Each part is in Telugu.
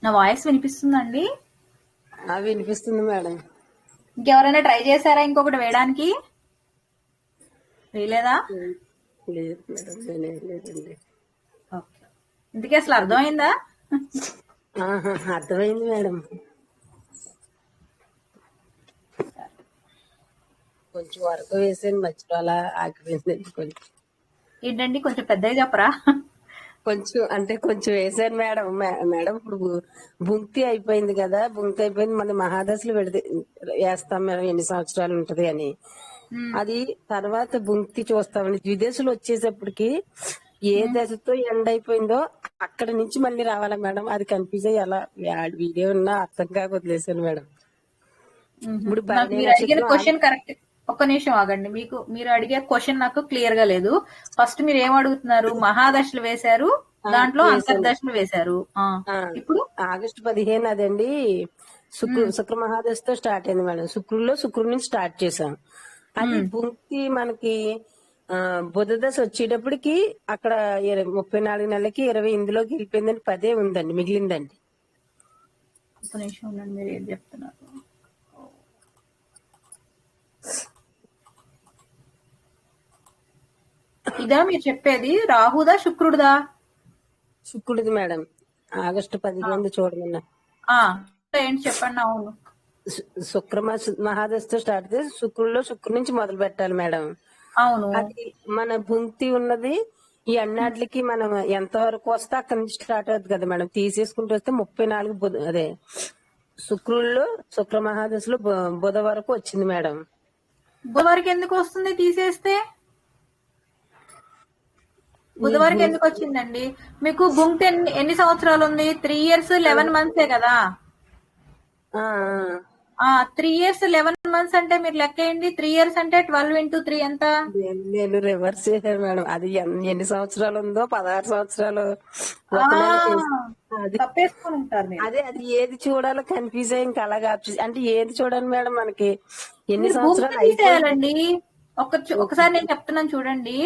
నా వాయిస్ వినిపిస్తుందండి? వినిపిస్తుంది మేడం. ఇంకెవరైనా ట్రై చేశారా ఇంకొకటి వేయడానికి? వేయలేదా? లేదు మేడం, లేదండి. ఓకే. ఇందుకే అసలు అర్థమైందా? అర్థమైంది మేడం. కొంచెం వరకు వేసాను, మధ్యలో అలా ఆగిపోయింది. ఏంటండి కొంచెం పెద్దగా చెప్పరా? కొంచెం వేసాను మేడం. మేడం ఇప్పుడు భుక్తి అయిపోయింది కదా, భుక్తి అయిపోయింది, మన మహాదశలు వేస్తాం మేడం, ఎన్ని సంవత్సరాలు ఉంటది అని. అది తర్వాత భుక్తి చూస్తామని ద్విదశలు వచ్చేటప్పటికి ఏ దశతో ఎండ్ అయిపోయిందో అక్కడ నుంచి మళ్ళీ రావాలా మేడం. అది కన్ఫ్యూజ్ అయ్యి అలా వీడియో ఉన్నా అర్థం కాక వదిలేసాను మేడం. ఇప్పుడు నాకు మీరు అడిగిన క్వశ్చన్ కరెక్ట్. ఒక్క నిమిషం ఆగండి. మీరు అడిగే క్వశ్చన్ నాకు క్లియర్ గా లేదు. ఫస్ట్ మీరు ఏం అడుగుతున్నారు? మహాదశలు వేశారు, దాంట్లో అంతర్దశలు వేశారు. ఇప్పుడు ఆగస్టు 15 అదండి, శుక్ర మహాదశతో స్టార్ట్ అయింది మేడం. శుక్రుడు నుంచి స్టార్ట్ చేశాం. అది భూమికి మనకి బుధ దశ వచ్చేటప్పటికి అక్కడ 34 నెలలకి 20 ఇందులోకి వెళ్ళిపోయిందండి. 10 ఉందండి, మిగిలిందండి. ఒక్క నిమిషం ఉండండి, మీరు ఏం చెప్తున్నారు? ఇదా మీరు చెప్పేది? రాహుదా శుక్రుడుదా? శుక్రుడిది మేడం. ఆగస్టు 15 చూడమన్నా. ఏంటి చెప్పండి. అవును, శుక్ర మహాదశతో స్టార్ట్ చేసి శుక్రుడు నుంచి మొదలు పెట్టాలి మేడం. అవును. అది మన భుక్తి ఉన్నది ఈ అన్నిటికి మనం ఎంత వరకు వస్తే అక్కడి నుంచి స్టార్ట్ అవుతుంది కదా మేడం. తీసేసుకుంటూ వస్తే 34 అదే శుక్ర మహాదశలో బుధ వరకు వచ్చింది మేడం. బుధ వరకు ఎందుకు వస్తుంది తీసేస్తే? బుధ వరకు ఎందుకు వచ్చిందండి? మీకు భుక్తి ఎన్ని సంవత్సరాలు ఉంది? 3 years 11 months కదా. 3 years 11 months అంటే మీరు లెక్క ఏంటి? 3 years అంటే 12 into 3 ఎంత? నేను రివర్స్ చేశాను మేడం. అది ఎన్ని సంవత్సరాలు ఉందో 16 సంవత్సరాలు తప్పేసుకొని ఉంటారు మీరు. అది ఏది చూడాలో కన్ఫ్యూజ్ అయ్యి ఇంకా అలాగా అంటే ఏది చూడాలి మేడం మనకి ఎన్ని మీరు సంవత్సరాలు తీసేయాలండి. ఒకసారి నేను చెప్తున్నాను చూడండి.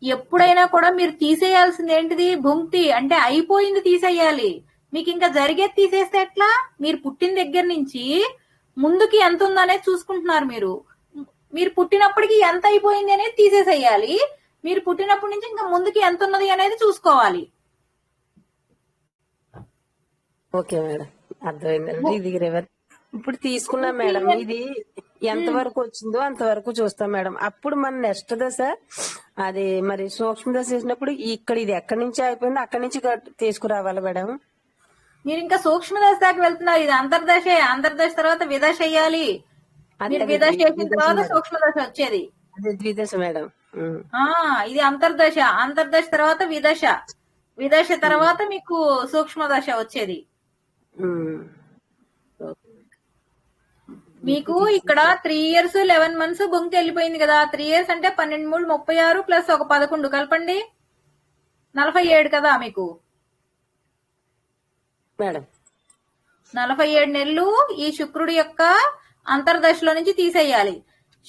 ఎప్పుడైనా కూడా మీరు తీసేయాల్సింది ఏంటిది? భుక్తి అంటే అయిపోయింది తీసేయాలి. మీకు ఇంకా జరిగేది తీసేస్తే ఎట్లా? మీరు పుట్టిన దగ్గర నుంచి ముందుకి ఎంత ఉందనేది చూసుకుంటున్నారు. మీరు పుట్టినప్పటికి ఎంత అయిపోయింది అనేది తీసేసేయాలి. మీరు పుట్టినప్పటి నుంచి ఇంకా ముందుకి ఎంత ఉన్నది అనేది చూసుకోవాలి. ఓకే మేడం, అర్థమైందండి. ఇది ఇప్పుడు తీసుకున్నాం మేడం. ఇది ఎంత వరకు వచ్చిందో అంతవరకు చూస్తాం మేడం. అప్పుడు మన నెక్స్ట్ దశ అది మరి సూక్ష్మ దశ చేసినప్పుడు ఇక్కడ ఇది ఎక్కడి నుంచి అయిపోయిందో అక్కడి నుంచి తీసుకురావాలి మేడం. మీరు ఇంకా సూక్ష్మ దశ దాకా వెళ్తున్నారు. ఇది అంతర్దశ తర్వాత విదశ అయ్యాలి. మీరు విదశ చేసిన తర్వాత సూక్ష్మ దశ వచ్చేది. అదే ద్విదశ మేడం. ఇది అంతర్దశ తర్వాత విదశ తర్వాత మీకు సూక్ష్మ దశ వచ్చేది. మీకు ఇక్కడ 3 years 11 months భుక్తి వెళ్ళిపోయింది కదా. 3 years అంటే 12 3 36 ప్లస్ ఒక 11 కలపండి, 47 కదా మీకు మేడం. 47 నెలలు ఈ శుక్రుడి యొక్క అంతర్దశలో నుంచి తీసేయాలి.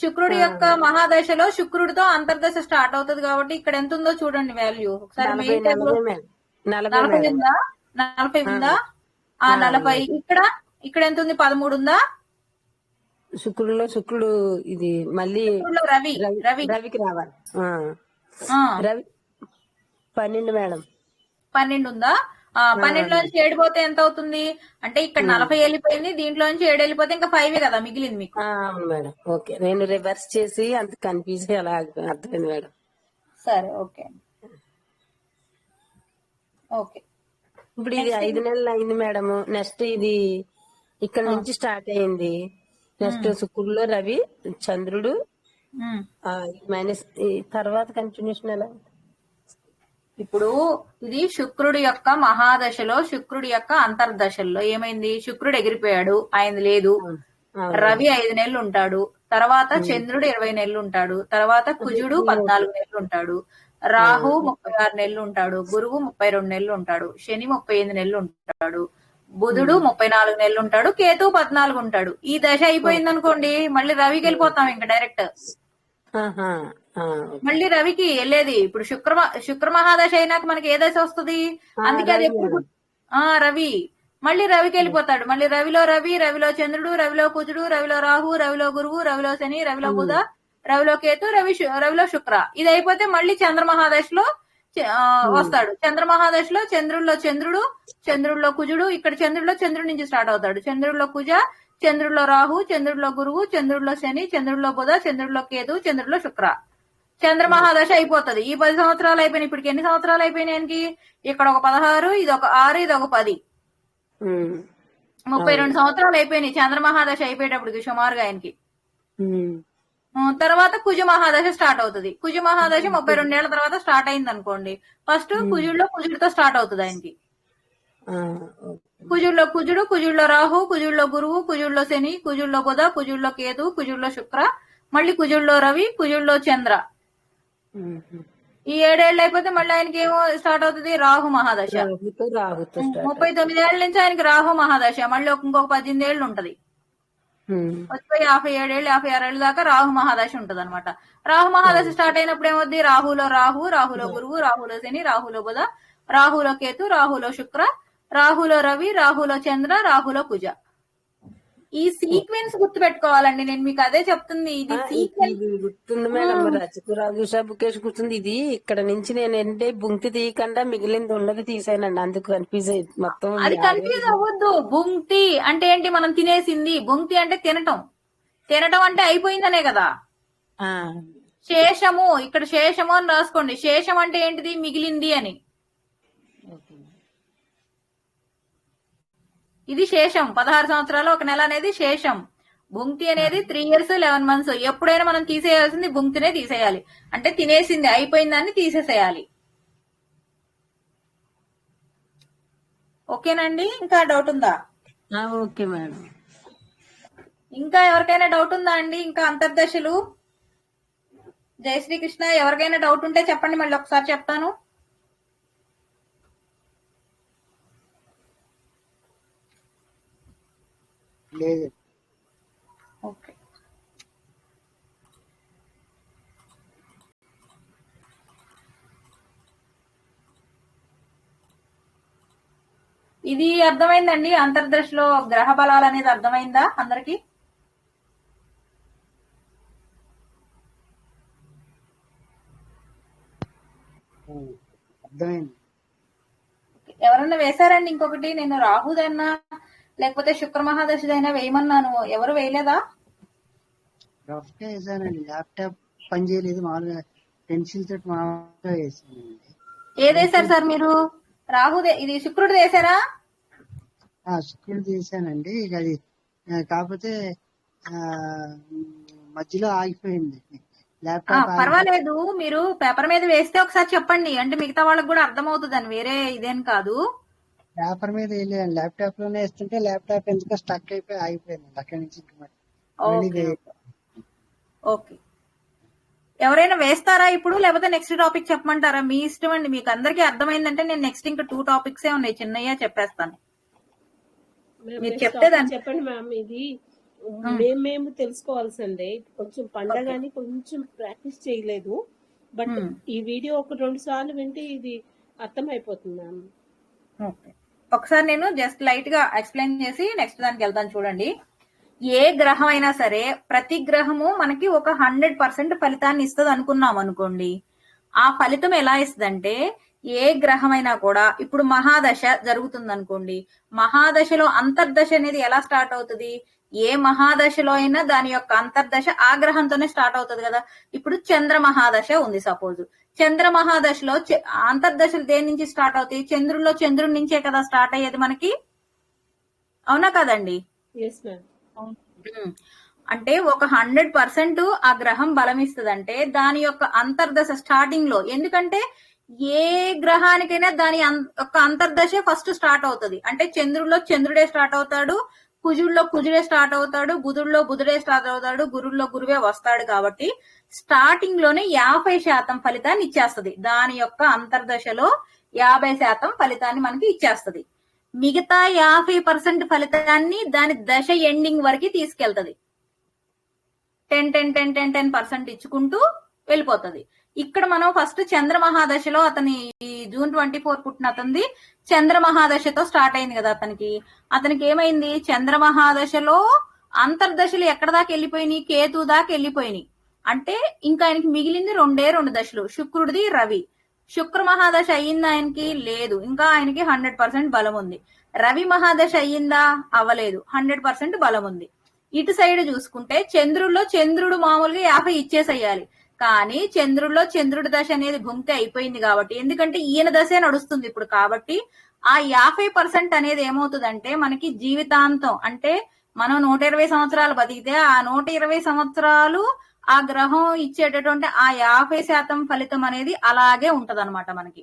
శుక్రుడి యొక్క మహాదశలో శుక్రుడితో అంతర్దశ స్టార్ట్ అవుతుంది కాబట్టి ఇక్కడ ఎంత ఉందో చూడండి వాల్యూ ఒకసారి. 40 ఉందా? 40 ఉందా? 40. ఇక్కడ ఎంత ఉంది? 13 ఉందా? శుక్రుడు ఇది మళ్ళీ రవికి రావాలి. రవి 12 మేడం. 12 ఉందా? 12 నుంచి 7 పోతే ఎంత అవుతుంది? అంటే ఇక్కడ 40 వెళ్ళిపోయింది, దీంట్లో నుంచి 7 వెళ్ళిపోతే ఇంకా 5 కదా మిగిలింది మీకు. మేడం ఓకే, నేను రివర్స్ చేసి అంత కన్ఫ్యూజ్ అలా అర్థమైంది మేడం. సరే ఓకే. ఇప్పుడు ఇది 5 నెలలు అయింది మేడం. నెక్స్ట్ ఇది ఇక్కడ నుంచి స్టార్ట్ అయింది. నెక్స్ట్ శుక్రుడులో రవి, చంద్రుడు మైనస్ తర్వాత కంటిన్యూషన్ ఎలా? ఇప్పుడు ఇది శుక్రుడి యొక్క మహాదశలో శుక్రుడి యొక్క అంతర్దశల్లో ఏమైంది? శుక్రుడు ఎగిరిపోయాడు, ఆయన లేదు. రవి 5 నెలలు ఉంటాడు, తర్వాత చంద్రుడు 20 నెలలు ఉంటాడు, తర్వాత కుజుడు 14 నెలలు ఉంటాడు, రాహు 36 నెలలు ఉంటాడు, గురువు 32 నెలలు ఉంటాడు, శని 38 నెలలు ఉంటాడు, బుధుడు 34 నెలలు ఉంటాడు, కేతు 14 ఉంటాడు. ఈ దశ అయిపోయింది అనుకోండి, మళ్ళీ రవికి వెళ్ళిపోతాం ఇంకా డైరెక్ట్. మళ్ళీ రవికి వెళ్ళేది ఇప్పుడు శుక్ర మహాదశ అయినాక మనకి ఏ దశ వస్తుంది? అందుకే అది ఎప్పుడు రవి మళ్ళీ రవికి వెళ్ళిపోతాడు. మళ్ళీ రవిలో రవి, రవిలో చంద్రుడు, రవిలో కుజుడు, రవిలో రాహు, రవిలో గురువు, రవిలో శని, రవిలో బుధ, రవిలో కేతు, రవిలో శుక్ర. ఇది అయిపోతే మళ్ళీ చంద్రమహాదశలో వస్తాడు. చంద్రమహాదశలో చంద్రుల్లో చంద్రుడు, చంద్రుల్లో కుజుడు, ఇక్కడ చంద్రుడి నుంచి స్టార్ట్ అవుతాడు. చంద్రుల్లో కుజ, చంద్రుల్లో రాహు, చంద్రుల్లో గురువు, చంద్రుల్లో శని, చంద్రుల్లో బుధ, చంద్రుల్లో కేతు, చంద్రుల్లో శుక్ర. చంద్రమహాదశ అయిపోతుంది. ఈ 10 సంవత్సరాలు అయిపోయినాయి. ఇప్పటికి ఎన్ని సంవత్సరాలు అయిపోయినాయి? ఇక్కడ ఒక 16, ఇది ఒక 6, ఇది ఒక 10, 32 సంవత్సరాలు అయిపోయినాయి చంద్రమహాదశ అయిపోయేటప్పటికి సుమారుగా ఆయనకి. తర్వాత కుజ మహాదశ స్టార్ట్ అవుతుంది. కుజ మహాదశ 32 ఏళ్ల తర్వాత స్టార్ట్ అయింది అనుకోండి. ఫస్ట్ కుజుడితో స్టార్ట్ అవుతుంది ఆయనకి. కుజుడిలో కుజుడు, కుజుడిలో రాహు, కుజుడిలో గురువు, కుజుడిలో శని, కుజుడిలో బుధ, కుజుడిలో కేతు, కుజుడిలో శుక్ర, మళ్ళీ కుజుడిలో రవి, కుజుడిలో చంద్ర. ఈ 7 ఏళ్ళు అయిపోతే మళ్ళీ ఆయనకి ఏమో స్టార్ట్ అవుతుంది రాహు మహాదశ. 39 ఏళ్ల నుంచి ఆయనకి రాహు మహాదశ. మళ్ళీ ఇంకొక 18 ఏళ్ళు ఉంటది. వచ్చిపోయి 57 ఏళ్ళు 56 ఏళ్ళు దాకా రాహు మహాదశ ఉంటది అనమాట. రాహు మహాదశ స్టార్ట్ అయినప్పుడు ఏమవుద్ది? రాహులో రాహు, రాహులో గురువు, రాహులో శని, రాహులో బుధ, రాహులో కేతు, రాహులో శుక్ర, రాహులో రవి, రాహులో చంద్ర, రాహులో కుజ. ఈ సీక్వెన్స్ గుర్తు పెట్టుకోవాలండి. నేను మీకు అదే చెప్తుంది. ఇది సీక్వెన్స్ గుర్తుంది మేడం. రచకురాజుషా బుకేష్ గుర్తుంది. ఇది ఇక్కడ నుంచి నేను ఏంటంటే బుంక్తి తీయకుండా మిగిలింది ఉన్నది తీసానండి. అందుకు కన్ఫ్యూజ్ అయ్యి మొత్తం. అది కన్ఫ్యూజ్ అవ్వద్దు. బుంక్తి అంటే ఏంటి? మనం తినేసింది. బుంక్తి అంటే తినటం. తినటం అంటే అయిపోయిందనే కదా. శేషము, ఇక్కడ శేషము అని రాసుకోండి. శేషం అంటే ఏంటిది? మిగిలింది అని. ఇది శేషం. 16 సంవత్సరాలు 1 నెల అనేది శేషం. బుంక్తి అనేది 3 years 11 months. ఎప్పుడైనా మనం తీసేయాల్సింది బుంక్తినే తీసేయాలి. అంటే తినేసింది, అయిపోయిందాన్ని తీసేసేయాలి. ఓకేనండి? ఇంకా డౌట్ ఉందా? Okay madam. ఇంకా ఎవరికైనా డౌట్ ఉందా అండి? ఇంకా అంతర్దశలు, జై శ్రీకృష్ణ. ఎవరికైనా డౌట్ ఉంటే చెప్పండి, మళ్ళీ ఒకసారి చెప్తాను. లేదు. ఓకే. ఇది అర్థమైందండి? అంతర్దశలో గ్రహ బలాలు అనేది అర్థమైందా అందరికి? అర్థమైంది. ఎవరన్నా వేశారండి? ఇంకొకటి, నేను రాహుదైనా లేకపోతే శుక్ర మహాదశదైనా వేయమన్నాను, ఎవరు వేయలేదా? రఫ్గా వేసానండి. ల్యాప్టాప్ పని చేయలేదు. మామూలుగా పెన్సిల్ తోటి మామూలుగా వేసానండి. ఏదేశారు సార్ మీరు? ఇది శుక్రుడు వేశారా? శుక్రుడు వేసానండి. ఇక అది కాకపోతే మధ్యలో ఆగిపోయింది ల్యాప్టాప్. పర్వాలేదు, మీరు పేపర్ మీద వేస్తే ఒకసారి చెప్పండి. అంటే మిగతా వాళ్ళకి కూడా అర్థమవుతుంది అని. వేరే ఇదేం కాదు. పేపర్ మీద వెళ్ళాను. ల్యాప్టాప్ లోనే వేస్తుంటే ల్యాప్టాప్ ఎందుకో స్టక్ అయిపోయి ఆగిపోయింది. అక్కడి నుంచి ఓకే. ఎవరైనా వేస్తారా ఇప్పుడు, లేకపోతే నెక్స్ట్ టాపిక్ చెప్పమంటారా? మీ ఇష్టం అండి. మీకు అందరికీ అర్థమైందంటే నేను నెక్స్ట్ ఇంకా 2 topics ఉన్నాయి, చిన్నయ్య చెప్పేస్తాను. మీరు చెప్తే చెప్పండి మ్యామ్. ఇది మేము తెలుసుకోవాల్సిందే. కొంచెం పండగని కొంచెం ప్రాక్టీస్ చేయలేదు. బట్ ఈ వీడియో ఒక 2 సార్లు వింటే ఇది అర్థమైపోతుంది మ్యామ్. ఓకే. ఒకసారి నేను జస్ట్ లైట్ గా ఎక్స్ప్లెయిన్ చేసి నెక్స్ట్ దానికి వెళ్తాను. చూడండి, ఏ గ్రహం అయినా సరే ప్రతి గ్రహము మనకి ఒక 100% ఫలితాన్ని ఇస్తుంది అనుకున్నాం అనుకోండి. ఆ ఫలితం ఎలా ఇస్తుందంటే, ఏ గ్రహమైనా కూడా ఇప్పుడు మహాదశ జరుగుతుంది అనుకోండి. మహాదశలో అంతర్దశ అనేది ఎలా స్టార్ట్ అవుతుంది? ఏ మహాదశలో అయినా దాని యొక్క అంతర్దశ ఆ గ్రహంతోనే స్టార్ట్ అవుతుంది కదా. ఇప్పుడు చంద్ర మహాదశ ఉంది సపోజ్. చంద్ర మహాదశలో అంతర్దశలు దేని నుంచి స్టార్ట్ అవుతాయి? చంద్రుడి నుంచే కదా స్టార్ట్ అయ్యేది మనకి. అవునా కదండి? అంటే ఒక 100% ఆ గ్రహం బలం ఇస్తుందంటే దాని యొక్క అంతర్దశ స్టార్టింగ్ లో. ఎందుకంటే ఏ గ్రహానికైనా దాని యొక్క అంతర్దశ ఫస్ట్ స్టార్ట్ అవుతుంది. అంటే చంద్రుడే స్టార్ట్ అవుతాడు, కుజుడిలో కుజుడే స్టార్ట్ అవుతాడు, బుధుడే స్టార్ట్ అవుతాడు, గురువులో గురువే వస్తాడు. కాబట్టి స్టార్టింగ్ లోనే 50% ఫలితాన్ని ఇచ్చేస్తుంది. దాని యొక్క అంతర్దశలో 50% ఫలితాన్ని మనకి ఇచ్చేస్తుంది. మిగతా 50% ఫలితాన్ని దాని దశ ఎండింగ్ వరకు తీసుకెళ్తుంది. 10% ఇచ్చుకుంటూ వెళ్ళిపోతుంది. ఇక్కడ మనం ఫస్ట్ చంద్ర మహాదశలో అతని ఈ జూన్ 24 పుట్టిన అతనిది చంద్ర మహాదశతో స్టార్ట్ అయింది కదా అతనికి ఏమైంది, చంద్ర మహాదశలో అంతర్దశలు ఎక్కడ దాకా వెళ్ళిపోయినాయి, కేతు దాకా వెళ్ళిపోయినాయి. అంటే ఇంకా ఆయనకి మిగిలింది 2 దశలు, శుక్రుడిది రవి. శుక్ర మహాదశ అయ్యిందా ఆయనకి? లేదు, ఇంకా ఆయనకి 100% బలం ఉంది. రవి మహాదశ అయ్యిందా? అవ్వలేదు, 100% బలం ఉంది. ఇటు సైడ్ చూసుకుంటే చంద్రుడు మామూలుగా 50 ఇచ్చేసేయాలి, కానీ చంద్రుడి దశ అనేది భుంక్తి అయిపోయింది కాబట్టి, ఎందుకంటే ఈయన దశే నడుస్తుంది ఇప్పుడు కాబట్టి ఆ 50% అనేది ఏమవుతుందంటే మనకి జీవితాంతం, అంటే మనం 120 సంవత్సరాలు బతికితే ఆ 120 సంవత్సరాలు ఆ గ్రహం ఇచ్చేటటువంటి ఆ 50% ఫలితం అనేది అలాగే ఉంటదన్నమాట మనకి.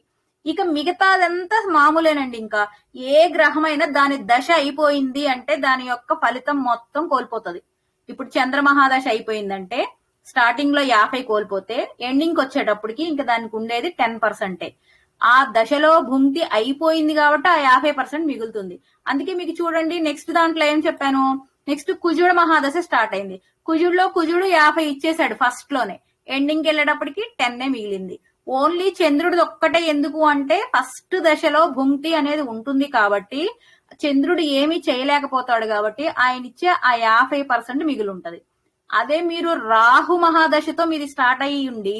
ఇక మిగతాదంతా మామూలేనండి. ఇంకా ఏ గ్రహమైనా దాని దశ అయిపోయింది అంటే దాని యొక్క ఫలితం మొత్తం కోల్పోతుంది. ఇప్పుడు చంద్ర మహాదశ అయిపోయిందంటే స్టార్టింగ్ లో 50 కోల్పోతే ఎండింగ్ వచ్చేటప్పటికి ఇంకా దానికి ఉండేది 10%. ఆ దశలో భుంక్తి అయిపోయింది కాబట్టి ఆ 50% మిగులుతుంది. అందుకే మీకు చూడండి నెక్స్ట్ దాంట్లో ఏం చెప్పాను, నెక్స్ట్ కుజుడు మహాదశ స్టార్ట్ అయింది. కుజుడు 50 ఇచ్చేసాడు ఫస్ట్ లోనే, ఎండింగ్ వెళ్ళేటప్పటికి 10 మిగిలింది. ఓన్లీ చంద్రుడిది ఒక్కటే ఎందుకు అంటే ఫస్ట్ దశలో భుంక్తి అనేది ఉంటుంది కాబట్టి చంద్రుడు ఏమీ చేయలేకపోతాడు కాబట్టి ఆయన ఇచ్చే ఆ 50% మిగిలి ఉంటది. అదే మీరు రాహు మహాదశతో మీది స్టార్ట్ అయ్యి ఉండి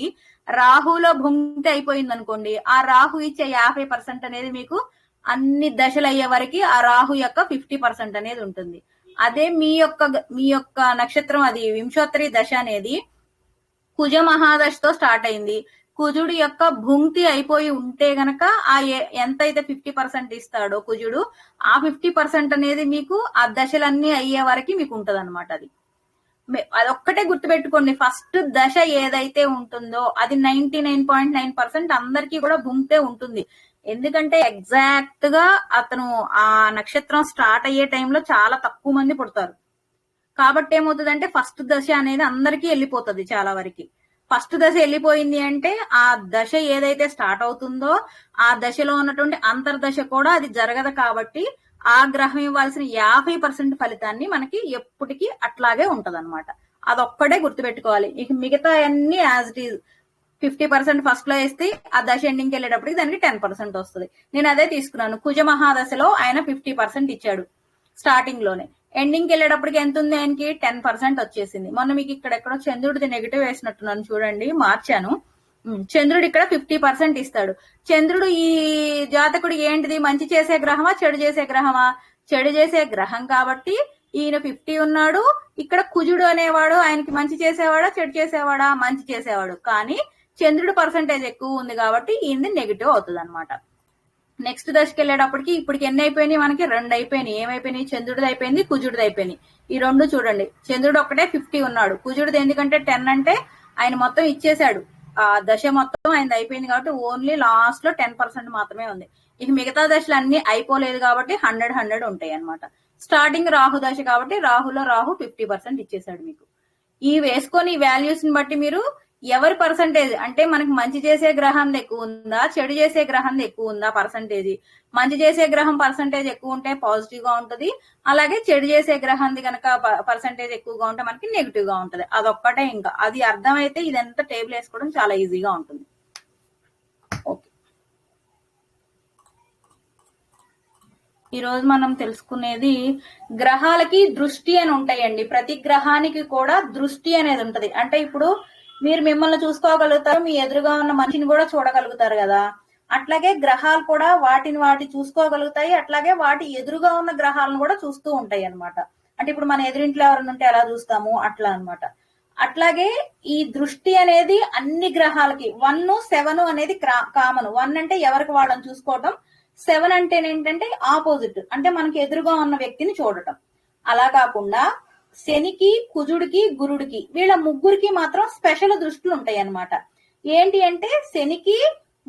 రాహులో భుంక్తి అయిపోయింది అనుకోండి, ఆ రాహు ఇచ్చే 50% అనేది మీకు అన్ని దశలు అయ్యే వరకు ఆ రాహు యొక్క 50% అనేది ఉంటుంది. అదే మీ యొక్క నక్షత్రం అది వింశోత్తరి దశ అనేది కుజ మహాదశతో స్టార్ట్ అయింది. కుజుడు యొక్క భుంక్తి అయిపోయి ఉంటే గనక ఆ ఎంతైతే 50% ఇస్తాడో కుజుడు, ఆ 50% అనేది మీకు ఆ దశలన్నీ అయ్యే వరకు మీకు ఉంటది అనమాట. అదొక్కటే గుర్తుపెట్టుకోండి, ఫస్ట్ దశ ఏదైతే ఉంటుందో అది 99.9% అందరికీ కూడా భుంక్తే ఉంటుంది. ఎందుకంటే ఎగ్జాక్ట్ గా అతను ఆ నక్షత్రం స్టార్ట్ అయ్యే టైంలో చాలా తక్కువ మంది పుడతారు కాబట్టి ఏమవుతుందంటే ఫస్ట్ దశ అనేది అందరికీ వెళ్ళిపోతుంది చాలా వరకు. ఫస్ట్ దశ వెళ్ళిపోయింది అంటే ఆ దశ ఏదైతే స్టార్ట్ అవుతుందో ఆ దశలో ఉన్నటువంటి అంతర్దశ కూడా అది జరగదు కాబట్టి ఆ గ్రహం ఇవ్వాల్సిన 50% ఫలితాన్ని మనకి ఎప్పటికీ అట్లాగే ఉంటది అనమాట. అదొక్కడే గుర్తుపెట్టుకోవాలి. ఇక మిగతా అన్ని యాజ్ ఇట్ ఈజ్ 50% ఫస్ట్ లో వేస్తే ఆ దశ ఎండింగ్కి వెళ్ళేటప్పటికి దానికి 10% వస్తుంది. నేను అదే తీసుకున్నాను. కుజ మహాదశలో ఆయన 50% ఇచ్చాడు స్టార్టింగ్ లోనే, ఎండింగ్కి వెళ్ళేటప్పటికి ఎంత ఉంది ఆయనకి 10% వచ్చేసింది. మొన్న మీకు ఇక్కడెక్కడో చంద్రుడిది నెగిటివ్ వేసినట్టున్నాను చూడండి, మార్చాను. చంద్రుడు ఇక్కడ 50% ఇస్తాడు. చంద్రుడు ఈ జాతకుడు ఏంటిది, మంచి చేసే గ్రహమా చెడు చేసే గ్రహమా? చెడు చేసే గ్రహం కాబట్టి ఈయన 50 ఉన్నాడు. ఇక్కడ కుజుడు అనేవాడు ఆయనకి మంచి చేసేవాడా చెడు చేసేవాడా? మంచి చేసేవాడు, కానీ చంద్రుడు పర్సంటేజ్ ఎక్కువ ఉంది కాబట్టి ఈయనది నెగిటివ్ అవుతుంది అనమాట. నెక్స్ట్ దశకి వెళ్ళేటప్పటికి ఇప్పటికి ఎన్ని అయిపోయినాయి, మనకి 2 అయిపోయినాయి. ఏమైపోయినాయి, చంద్రుడిది అయిపోయింది, కుజుడిది అయిపోయినాయి. ఈ 2 చూడండి, చంద్రుడు ఒక్కటే 50 ఉన్నాడు, కుజుడిది ఎందుకంటే 10 అంటే ఆయన మొత్తం ఇచ్చేసాడు, ఆ దశ మొత్తం ఆయన అయిపోయింది కాబట్టి ఓన్లీ లాస్ట్ లో 10% మాత్రమే ఉంది. ఇక మిగతా దశలు అన్ని అయిపోలేదు కాబట్టి 100 ఉంటాయి అనమాట. స్టార్టింగ్ రాహు దశ కాబట్టి రాహులో రాహు 50% ఇచ్చేసాడు మీకు. ఈ వేసుకొని ఈ వాల్యూస్ ని బట్టి మీరు ఎవరి పర్సంటేజ్ అంటే మనకి మంచి చేసే గ్రహం ఎక్కువ ఉందా చెడు చేసే గ్రహం ఎక్కువ ఉందా పర్సంటేజ్, మంచి చేసే గ్రహం పర్సంటేజ్ ఎక్కువ ఉంటే పాజిటివ్ గా ఉంటది, అలాగే చెడు చేసే గ్రహంది కనుక పర్సంటేజ్ ఎక్కువగా ఉంటే మనకి నెగిటివ్ గా ఉంటది. అదొక్కటే, ఇంకా అది అర్థమైతే ఇదంతా టేబుల్ వేసుకోవడం చాలా ఈజీగా ఉంటుంది. ఓకే, ఈ రోజు మనం తెలుసుకునేది గ్రహాలకి దృష్టి అని ఉంటాయండి. ప్రతి గ్రహానికి కూడా దృష్టి అనేది ఉంటది. అంటే ఇప్పుడు మీరు మిమ్మల్ని చూసుకోగలుగుతారు, మీ ఎదురుగా ఉన్న మనిషిని కూడా చూడగలుగుతారు కదా, అట్లాగే గ్రహాలు కూడా వాటి చూసుకోగలుగుతాయి, అట్లాగే వాటి ఎదురుగా ఉన్న గ్రహాలను కూడా చూస్తూ ఉంటాయి అనమాట. అంటే ఇప్పుడు మన ఎదురింట్లో ఎవరైనా ఉంటే ఎలా చూస్తాము అట్లా అనమాట. అట్లాగే ఈ దృష్టి అనేది అన్ని గ్రహాలకి 1, 7 అనేది కామన్. 1 అంటే ఎవరికి వాళ్ళని చూసుకోవటం, 7 అంటే ఏంటంటే ఆపోజిట్, అంటే మనకి ఎదురుగా ఉన్న వ్యక్తిని చూడటం. అలా కాకుండా శనికి, కుజుడికి, గురుడికి వీళ్ళ ముగ్గురికి మాత్రం స్పెషల్ దృష్టిలు ఉంటాయి అన్నమాట. ఏంటి అంటే శనికి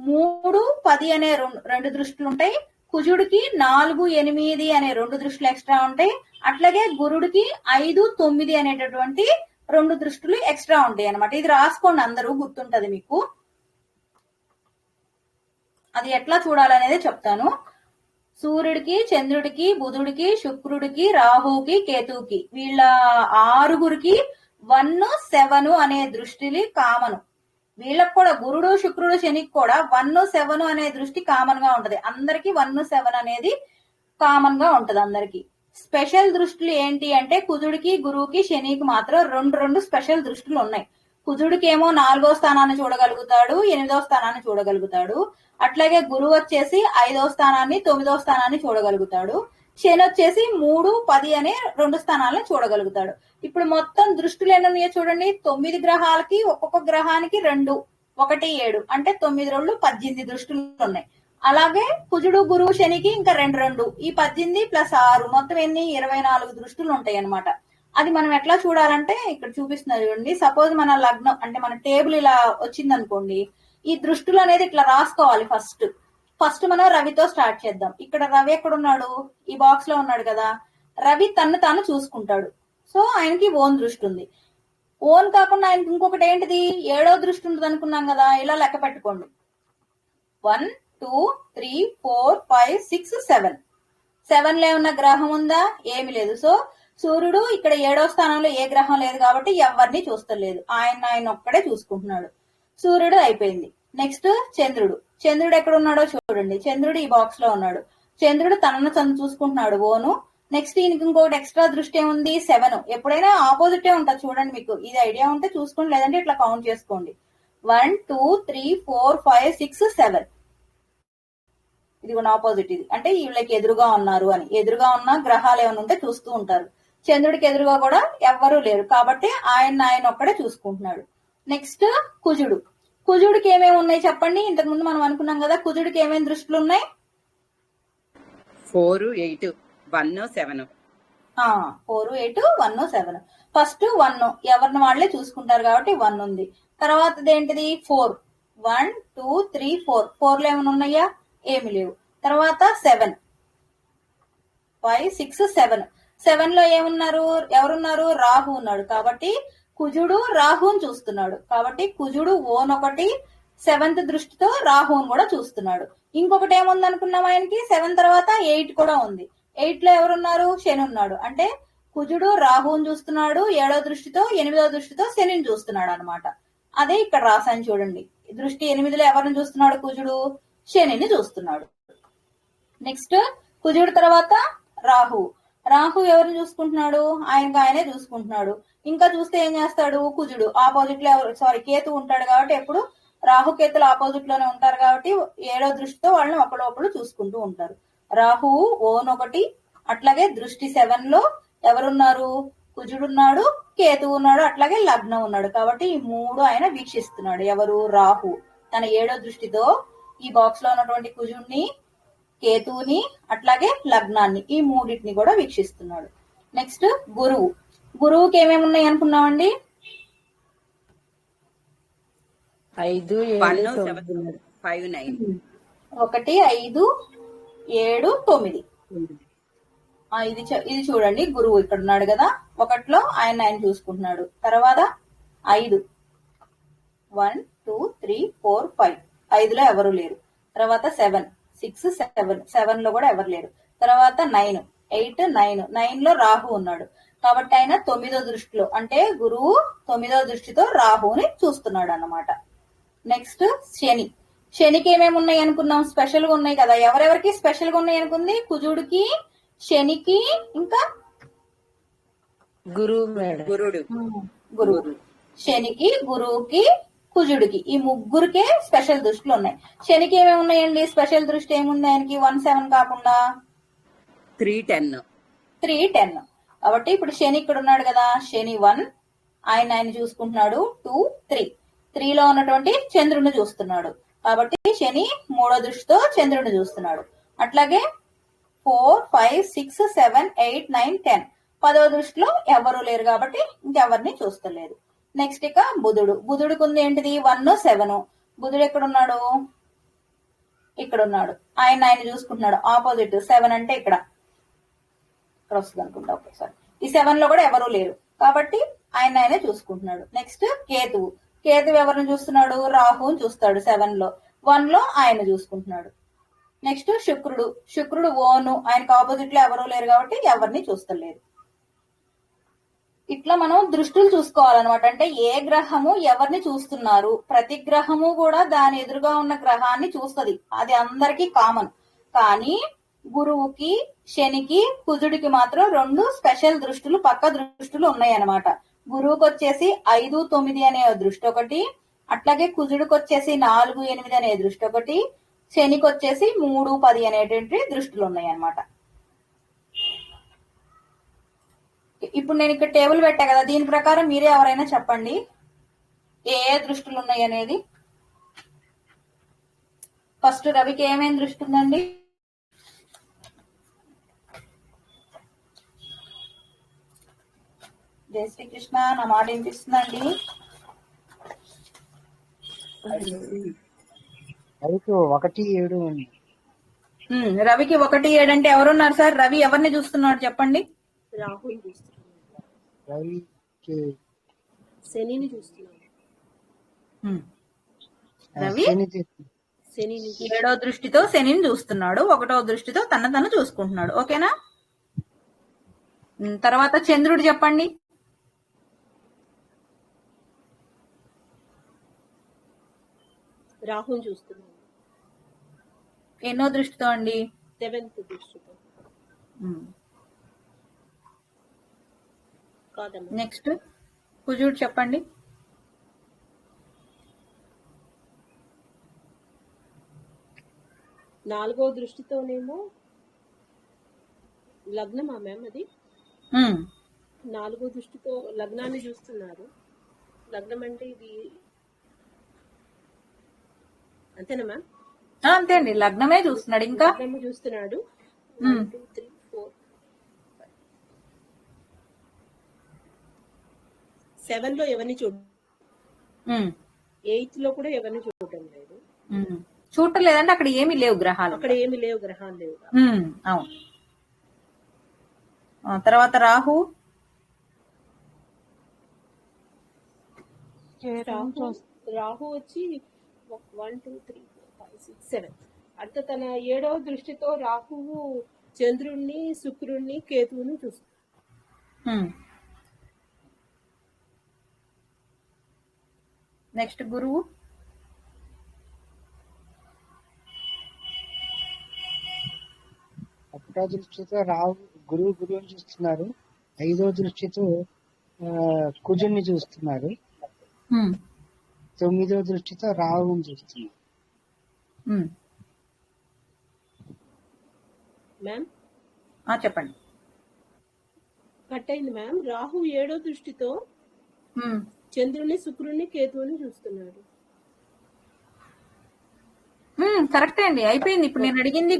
3, 10 అనే 2 దృష్టిలు ఉంటాయి, కుజుడికి 4, 8 అనే 2 దృష్టిలు ఎక్స్ట్రా ఉంటాయి, అట్లాగే గురుడికి 5, 9 అనేటటువంటి 2 దృష్టిలు ఎక్స్ట్రా ఉంటాయి అన్నమాట. ఇది రాసుకోండి, అందరూ గుర్తుంటది మీకు. అది ఎట్లా చూడాలనేది చెప్తాను. సూర్యుడికి, చంద్రుడికి, బుధుడికి, శుక్రుడికి, రాహుకి, కేతువుకి వీళ్ళ 6గురికి 1, 7 అనే దృష్టిలు కామను. వీళ్ళకి కూడా గురుడు శుక్రుడు శనికి కూడా 1, 7 అనే దృష్టి కామన్ గా ఉంటది. అందరికి 1, 7 అనేది కామన్ గా ఉంటది అందరికి. స్పెషల్ దృష్టిలు ఏంటి అంటే కుజుడికి గురువుకి శనికి మాత్రం రెండు స్పెషల్ దృష్టిలు ఉన్నాయి. కుజుడికి ఏమో 4వ స్థానాన్ని చూడగలుగుతాడు, 8వ స్థానాన్ని చూడగలుగుతాడు. అట్లాగే గురువు వచ్చేసి 5వ స్థానాన్ని 9వ స్థానాన్ని చూడగలుగుతాడు. శని వచ్చేసి 3, 10 అనే 2 స్థానాలను చూడగలుగుతాడు. ఇప్పుడు మొత్తం దృష్టిలు ఎన్ని ఉన్నాయో చూడండి. 9 గ్రహాలకి ఒక్కొక్క గ్రహానికి 2, 1, 7 అంటే 9 2 18 దృష్టిలు ఉన్నాయి. అలాగే కుజుడు గురువు శనికి ఇంకా 2 ఈ 18 + 6 మొత్తం ఎన్ని 24 దృష్టిలు ఉంటాయి అన్నమాట. అది మనం ఎట్లా చూడాలంటే ఇక్కడ చూపిస్తున్నారు చూడండి. సపోజ్ మన లగ్నం అంటే మన టేబుల్ ఇలా వచ్చింది అనుకోండి, ఈ దృష్టిలు అనేది ఇట్లా రాసుకోవాలి. ఫస్ట్ మనం రవితో స్టార్ట్ చేద్దాం. ఇక్కడ రవి ఎక్కడ ఉన్నాడు? ఈ బాక్స్ లో ఉన్నాడు కదా. రవి తను తాను చూసుకుంటాడు. సో ఆయనకి ఓన్ దృష్టి ఉంది. ఓన్ కాకుండా ఆయనకి ఇంకొకటి ఏంటిది 7వ దృష్టి ఉంటుంది అనుకున్నాం కదా. ఇలా లెక్క పెట్టుకోండి. 1 2 3 4 5 6 7 7 లో ఉన్న గ్రహం ఉందా? ఏమి లేదు. సో సూర్యుడు ఇక్కడ 7వ స్థానంలో ఏ గ్రహం లేదు కాబట్టి ఎవరిని చూస్తలేదు. ఆయన ఒక్కడే చూసుకుంటున్నాడు. సూర్యుడు అయిపోయింది. నెక్స్ట్ చంద్రుడు ఎక్కడ ఉన్నాడో చూడండి. చంద్రుడు ఈ బాక్స్ లో ఉన్నాడు. చంద్రుడు తనను తను చూసుకుంటున్నాడు ఓను. నెక్స్ట్ ఈయనకి ఇంకొకటి ఎక్స్ట్రా దృష్టి ఏముంది 7. ఎప్పుడైనా ఆపోజిటే ఉంటుంది చూడండి. మీకు ఇది ఐడియా ఉంటే చూసుకోండి, లేదంటే ఇట్లా కౌంట్ చేసుకోండి. 1 2 3 4 5 6 7 ఇది కూడా ఆపోజిట్. ఇది అంటే వీళ్ళకి ఎదురుగా ఉన్నారు అని. ఎదురుగా ఉన్న గ్రహాలు ఏమైనా ఉంటే చూస్తూ ఉంటారు. చంద్రుడికి ఎదురుగా కూడా ఎవ్వరూ లేరు కాబట్టి ఆయన ఒక్కడే చూసుకుంటున్నాడు. నెక్స్ట్ కుజుడికి ఏమేమి ఉన్నాయి చెప్పండి. ఇంతకు ముందు మనం అనుకున్నాం కదా కుజుడికి ఏమేమి దృష్టిలు ఉన్నాయి? 4 8 1 7 4 8 1 7. ఫస్ట్ 1 ఎవరిని వాళ్ళే చూసుకుంటారు కాబట్టి 1 ఉంది. తర్వాత ఏంటిది 4 1 2 3 4 4 లో ఏమైనా ఉన్నాయా? ఏమి లేవు. తర్వాత 7 5 6 7 7 లో ఎవరున్నారు? రాహు ఉన్నాడు కాబట్టి కుజుడు రాహుని చూస్తున్నాడు. కాబట్టి కుజుడు ఓన్ ఒకటి 7th దృష్టితో రాహుని కూడా చూస్తున్నాడు. ఇంకొకటి ఏముంది అనుకున్నాం ఆయనకి 7 తర్వాత 8 కూడా ఉంది. 8 లో ఎవరున్నారు? శని ఉన్నాడు. అంటే కుజుడు రాహుని చూస్తున్నాడు 7వ దృష్టితో, 8వ దృష్టితో శనిని చూస్తున్నాడు అనమాట. అదే ఇక్కడ రాసాను చూడండి. దృష్టి 8లో ఎవరిని చూస్తున్నాడు? కుజుడు శనిని చూస్తున్నాడు. నెక్స్ట్ కుజుడు తర్వాత రాహు ఎవరిని చూసుకుంటున్నాడు? ఆయనే చూసుకుంటున్నాడు. ఇంకా చూస్తే ఏం చేస్తాడు? కుజుడు ఆపోజిట్ లో కేతు ఉంటాడు కాబట్టి ఎప్పుడు రాహు కేతులు ఆపోజిట్ లోనే ఉంటారు కాబట్టి 7వ దృష్టితో వాళ్ళని ఒకళ్ళు చూసుకుంటూ ఉంటారు. రాహువు ఓన్ ఒకటి. అట్లాగే దృష్టి 7 లో ఎవరున్నారు? కుజుడున్నాడు, కేతు ఉన్నాడు, అట్లాగే లగ్నం ఉన్నాడు. కాబట్టి ఈ 3 ఆయన వీక్షిస్తున్నాడు. ఎవరు? రాహు తన 7వ దృష్టితో ఈ బాక్స్ లో ఉన్నటువంటి కుజుడిని, కేతువుని, అట్లాగే లగ్నాన్ని, ఈ 3 కూడా వీక్షిస్తున్నాడు. నెక్స్ట్ గురువుకి ఏమేమి ఉన్నాయి అనుకున్నామండి? 5 1 7 7 5 9 1 5 7 9. ఇది చూడండి. గురువు ఇక్కడ ఉన్నాడు కదా. 1లో ఆయన చూసుకుంటున్నాడు. తర్వాత 5 1 2 3 4 5 5లో ఎవరు లేరు. తర్వాత 7 6 7 లో కూడా ఎవరు లేరు. తర్వాత 9 8 9 లో రాహు ఉన్నాడు కాబట్టి ఆయన 9వ దృష్టిలో, అంటే గురువు 9వ దృష్టితో రాహుని చూస్తున్నాడు అన్నమాట. నెక్స్ట్ శనికి ఏమేమి ఉన్నాయి అనుకున్నాం? స్పెషల్ గా ఉన్నాయి కదా. ఎవరెవరికి స్పెషల్ గా ఉన్నాయి అనుకుంది? కుజుడికి, శనికి, ఇంకా గురువు. శనికి, గురువుకి, కుజుడికి ఈ 3కే స్పెషల్ దృష్టిలు ఉన్నాయి. శనికి ఏమేమి ఉన్నాయండి? స్పెషల్ దృష్టి ఏముంది ఆయనకి? 1 7 కాకుండా 3 10. కాబట్టి ఇప్పుడు శని ఇక్కడ ఉన్నాడు కదా. శని 1 ఆయన చూసుకుంటున్నాడు. 2 3 లో ఉన్నటువంటి చంద్రుడిని చూస్తున్నాడు. కాబట్టి శని 3వ దృష్టితో చంద్రుడిని చూస్తున్నాడు. అట్లాగే 4 5 6 7 8 9 10 10వ దృష్టిలో ఎవరు లేరు కాబట్టి ఇంకెవరిని చూస్తలేదు. నెక్స్ట్ ఇక బుధుడికి ఉంది ఏంటిది? 1 7. బుధుడు ఎక్కడున్నాడు? ఇక్కడ ఉన్నాడు. ఆయన చూసుకుంటున్నాడు. ఆపోజిట్ 7 అంటే ఇక్కడ వస్తుంది అనుకుంటా. ఒకసారి ఈ 7 లో కూడా ఎవరు లేరు కాబట్టి ఆయన చూసుకుంటున్నాడు. నెక్స్ట్ కేతువు ఎవరిని చూస్తున్నాడు? రాహుని చూస్తాడు 7 లో. 1 లో ఆయన చూసుకుంటున్నాడు. నెక్స్ట్ శుక్రుడు ఓను, ఆయనకు ఆపోజిట్ లో ఎవరు లేరు కాబట్టి ఎవరిని చూస్తలేరు. ఇట్లా మనం దృష్టులు చూసుకోవాలన్నమాట. అంటే ఏ గ్రహము ఎవరిని చూస్తున్నారు, ప్రతి గ్రహము కూడా దాని ఎదురుగా ఉన్న గ్రహాన్ని చూస్తది. అది అందరికీ కామన్. కానీ గురువుకి, శనికి, కుజుడికి మాత్రం 2 స్పెషల్ దృష్టులు, పక్క దృష్టులు ఉన్నాయన్నమాట. గురువుకి వచ్చేసి 5, 9 అనే దృష్టి ఒకటి, అట్లాగే కుజుడికి వచ్చేసి 4, 8 అనే దృష్టి ఒకటి, శనికి వచ్చేసి 3, 10 అనేటువంటి దృష్టులు ఉన్నాయి అన్నమాట. ఇప్పుడు నేను ఇక్కడ టేబుల్ పెట్టా కదా, దీని ప్రకారం మీరే ఎవరైనా చెప్పండి ఏ ఏ దృష్టులు ఉన్నాయి అనేది. ఫస్ట్ రవికి ఏమేమి దృష్టి ఉందండి? జై శ్రీకృష్ణ, నా మాట వినిపిస్తుందండి? రవికి 1, 7 ఉంది. రవికి 1, 7 అంటే ఎవరున్నారు సార్? రవి ఎవరిని చూస్తున్నాడు చెప్పండి? రాహుల్ చూస్తున్నాడు, రవికి శనిని చూస్తున్నాడు, రవి శనిని 7వ దృష్టితో శనిని చూస్తున్నాడు, 1వ దృష్టితో తను చూసుకుంటున్నాడు. ఓకేనా? తర్వాత చంద్రుడు చెప్పండి. రాహుల్ చూస్తున్నాడు, ఎన్నో దృష్టితో అండి? 7th దృష్టితో. కాదమ్మా, నెక్స్ట్ కుజుడు చెప్పండి. 4వ దృష్టితోనేమో లగ్నమా మ్యామ్? అది 4వ దృష్టితో లగ్నాన్ని చూస్తున్నారు. లగ్నం అంటే ఇది అంతేనా మ్యామ్? అంతే అండి, లగ్నమే చూస్తున్నాడు. ఇంకా లగ్నము చూస్తున్నాడు. 1, 2, 3, 4, 7 లో ఎవరిని చూడ, 8 లో కూడా ఎవరిని చూడటం లేదు. చూడటం లేదంటే అక్కడ ఏమీ లేవు గ్రహాలు, అక్కడ ఏమి లేవు, గ్రహాలు లేవు. అవును. తర్వాత రాహు రాహు వచ్చి 1, 2, 3, 4, 5, 6, 7. అంటే తన 7వ దృష్టితో రాహువు చంద్రుణ్ణి, శుక్రుణ్ణి, కేతువుని చూస్తాడు. నెక్స్ట్ గురువు. ఒకటో దృష్టితో గురువుని చూస్తున్నారు. 5వ దృష్టితో కుజుని చూస్తున్నారు. 9వ దృష్టితో రాహుని చూస్తున్నారు. మ్యామ్ చెప్పండి. కట్ అయింది మ్యామ్. రాహు 7వ దృష్టితో చంద్రుని, శుక్రుని, కేతువుని చూస్తున్నాడు. కరెక్టే అండి, అయిపోయింది. ఇప్పుడు నేను అడిగింది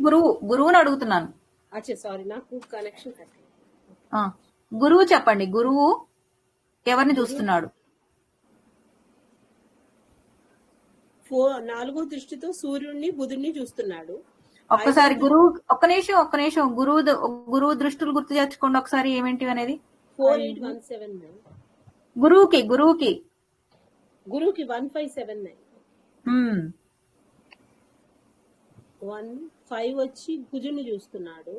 గురువుని అడుగుతున్నాను. అచ్చా, సారీ, నాకు కనెక్షన్ కట్ అయింది. గురువు చెప్పండి. గురువు ఎవరిని చూస్తున్నాడు? 4వ దృష్టితో సూర్యుడిని, బుధుడిని చూస్తున్నాడు. ఒక్కసారి ఒక్క నిమిషం గురువు దృష్టిలు గుర్తు తెచ్చుకోండి ఒకసారి, ఏమేంటివి అనేది. 4817 మ్యామ్. గురువుకి 1579. 5 వచ్చి కుజుని చూస్తున్నాడు.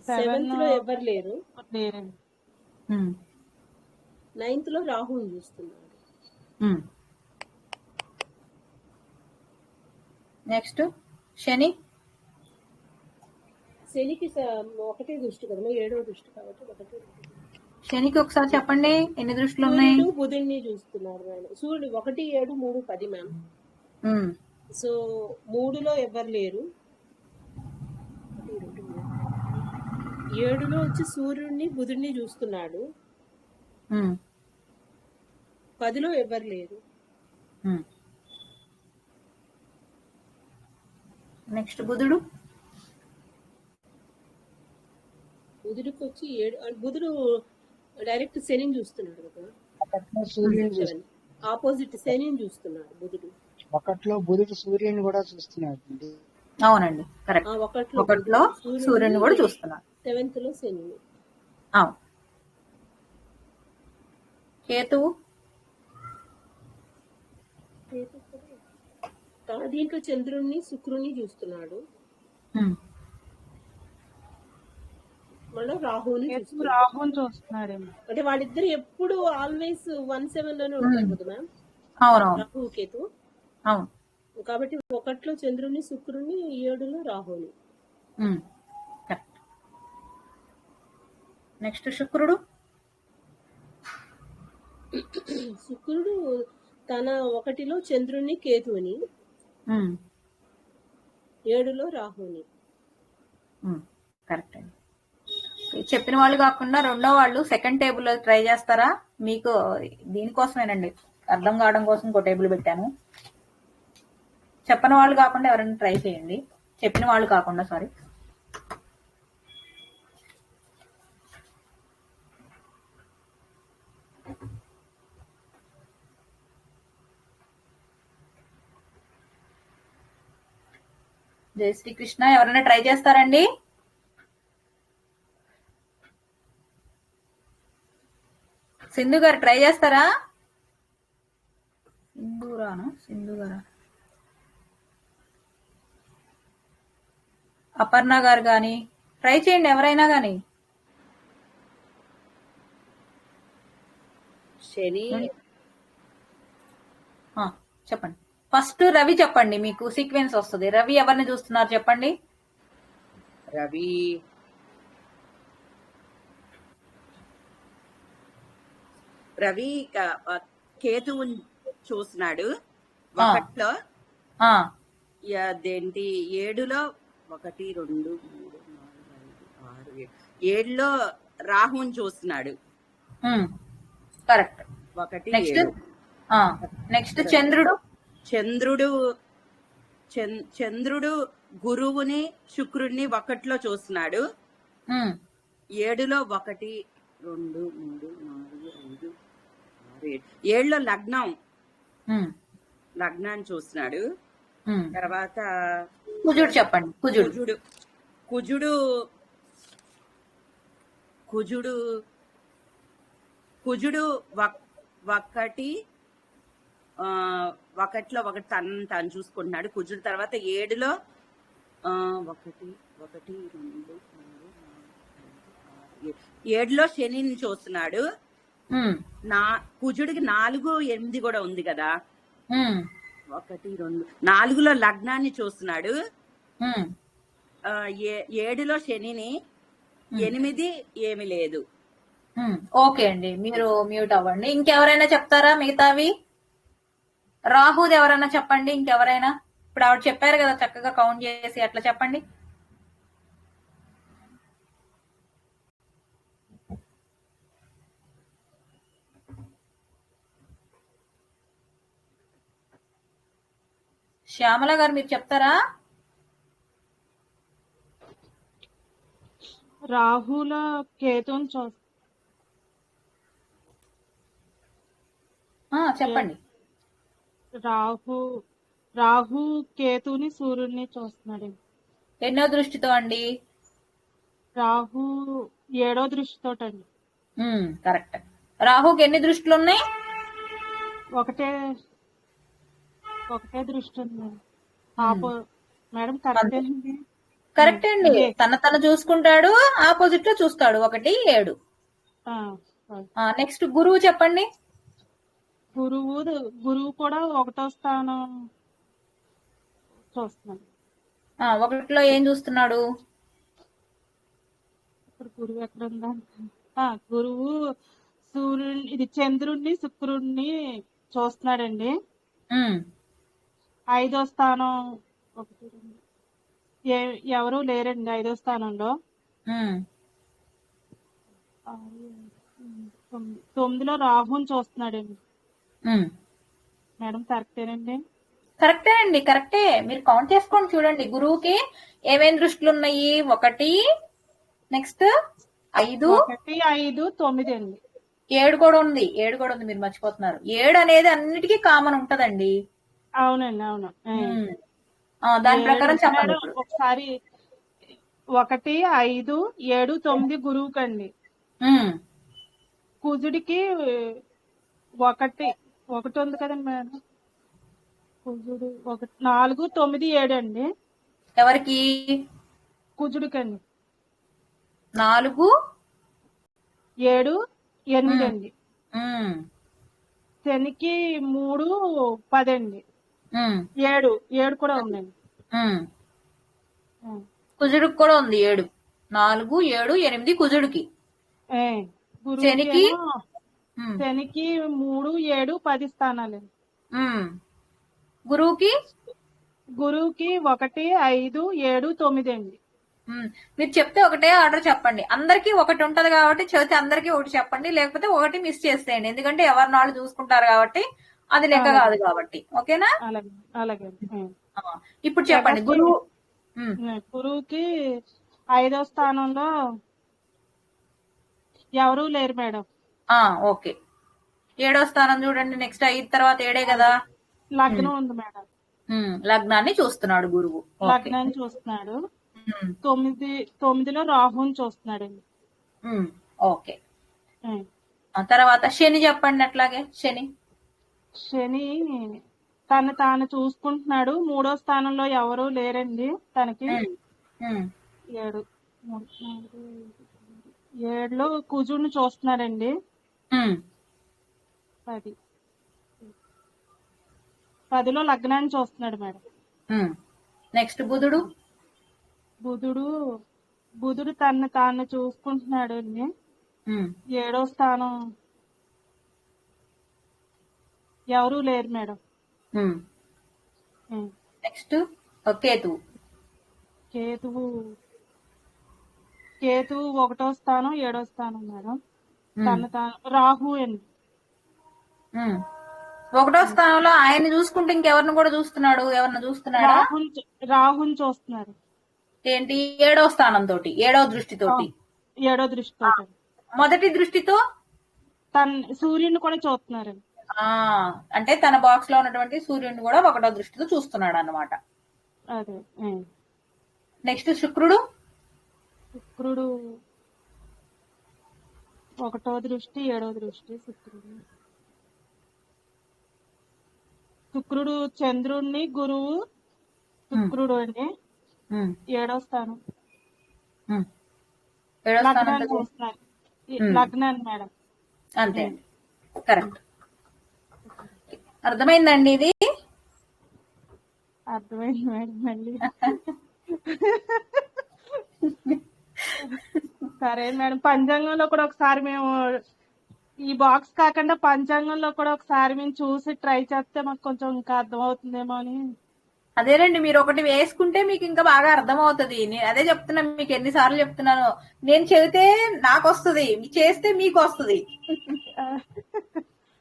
7th లో ఎవరు లేరు. 9th లో రాహుని చూస్తున్నాడు. నెక్స్ట్ శనికి 1వ దృష్టి కదా, 7వ దృష్టి కాబట్టి 1. శనికి ఒకసారి చెప్పండి ఎన్ని దృష్టిలు ఉన్నాయి? బుధుడిని చూస్తున్నారు ఆయన. సూర్యుడు 1, 7, 3, 10 మ్యామ్. సో 3లో ఎవరు లేరు. 7లో వచ్చి సూర్యుడిని, బుధుడిని చూస్తున్నాడు. 10లో ఎవరు లేరు. నెక్స్ట్ బుధుడికి వచ్చి 7. బుధుడు డైరెక్ట్ శనిని చూస్తున్నాడు కదా, ఆపోజిట్ శనిని చూస్తున్నాడు బుధుడు. 1లో బుధుడు సూర్యుని కూడా చూస్తున్నాడు. అవునండి, కరెక్ట్. 1లో సూర్యుని కూడా చూస్తున్నాడు. 7th లో శని. కేతువు దీంట్లో చంద్రుణ్ణి, శుక్రుణ్ణి చూస్తున్నాడు. భావంలో రాహుని కేతు చూస్తున్నారు. రాహుని చూస్తున్నాడేమో. అంటే వాళ్ళిద్దరు ఎప్పుడు ఆల్వేస్ 1-7 లోనే ఉంటారు కదా మ్యామ్, అవునవును రాహు కేతు. అవును. కాబట్టి 1లో చంద్రుని, శుక్రుని, 7లో రాహుని. కరెక్ట్. నెక్స్ట్ శుక్రుడు. శుక్రుడు తన 1లో చంద్రుని, కేతుని, 7లో రాహుని. కరెక్ట్ అండి. చెప్పిన వాళ్ళు కాకుండా రెండో వాళ్ళు సెకండ్ టేబుల్ ట్రై చేస్తారా? మీకు దీనికోసమేనండి, అర్థం కావడం కోసం ఇంకో టేబుల్ పెట్టాను. చెప్పని వాళ్ళు కాకుండా ఎవరైనా ట్రై చేయండి. చెప్పిన వాళ్ళు కాకుండా, సారీ. జై శ్రీకృష్ణ. ఎవరైనా ట్రై చేస్తారండి? సింధు గారు ట్రై చేస్తారా? సింధు గారా? అపర్ణ గారు గాని ట్రై చేయండి, ఎవరైనా గాని. శని చెప్పండి. ఫస్ట్ రవి చెప్పండి, మీకు సీక్వెన్స్ వస్తుంది. రవి ఎవరిని చూస్తున్నారు చెప్పండి. రవి రవి కేతువుని చూస్తున్నాడు 1లో. అదేంటి 7లో 1 2 3 4 5 6 7లో రాహుని చూస్తున్నాడు. కరెక్ట్. 1 నెక్స్ట్ 7. నెక్స్ట్ చంద్రుడు. చంద్రుడు గురువుని, శుక్రుడిని 1లో చూస్తున్నాడు. 7లో 1 2 3 4 5 6 7 7లో లగ్నాన్ని చూస్తున్నాడు. తర్వాత కుజుడు చెప్పండి. కుజుడు కుజుడు 1లో 1 తను చూసుకుంటున్నాడు కుజుడు. తర్వాత 7లో 1 2 3 4 5 6 7లో శనిని చూస్తున్నాడు. కుజుడికి 4 8 కూడా ఉంది కదా. 1 2 4లో లగ్నాన్ని చూస్తున్నాడు. 7లో శనిని, 8 ఏమి లేదు. ఓకే అండి, మీరు మ్యూట్ అవ్వండి. ఇంకెవరైనా చెప్తారా మిగతావి? రాహుది ఎవరైనా చెప్పండి. ఇంకెవరైనా ఇప్పుడు ఆవిడ చెప్పారు కదా, చక్కగా కౌంట్ చేసి అట్లా చెప్పండి. శ్యామల గారు మీరు చెప్తారా? రాహుల కేతుని చెప్పండి. రాహు కేతుని సూర్యుడిని చూస్తున్నాడు. ఎన్నో దృష్టితో అండి? రాహు 7వ దృష్టితోటండి. కరెక్ట్. రాహుకి ఎన్ని దృష్టిలు ఉన్నాయి? ఒకటే దృష్టి ఉంది మేడం. కరెక్టేనండి. కరెక్ట్ అండి. తన చూసుకుంటాడు, ఆపోజిట్ లో చూస్తాడు. 1 7. నెక్స్ట్ గురువు చెప్పండి. గురువు కూడా 1వ స్థానం చూస్తున్నాడు. 1లో ఏం చూస్తున్నాడు? ఇప్పుడు గురువు ఎక్కడ ఉందా? గురువు సూర్యుని, చంద్రుడిని, శుక్రుడిని చూస్తున్నాడండి. 5వ స్థానం. ఎవరు లేరండి 5వ స్థానంలో. 9లో రాహుని చూస్తున్నాడండి. మేడం కరెక్టేనండి? కరెక్టే అండి, కరెక్టే. మీరు కౌంట్ చేసుకొని చూడండి. గురువుకి ఏమేం దృష్టిలు ఉన్నాయి? 1, నెక్స్ట్ 5 5 9 అండి. 7 కూడా ఉంది. మీరు మర్చిపోతున్నారు. 7 అనేది అన్నిటికీ కామన్ ఉంటదండి. అవునండి, అవును. దాని ప్రకారం చెప్పండి. ఒకసారి 1 5 7 9 గురువుకండి. కుజుడికి 1 ఉంది కదండి మేడం. కుజుడు 4 9 7 అండి. ఎవరికి? కుజుడికండి. 4 7 8 అండి. ఉమ్, శనికి 3 10 అండి. ఉమ్, 7 కూడా ఉందండి. ఉమ్. ఉమ్. కుజుడికి కూడా ఉంది 7. 4 7 8 కుజుడికి. ఏ, గురువుకి శనికి ఏమో ఉమ్, శనికి 3 7 10 స్థానాలండి. ఉమ్. గురువుకి గురువుకి 1 5 7 9 అండి. మీరు చెప్తే ఒకటే ఆర్డర్ చెప్పండి. అందరికి ఒకటి ఉంటది కాబట్టి చెబితే అందరికి ఒకటి చెప్పండి, లేకపోతే ఒకటి మిస్ చేసేయండి. ఎందుకంటే ఎవరి నాళ్ళు చూసుకుంటారు కాబట్టి అది లెక్క అలాగే కాదు కాబట్టి. ఓకేనా? అలాగే అలాగే అండి. ఆ, ఇప్పుడు చెప్పండి. నెక్స్ట్ గురువు ఉమ్, గురువుకి 5వ స్థానంలో ఎవరూ లేరు మేడం. ఓకే. 7వ స్థానం చూడండి. నెక్స్ట్ 5 తర్వాత 7 కదా. లగ్నం ఉంది మేడం. లగ్నాన్ని చూస్తున్నాడు గురువు. ఓకే. లగ్నాన్ని చూస్తున్నాడు. ఉమ్, 9లో రాహుని చూస్తున్నాడండి. ఓకే. ఆ తర్వాత శని చెప్పండి. అట్లాగే శని శని తను తాను చూసుకుంటున్నాడు. 3వ స్థానంలో ఎవరు లేరండి తనకి. ఉమ్, 7 7లో కుజుడిని చూస్తున్నాడండి. ఉమ్, 10లో లగ్నాన్ని చూస్తున్నాడు మేడం. నెక్స్ట్ బుధుడు బుధుడు తను తాను చూసుకుంటున్నాడు అండి. 7వ స్థానం ఎవరూ లేరు మేడం. నెక్స్ట్ కేతువు కేతువు 1వ స్థానం 7వ స్థానం మేడం. తను తాను రాహు అండి. 1వ స్థానంలో ఆయన్ని చూసుకుంటే ఇంకెవరిని కూడా చూస్తున్నాడు. ఎవరిని చూస్తున్నాడా? రాహుని చూస్తున్నారు. ఏంటి? 7వ స్థానం తోటి, 7వ దృష్టితోటి. 7వ దృష్టితో మొదటి దృష్టితో తన సూర్యుని కూడా చూస్తున్నారండి. అంటే తన బాక్స్ లో ఉన్నటువంటి సూర్యుడిని కూడా 1వ దృష్టితో చూస్తున్నాడు అన్నమాట. అదే. నెక్స్ట్ శుక్రుడు 1వ దృష్టి 7వ దృష్టి. శుక్రుడు చంద్రుడిని గురువు శుక్రుడు అండి. 7వ స్థానం 7వ స్థానం లగ్నాన్ని చూస్తున్నారు. లగ్నాన్ని మేడం. అంతే అండి. కరెక్ట్. అర్థమైందండి ఇది? అర్థమైంది మేడం. మళ్ళీ సరే మేడం. పంచాంగంలో కూడా ఒకసారి మేము ఈ బాక్స్ కాకుండా పంచాంగంలో కూడా ఒకసారి మేము చూసి ట్రై చేస్తే మాకు కొంచెం ఇంకా అర్థం అవుతుందేమో అని. అదేనండి, మీరు ఒకటి వేసుకుంటే మీకు ఇంకా బాగా అర్థం అవుతుంది. నేను అదే చెప్తున్నాను, మీకు ఎన్నిసార్లు చెప్తున్నాను. నేను చెబితే నాకు వస్తుంది, చేస్తే మీకు వస్తుంది.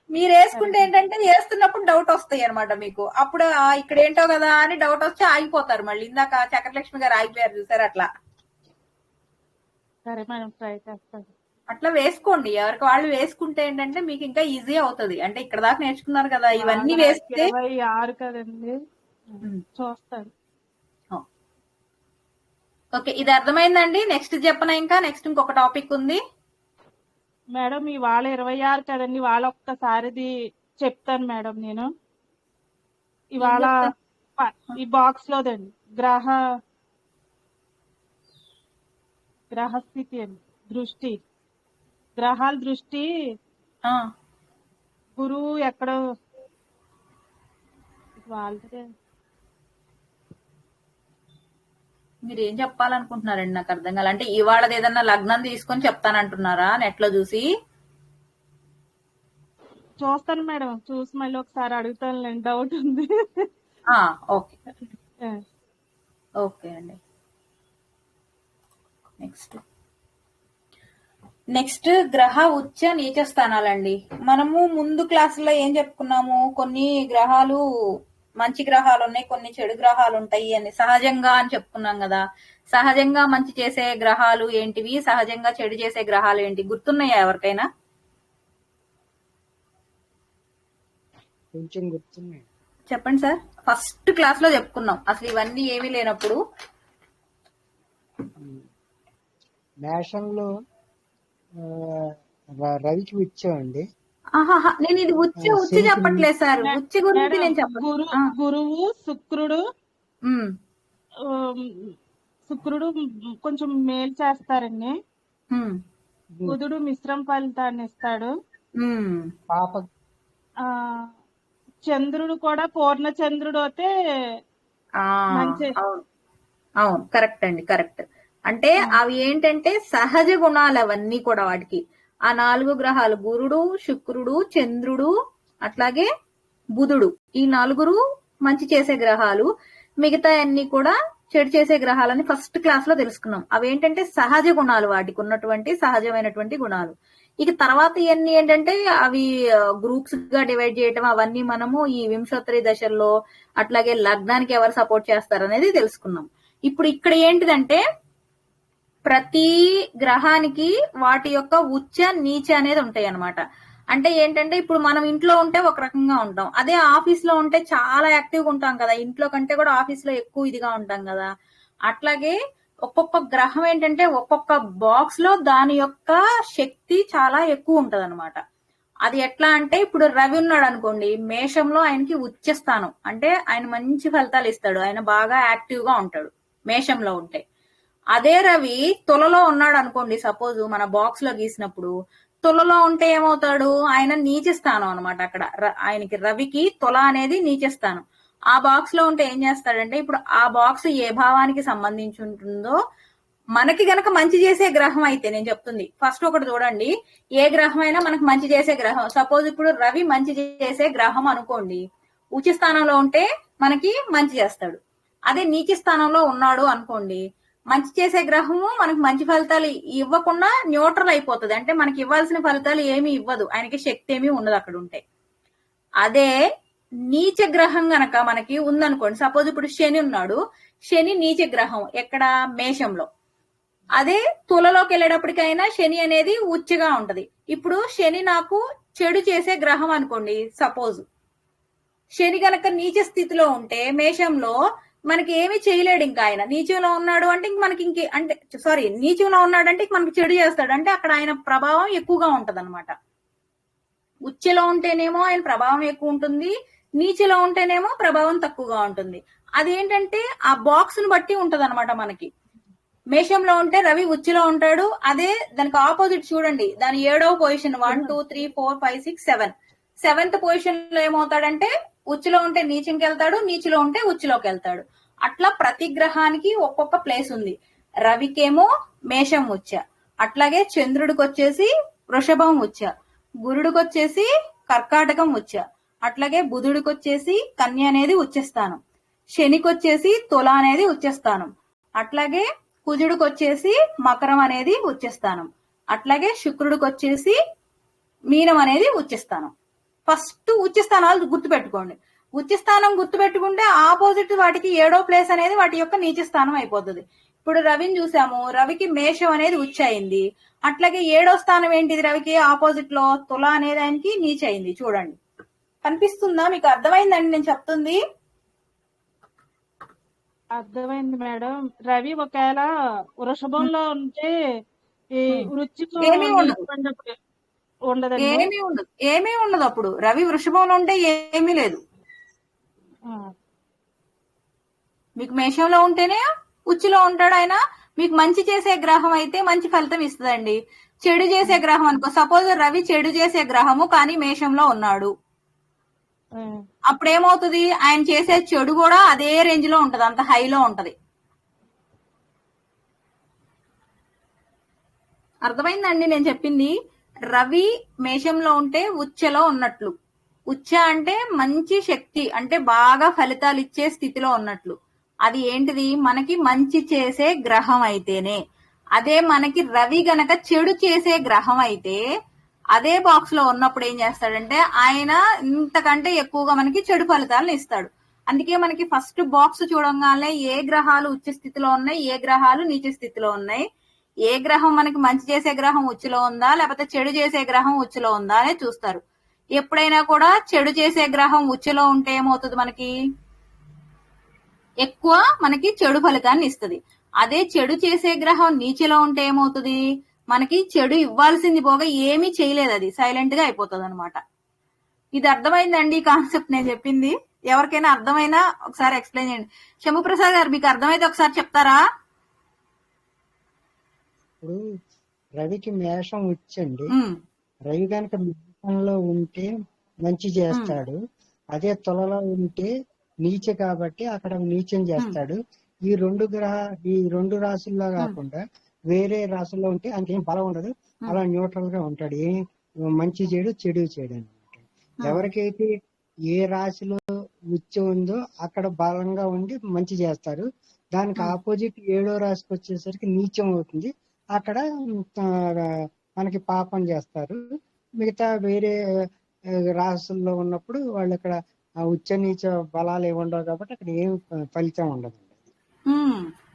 మీరు వేసుకుంటే ఏంటంటే వేస్తున్నప్పుడు డౌట్ వస్తాయి అనమాట మీకు. అప్పుడు ఇక్కడ ఏంటో కదా అని డౌట్ వచ్చి ఆగిపోతారు. మళ్ళీ ఇందాక చక్రలక్ష్మి గారు ఆగిపోయారు చూసారు. అట్లా సరే మేడం, ట్రై చేస్తాను. అట్లా వేసుకోండి. ఎవరికి వాళ్ళు వేసుకుంటే ఏంటంటే మీకు ఇంకా ఈజీ అవుతుంది. అంటే ఇక్కడ దాకా నేర్చుకున్నారు కదా, ఇవన్నీ వేస్తే 26 కదండి. చూస్తాను. ఓకే, ఇది అర్థమైందండి. నెక్స్ట్ చెప్పనా? ఇంకా నెక్స్ట్ ఇంకొక టాపిక్ ఉంది మేడం. ఇవాళ 26 కదండి. ఇవాళ ఒక్కసారిది చెప్తాను మేడం. నేను ఇవాళ ఈ బాక్స్ లోదండి గ్రహస్థితి అండి. గ్రహాల దృష్టి గురువు ఎక్కడో వాళ్ళదే. మీరు ఏం చెప్పాలనుకుంటున్నారండి? నాకు అర్థం కాదు. అంటే ఇవాళది ఏదన్నా లగ్నం తీసుకొని చెప్తానంటున్నారా? నెట్ లో చూసి చూస్తాను మేడం. చూసి మళ్ళీ ఒకసారి అడుగుతాను. డౌట్ ఉంది. ఓకే ఓకే అండి. నెక్స్ట్ గ్రహ ఉచ్చ నీచ స్థానాలండి. మనము ముందు క్లాసులో ఏం చెప్పుకున్నాము? కొన్ని గ్రహాలు మంచి గ్రహాలు ఉన్నాయి, కొన్ని చెడు గ్రహాలు ఉంటాయి అని సహజంగా అని చెప్పుకున్నాం కదా. సహజంగా మంచి చేసే గ్రహాలు ఏంటివి, సహజంగా చెడు చేసే గ్రహాలు ఏంటి? గుర్తున్నాయా ఎవరికైనా? కొంచెం గుర్తున్నాయి. చెప్పండి సార్. ఫస్ట్ క్లాస్ లో చెప్పుకున్నాం అసలు ఇవన్నీ ఏమీ లేనప్పుడు. మేషంలో రవికి వచ్చామండి. నేను ఇది ఉచ్చి చెప్పట్లేదు సార్. ఉచ్చి గురించి నేను చెప్పను. గురువు శుక్రుడు కొంచెం మేలు చేస్తారండి. హ్మ్. బుధుడు మిశ్రమ ఫలితాన్ని ఇస్తాడు. హ్మ్. పాప ఆ చంద్రుడు కూడా పూర్ణ చంద్రుడు అయితే ఆ, మంచి. అవును అవును, కరెక్ట్ అండి, కరెక్ట్. అంటే ఆ, అవి ఏంటంటే సహజ గుణాలు అవన్నీ కూడా వాటికి. ఆ 4 గ్రహాలు గురుడు, శుక్రుడు, చంద్రుడు, అట్లాగే బుధుడు, ఈ 4 మంచి చేసే గ్రహాలు. మిగతా అన్ని కూడా చెడు చేసే గ్రహాలని ఫస్ట్ క్లాస్ లో తెలుసుకున్నాం. అవేంటంటే సహజ గుణాలు, వాటికి ఉన్నటువంటి సహజమైనటువంటి గుణాలు. ఇక తర్వాత ఇవన్నీ ఏంటంటే అవి గ్రూప్స్ గా డివైడ్ చేయటం, అవన్నీ మనము ఈ వింశోత్తరి దశల్లో అట్లాగే లగ్నానికి ఎవరు సపోర్ట్ చేస్తారు అనేది తెలుసుకున్నాం. ఇప్పుడు ఇక్కడ ఏంటిదంటే ప్రతి గ్రహానికి వాటి యొక్క ఉచ్చ నీచ అనేది ఉంటాయి అన్నమాట. అంటే ఏంటంటే ఇప్పుడు మనం ఇంట్లో ఉంటే ఒక రకంగా ఉంటాం, అదే ఆఫీస్ లో ఉంటే చాలా యాక్టివ్గా ఉంటాం కదా, ఇంట్లో కంటే కూడా ఆఫీస్ లో ఎక్కువ ఇదిగా ఉంటాం కదా. అట్లాగే ఒక్కొక్క గ్రహం ఏంటంటే ఒక్కొక్క బాక్స్ లో దాని యొక్క శక్తి చాలా ఎక్కువ ఉంటది అనమాట. అది ఎట్లా అంటే ఇప్పుడు రవి ఉన్నాడు అనుకోండి, మేషంలో ఆయనకి ఉచ్చ స్థానం, అంటే ఆయన మంచి ఫలితాలు ఇస్తాడు, ఆయన బాగా యాక్టివ్ గా ఉంటాడు మేషంలో ఉంటే. అదే రవి తులలో ఉన్నాడు అనుకోండి, సపోజ్ మన బాక్స్ లో గీసినప్పుడు తులలో ఉంటే ఏమవుతాడు, ఆయన నీచ స్థానం అనమాట. అక్కడ ఆయనకి రవికి తుల అనేది నీచ స్థానం. ఆ బాక్స్ లో ఉంటే ఏం చేస్తాడంటే, ఇప్పుడు ఆ బాక్స్ ఏ భావానికి సంబంధించి ఉంటుందో, మనకి గనక మంచి చేసే గ్రహం అయితే, నేను చెప్తుంది ఫస్ట్ ఒకటి చూడండి, ఏ గ్రహం అయినా మనకు మంచి చేసే గ్రహం. సపోజ్ ఇప్పుడు రవి మంచి చేసే గ్రహం అనుకోండి, ఉచ్చ స్థానంలో ఉంటే మనకి మంచి చేస్తాడు. అదే నీచ స్థానంలో ఉన్నాడు అనుకోండి, మంచి చేసే గ్రహము మనకు మంచి ఫలితాలు ఇవ్వకుండా న్యూట్రల్ అయిపోతుంది, అంటే మనకి ఇవ్వాల్సిన ఫలితాలు ఏమి ఇవ్వదు, ఆయనకి శక్తి ఏమీ ఉండదు అక్కడ ఉంటే. అదే నీచ గ్రహం గనక మనకి ఉందనుకోండి, సపోజ్ ఇప్పుడు శని ఉన్నాడు, శని నీచ గ్రహం ఎక్కడ, మేషంలో. అదే తులలోకి వెళ్ళేటప్పటికైనా శని అనేది ఉచ్చగా ఉంటది. ఇప్పుడు శని నాకు చెడు చేసే గ్రహం అనుకోండి, సపోజ్ శని గనక నీచ స్థితిలో ఉంటే మేషంలో మనకి ఏమీ చేయలేడు. ఇంకా ఆయన నీచంలో ఉన్నాడు అంటే ఇంక మనకి అంటే సారీ, నీచంలో ఉన్నాడు అంటే మనకి చెడు చేస్తాడు, అంటే అక్కడ ఆయన ప్రభావం ఎక్కువగా ఉంటది అనమాట. ఉచ్చలో ఉంటేనేమో ఆయన ప్రభావం ఎక్కువ ఉంటుంది, నీచలో ఉంటేనేమో ప్రభావం తక్కువగా ఉంటుంది. అదేంటంటే ఆ బాక్స్ ను బట్టి ఉంటది అనమాట. మనకి మేషంలో ఉంటే రవి ఉచ్చలో ఉంటాడు, అదే దానికి ఆపోజిట్ చూడండి, దాని 7వ పొజిషన్ 1 2 3 4 5 6 7 7th పొజిషన్ లో ఏమవుతాడంటే ఉచ్చులో ఉంటే నీచంకి వెళ్తాడు, నీచులో ఉంటే ఉచ్చులోకి వెళ్తాడు. అట్లా ప్రతి గ్రహానికి ఒక్కొక్క ప్లేస్ ఉంది. రవికేమో మేషం ఉచ్చ, అట్లాగే చంద్రుడికి వచ్చేసి వృషభం ఉచ్చ, గురుడికి వచ్చేసి కర్కాటకం ఉచ్చ, అట్లాగే బుధుడికి వచ్చేసి కన్య అనేది ఉచ్చస్థానం, శనికి వచ్చేసి తుల అనేది ఉచ్చస్థానం, అట్లాగే కుజుడికి వచ్చేసి మకరం అనేది ఉచ్చస్థానం, అట్లాగే శుక్రుడికి వచ్చేసి మీనం అనేది ఉచ్చస్థానం. ఫస్ట్ ఉచ్చ స్థానాలు గుర్తుపెట్టుకోండి. ఉచ్చ స్థానం గుర్తుపెట్టుకుంటే ఆపోజిట్ వాటికి 7వ ప్లేస్ అనేది వాటి యొక్క నీచ స్థానం అయిపోతుంది. ఇప్పుడు రవిని చూసాము, రవికి మేషం అనేది ఉచ్చ అయింది, అట్లాగే 7వ స్థానం ఏంటిది రవికి ఆపోజిట్ లో తుల అనేది ఆయనకి నీచ అయింది. చూడండి, కనిపిస్తుందా మీకు? అర్థమైందండి నేను చెప్తుంది? అర్థమైంది మేడం. రవి ఒకవేళ వృషభంలో ఉంటే ఈ వృచ్చికం ఏమీ ఉండదు, ఉండదండి. ఏమీ ఉండదు. అప్పుడు రవి వృషభంలో ఉంటే ఏమీ లేదు. మీకు మేషంలో ఉంటేనే ఉచ్చులో ఉంటాడు ఆయన. మీకు మంచి చేసే గ్రహం అయితే మంచి ఫలితం ఇస్తుందండి. చెడు చేసే గ్రహం అనుకో, సపోజ్ రవి చెడు చేసే గ్రహము కానీ మేషంలో ఉన్నాడు, అప్పుడు ఏమవుతుంది, ఆయన చేసే చెడు కూడా అదే రేంజ్ లో ఉంటది, అంత హైలో ఉంటది. అర్థమైందండి నేను చెప్పింది? రవి మేషంలో ఉంటే ఉచ్చలో ఉన్నట్లు. ఉచ్చ అంటే మంచి శక్తి, అంటే బాగా ఫలితాలు ఇచ్చే స్థితిలో ఉన్నట్లు. అది ఏంటిది, మనకి మంచి చేసే గ్రహం అయితేనే. అదే మనకి రవి గనక చెడు చేసే గ్రహం అయితే అదే బాక్స్ లో ఉన్నప్పుడు ఏం చేస్తాడంటే ఆయన ఇంతకంటే ఎక్కువగా మనకి చెడు ఫలితాలను ఇస్తాడు. అందుకే మనకి ఫస్ట్ బాక్స్ చూడంగానే ఏ గ్రహాలు ఉచ్చ స్థితిలో ఉన్నాయి, ఏ గ్రహాలు నీచ స్థితిలో ఉన్నాయి, ఏ గ్రహం మనకి మంచి చేసే గ్రహం ఉచ్చులో ఉందా లేకపోతే చెడు చేసే గ్రహం ఉచ్చులో ఉందా అనే చూస్తారు. ఎప్పుడైనా కూడా చెడు చేసే గ్రహం ఉచ్చులో ఉంటే ఏమవుతుంది, మనకి ఎక్కువ మనకి చెడు ఫలితాన్ని ఇస్తుంది. అదే చెడు చేసే గ్రహం నీచలో ఉంటే ఏమవుతుంది, మనకి చెడు ఇవ్వాల్సింది పోగా ఏమీ చేయలేదు, అది సైలెంట్ గా అయిపోతుంది అనమాట. ఇది అర్థమైందండి ఈ కాన్సెప్ట్ నేను చెప్పింది? ఎవరికైనా అర్థమైనా ఒకసారి ఎక్స్ప్లెయిన్ చేయండి. శంభుప్రసాద్ గారు మీకు అర్థమైతే ఒకసారి చెప్తారా? ఇప్పుడు రవికి మేషం వచ్చండి. ఉమ్, రవి కనుక మేషంలో ఉంటే మంచి చేస్తాడు. అదే తులలో ఉంటే నీచ కాబట్టి అక్కడ నీచం చేస్తాడు. ఈ రెండు రాసుల్లో కాకుండా వేరే రాసుల్లో ఉంటే అంకేం బలం ఉండదు. అలా న్యూట్రల్ గా ఉంటాడు. ఏం మంచి చేయడు, చెడు చేయడు అనమాట. ఎవరికైతే ఏ రాశిలో ఉచ్చ ఉందో అక్కడ బలంగా ఉండి మంచి చేస్తారు. దానికి ఆపోజిట్ 7వ రాశికి వచ్చేసరికి నీచం అవుతుంది. అక్కడ ఆ, మనకి పాపం చేస్తారు. మిగతా వేరే రాశుల్లో ఉన్నప్పుడు వాళ్ళు ఇక్కడ ఉచ్చ నీచ బలాలు ఏమి ఉండవు కాబట్టి అక్కడ ఏం ఫలితం ఉండదు.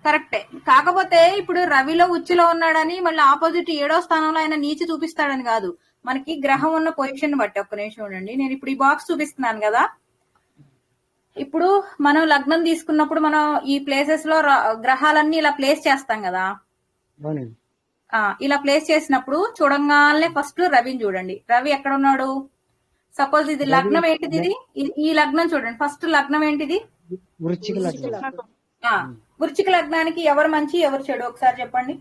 కరెక్టే. కాకపోతే ఇప్పుడు రవిలో ఉచ్చులో ఉన్నాడని మళ్ళీ ఆపోజిట్ 7వ స్థానంలో ఆయన నీచి చూపిస్తాడని కాదు. మనకి గ్రహం ఉన్న పొజిషన్ బట్టి. ఒక్క నిమిషం చూడండి, నేను ఇప్పుడు ఈ బాక్స్ చూపిస్తున్నాను కదా. ఇప్పుడు మనం లగ్నం తీసుకున్నప్పుడు మనం ఈ ప్లేసెస్ లో గ్రహాలన్నీ ఇలా ప్లేస్ చేస్తాం కదా. అవునండి. ఇలా ప్లేస్ చేసినప్పుడు చూడంగానే ఫస్ట్ రవిని చూడండి. రవి ఎక్కడ ఉన్నాడు? సపోజ్ ఇది లగ్నం ఏంటిది? ఈ లగ్నం చూడండి. ఫస్ట్ లగ్నం ఏంటిది? వృశ్చిక లగ్నం. వృశ్చిక లగ్నానికి ఎవరు మంచి ఎవరు చెడు ఒకసారి చెప్పండి.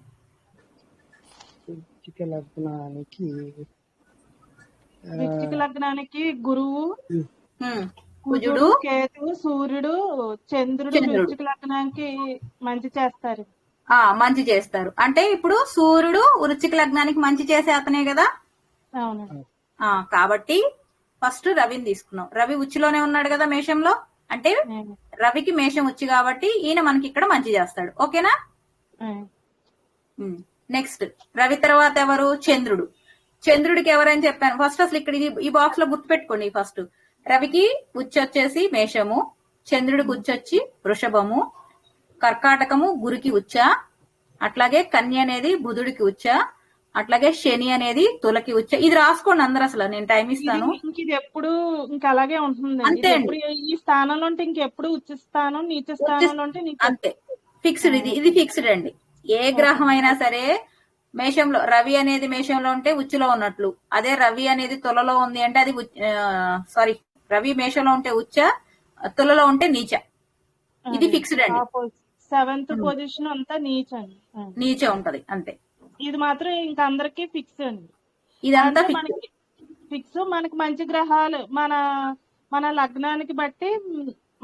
వృశ్చిక లగ్నానికి వృశ్చిక లగ్నానికి గురువు, కుజుడు, కేతువు, సూర్యుడు, చంద్రుడు వృశ్చిక లగ్నానికి మంచి చేస్తారు. మంచి చేస్తారు. అంటే ఇప్పుడు సూర్యుడు వృశ్చిక లగ్నానికి మంచి చేసే అతనే కదా. అవును. కాబట్టి ఫస్ట్ రవిని తీసుకున్నాం. రవి ఉచ్చిలోనే ఉన్నాడు కదా మేషంలో. అంటే రవికి మేషం వచ్చి కాబట్టి ఈయన మనకి ఇక్కడ మంచి చేస్తాడు. ఓకేనా? నెక్స్ట్ రవి తర్వాత ఎవరు? చంద్రుడు. చంద్రుడికి ఎవరని చెప్పాను ఫస్ట్. అసలు ఇక్కడ ఈ బాక్స్ లో గుర్తుపెట్టుకోండి. ఫస్ట్ రవికి ఉచ్చి వచ్చేసి మేషము, చంద్రుడికి ఉచ్చి వచ్చి వృషభము, కర్కాటకము గురికి ఉచ్చ, అట్లాగే కన్య అనేది బుధుడికి ఉచ్చ, అట్లాగే శని అనేది తులకి ఉచ్చ. ఇది రాసుకోండి అందరు. అసలు నేను టైం ఇస్తాను. ఇది ఎప్పుడు ఇంకా అలాగే ఉంటుంది. అంతే అండి. ఈ స్థానంలో ఉంటే ఇంకెప్పుడు ఉచ్చ స్థానం, నీచ స్థానంలో ఉంటే అంతే ఫిక్స్డ్. ఇది ఫిక్స్డ్ అండి. ఏ గ్రహం అయినా సరే మేషంలో రవి అనేది మేషంలో ఉంటే ఉచ్చులో ఉన్నట్లు. అదే రవి అనేది తులలో ఉంది అంటే అది రవి మేషంలో ఉంటే ఉచ్చ, తులలో ఉంటే నీచ. ఇది ఫిక్స్డ్ అండి. 7th పొజిషన్ అంతా నీచ ఉంటది అంతే. ఇది మాత్రం ఇంకా అందరికి ఫిక్స్ అండి. ఇదంతా ఫిక్స్. మనకి మంచి గ్రహాలు మన లగ్నానికి బట్టి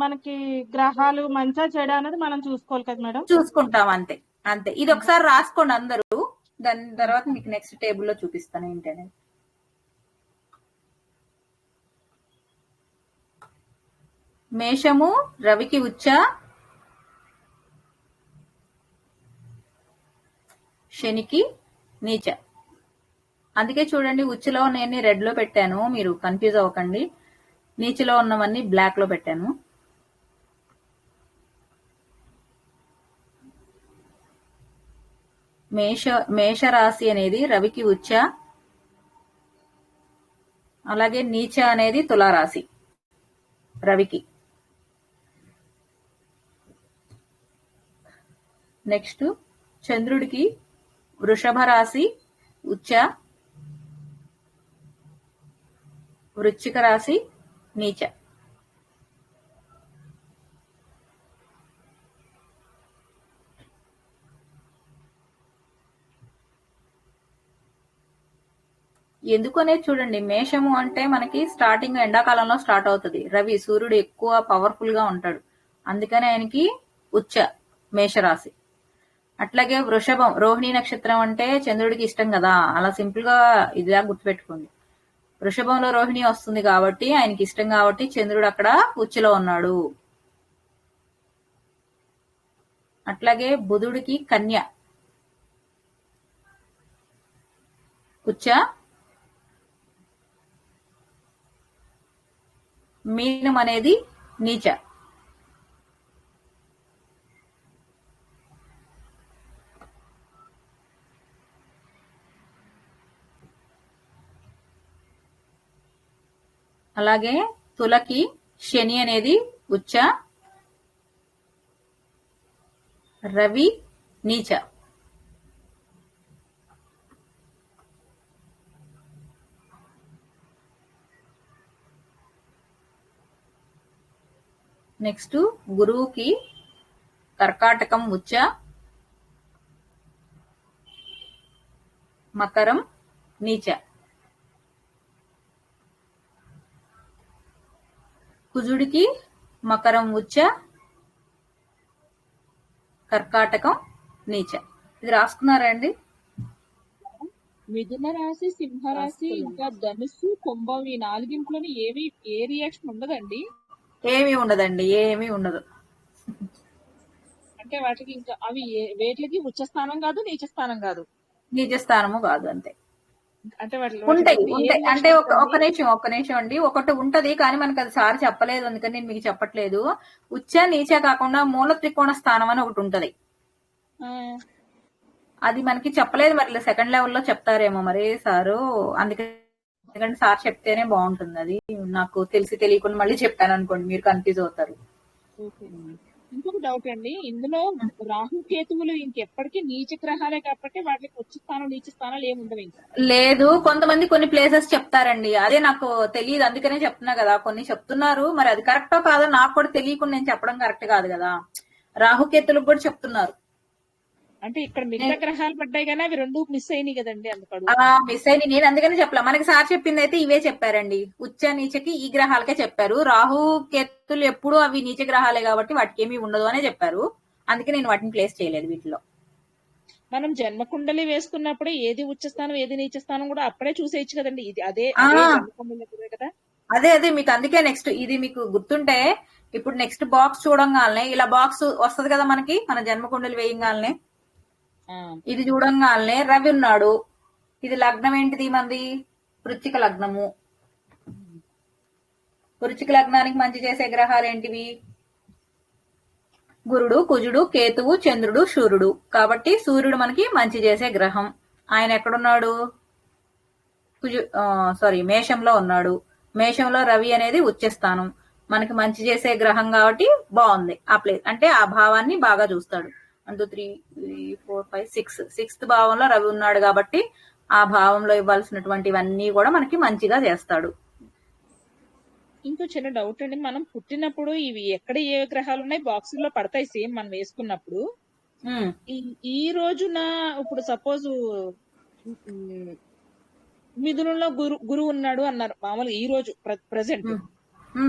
మనకి గ్రహాలు మంచిగా చెడు అనేది మనం చూసుకోవాలి కదా మేడం. చూసుకుంటాం అంతే. ఇది ఒకసారి రాసుకోండి అందరూ. దాని తర్వాత మీకు నెక్స్ట్ టేబుల్లో చూపిస్తాను ఏంటనేది. మేషము రవికి ఉచ్చ, శనికి నీచ. అందుకే చూడండి ఉచ్చులో నేను రెడ్ లో పెట్టాను, మీరు కన్ఫ్యూజ్ అవ్వకండి. నీచలో ఉన్నవన్నీ బ్లాక్ లో పెట్టాను. మేషరాశి అనేది రవికి ఉచ్చ, అలాగే నీచ అనేది తులారాశి రవికి. నెక్స్ట్ చంద్రుడికి వృషభ రాశి ఉచ్చ, వృశ్చిక రాశి నీచ. ఎందుకనే చూడండి, మేషము అంటే మనకి స్టార్టింగ్ ఎండాకాలంలో స్టార్ట్ అవుతుంది. రవి సూర్యుడు ఎక్కువ పవర్ఫుల్ గా ఉంటాడు, అందుకని ఆయనకి ఉచ్చ మేషరాశి. అట్లాగే వృషభం రోహిణి నక్షత్రం అంటే చంద్రుడికి ఇష్టం కదా, అలా సింపుల్ గా ఇదిలా గుర్తుపెట్టుకోండి. వృషభంలో రోహిణి వస్తుంది కాబట్టి ఆయనకి ఇష్టం కాబట్టి చంద్రుడు అక్కడ ఉచ్చలో ఉన్నాడు. అట్లాగే బుధుడికి కన్య ఉచ్చ, మీనం అనేది నీచ. అలాగే తులకి శని అనేది ఉచ్చ, రవి నీచ. నెక్స్ట్ గురువుకి కర్కాటకం ఉచ్చ, మకరం నీచ, కుజుడికి మకరం ఉచ్చ, కర్కాటకం నీచ. ఇది రాసుకున్నారా అండి? మిథున రాశి, సింహరాశి, ఇంకా ధనుస్సు, కుంభం ఈ నాలుగింట్లోని ఏ రియాక్షన్ ఉండదండి? ఏమీ ఉండదండి, ఏమీ ఉండదు. అంటే వాటికి ఇంకా అవి వేటికి ఉచ్చ స్థానం కాదు, నీచ స్థానం కాదు. నీచ స్థానము కాదు, అంతే. అంటే వాటిలో ఉంటాయి ఏ ఉంటాయి అంటే రియాక్షన్ ఒక్క నిమిషం అండి. ఒకటి ఉంటది కానీ మనకు అది సార్ చెప్పలేదు, అందుకని నేను మీకు చెప్పట్లేదు. ఉచ్చ నీచ కాకుండా మూల త్రికోణ స్థానం అని ఒకటి ఉంటది, అది మనకి చెప్పలేదు. మరి సెకండ్ లెవెల్లో చెప్తారేమో మరి సారు, ఎందుకంటే సార్ చెప్తేనే బాగుంటుంది. అది నాకు తెలిసి తెలియకుండా మళ్ళీ చెప్పాను అనుకోండి, మీరు కన్ఫ్యూజ్ అవుతారు. ఇంకొక డౌట్ అండి, ఇందులో రాహు కేతువులు ఇంకెప్పటికీ నీచ గ్రహాలే కాబట్టి వాటికి ఉచ్చ స్థానం నీచ స్థానాలు ఏమి ఉండవు ఇంకా. లేదు, కొంతమంది కొన్ని ప్లేసెస్ చెప్తారండి, అదే నాకు తెలియదు, అందుకనే చెప్తున్నా కదా. కొన్ని చెప్తున్నారు, మరి అది కరెక్టో కాదో నాకు కూడా తెలియకుండా నేను చెప్పడం కరెక్ట్ కాదు కదా. రాహుకేతులకు కూడా చెప్తున్నారు. అంటే ఇక్కడ మిగతా గ్రహాలు పడ్డాయి కానీ అవి రెండు మిస్ అయినాయి కదండి, అందుకడు మిస్ అయినాయి. నేను అందుకని చెప్పలే, మనకి సార్ చెప్పింది అయితే ఇవే చెప్పారండి. ఉచ్చ నీచకి ఈ గ్రహాలకే చెప్పారు. రాహు కేతులు ఎప్పుడు అవి నీచ గ్రహాలే కాబట్టి వాటికి ఏమీ ఉండదు అనే చెప్పారు. అందుకే నేను వాటిని ప్లేస్ చేయలేదు వీటిలో. మనం జన్మకుండలి వేసుకున్నప్పుడే ఏది ఉచ్చ స్థానం ఏది నీచ స్థానం కూడా అప్పుడే చూసేయచ్చు కదండి. ఇది అదే జన్మకుండలి కదా. అదే మీకు అందుకే నెక్స్ట్ ఇది మీకు గుర్తుంటే ఇప్పుడు నెక్స్ట్ బాక్స్ చూడంగానే ఇలా బాక్స్ వస్తది కదా మనకి, మన జన్మకుండలి వేయంగానే ఇది చూడంగానే రవి ఉన్నాడు. ఇది లగ్నం ఏంటిది మనది? వృశ్చిక లగ్నము. వృశ్చిక లగ్నానికి మంచి చేసే గ్రహాలు ఏంటివి? గురుడు, కుజుడు, కేతువు, చంద్రుడు, సూర్యుడు. కాబట్టి సూర్యుడు మనకి మంచి చేసే గ్రహం. ఆయన ఎక్కడున్నాడు? మేషంలో ఉన్నాడు. మేషంలో రవి అనేది ఉచ్చ స్థానం, మనకి మంచి చేసే గ్రహం కాబట్టి బాగుంది ఆ ప్లేస్. అంటే ఆ భావాన్ని బాగా చూస్తాడు. 1 2 3 4 5 6 సిక్స్త్ భావంలో రవి ఉన్నాడు కాబట్టి ఆ భావంలో ఇవ్వాల్సినటువంటివన్నీ కూడా మనకి మంచిగా చేస్తాడు. ఇంకో చిన్న డౌట్ అండి, మనం పుట్టినప్పుడు ఇవి ఎక్కడ ఏ గ్రహాలు ఉన్నాయి బాక్స్ లో పడతాయి సేమ్ మనం వేసుకున్నప్పుడు. ఈ రోజున ఇప్పుడు సపోజ్ మిథునంలో గురువు ఉన్నాడు అన్నారు మామూలుగా ఈ రోజు ప్రెసెంట్.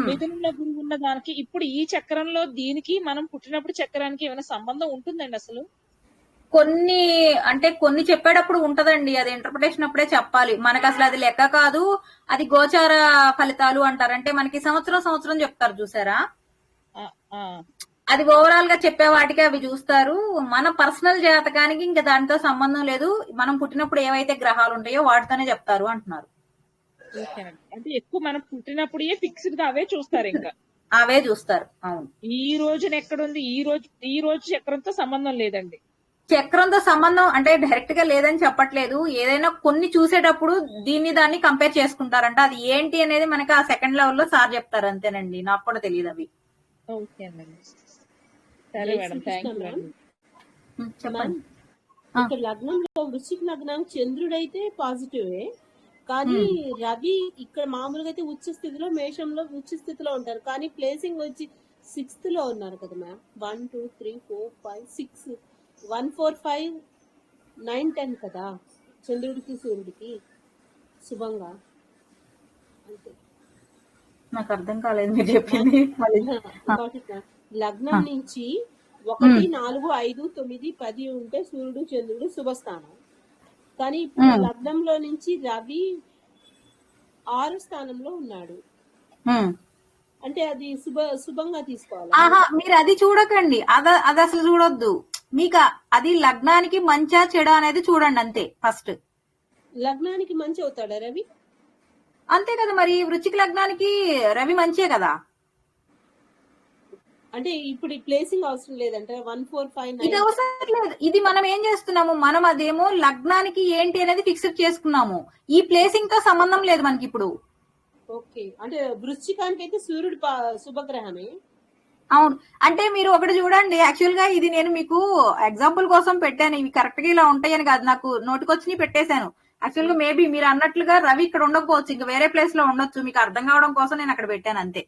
మిథునంలో గురువు ఉన్న దానికి ఇప్పుడు ఈ చక్రంలో దీనికి మనం పుట్టినప్పుడు చక్రానికి ఏమైనా సంబంధం ఉంటుందండి అసలు? కొన్ని చెప్పేటప్పుడు ఉంటదండి, అది ఇంటర్ప్రిటేషన్ అప్పుడే చెప్పాలి. మనకు అసలు అది లెక్క కాదు, అది గోచార ఫలితాలు అంటారు. అంటే మనకి సంవత్సరం చెప్తారు చూసారా, అది ఓవరాల్ గా చెప్పే వాటికి అవి చూస్తారు. మన పర్సనల్ జాతకానికి ఇంకా దానితో సంబంధం లేదు. మనం పుట్టినప్పుడు ఏవైతే గ్రహాలు ఉంటాయో వాటితోనే చెప్తారు అంటున్నారు. అంటే ఎక్కువ మనం పుట్టినప్పుడు ఫిక్స్డ్ గా అవే చూస్తారు, ఇంకా అవే చూస్తారు. అవును, ఈ రోజున ఎక్కడుంది ఈ రోజు చక్రంతో సంబంధం లేదండి. చక్రంతో సంబంధం అంటే డైరెక్ట్ గా లేదని చెప్పట్లేదు. ఏదైనా కొన్ని చూసేటప్పుడు దాన్ని కంపేర్ చేసుకుంటారంట. అది ఏంటి అనేది మనకి ఆ సెకండ్ లెవెల్ లో సార్ చెప్తారు, అంతేనండి. నాకు కూడా తెలియదు అవి. చెప్పండి. లగ్నంలో వృశ్చిక లగ్నానికి చంద్రుడైతే పాజిటివే, కానీ రవి ఇక్కడ మామూలుగా అయితే ఉచ్చ స్థితిలో మేషంలో ఉచ్చ స్థితిలో ఉంటారు, కానీ ప్లేసింగ్ వచ్చి 6th లో ఉన్నారు కదా మ్యామ్. 1 2 3 4 5 6 1 4 5 9 10 కదా చంద్రుడికి సూర్యుడికి శుభంగా. అంతే, నాకు అర్థం కాలేదు మీరు చెప్పింది. లగ్నం నుంచి 1 4 5 9 10 ఉంటే సూర్యుడు చంద్రుడు శుభస్థానం, కానీ ఇప్పుడు లగ్నంలో నుంచి రవి 6వ స్థానంలో ఉన్నాడు. అంటే అది శుభంగా తీసుకోవాలి. మీరు అది చూడకండి, అది అసలు చూడొద్దు. మీకు అది లగ్నానికి మంచా చెడా అనేది చూడండి అంతే. ఫస్ట్ లగ్నానికి మంచి అవుతాడా రవి? అంతే కదా మరి, వృశ్చిక లగ్నానికి రవి మంచే కదా. అంటే ఇప్పుడు ప్లేసింగ్ అవసరం లేదంటే 1 4 5 9 ఇది అవసరం లేదు. ఇది మనం ఏం చేస్తున్నాము, మనం అదేమో లగ్నానికి ఏంటి అనేది ఫిక్స్ చేసుకున్నాము. ఈ ప్లేసింగ్ తో సంబంధం లేదు మనకి ఇప్పుడు. ఓకే, అంటే వృశ్చికానికి అయితే సూర్యుడు శుభగ్రహమే. అవును, అంటే మీరు ఒకటి చూడండి. యాక్చువల్ గా ఇది నేను మీకు ఎగ్జాంపుల్ కోసం పెట్టాను, ఇవి కరెక్ట్ గా ఇలా ఉంటాయని కాదు, నాకు నోటికొచ్చి పెట్టేశాను. యాక్చువల్ గా మేబీ మీరు అన్నట్లుగా రవి ఇక్కడ ఉండకపోవచ్చు, ఇంకా వేరే ప్లేస్ లో ఉండొచ్చు. మీకు అర్థం కావడం కోసం నేను అక్కడ పెట్టాను అంతే.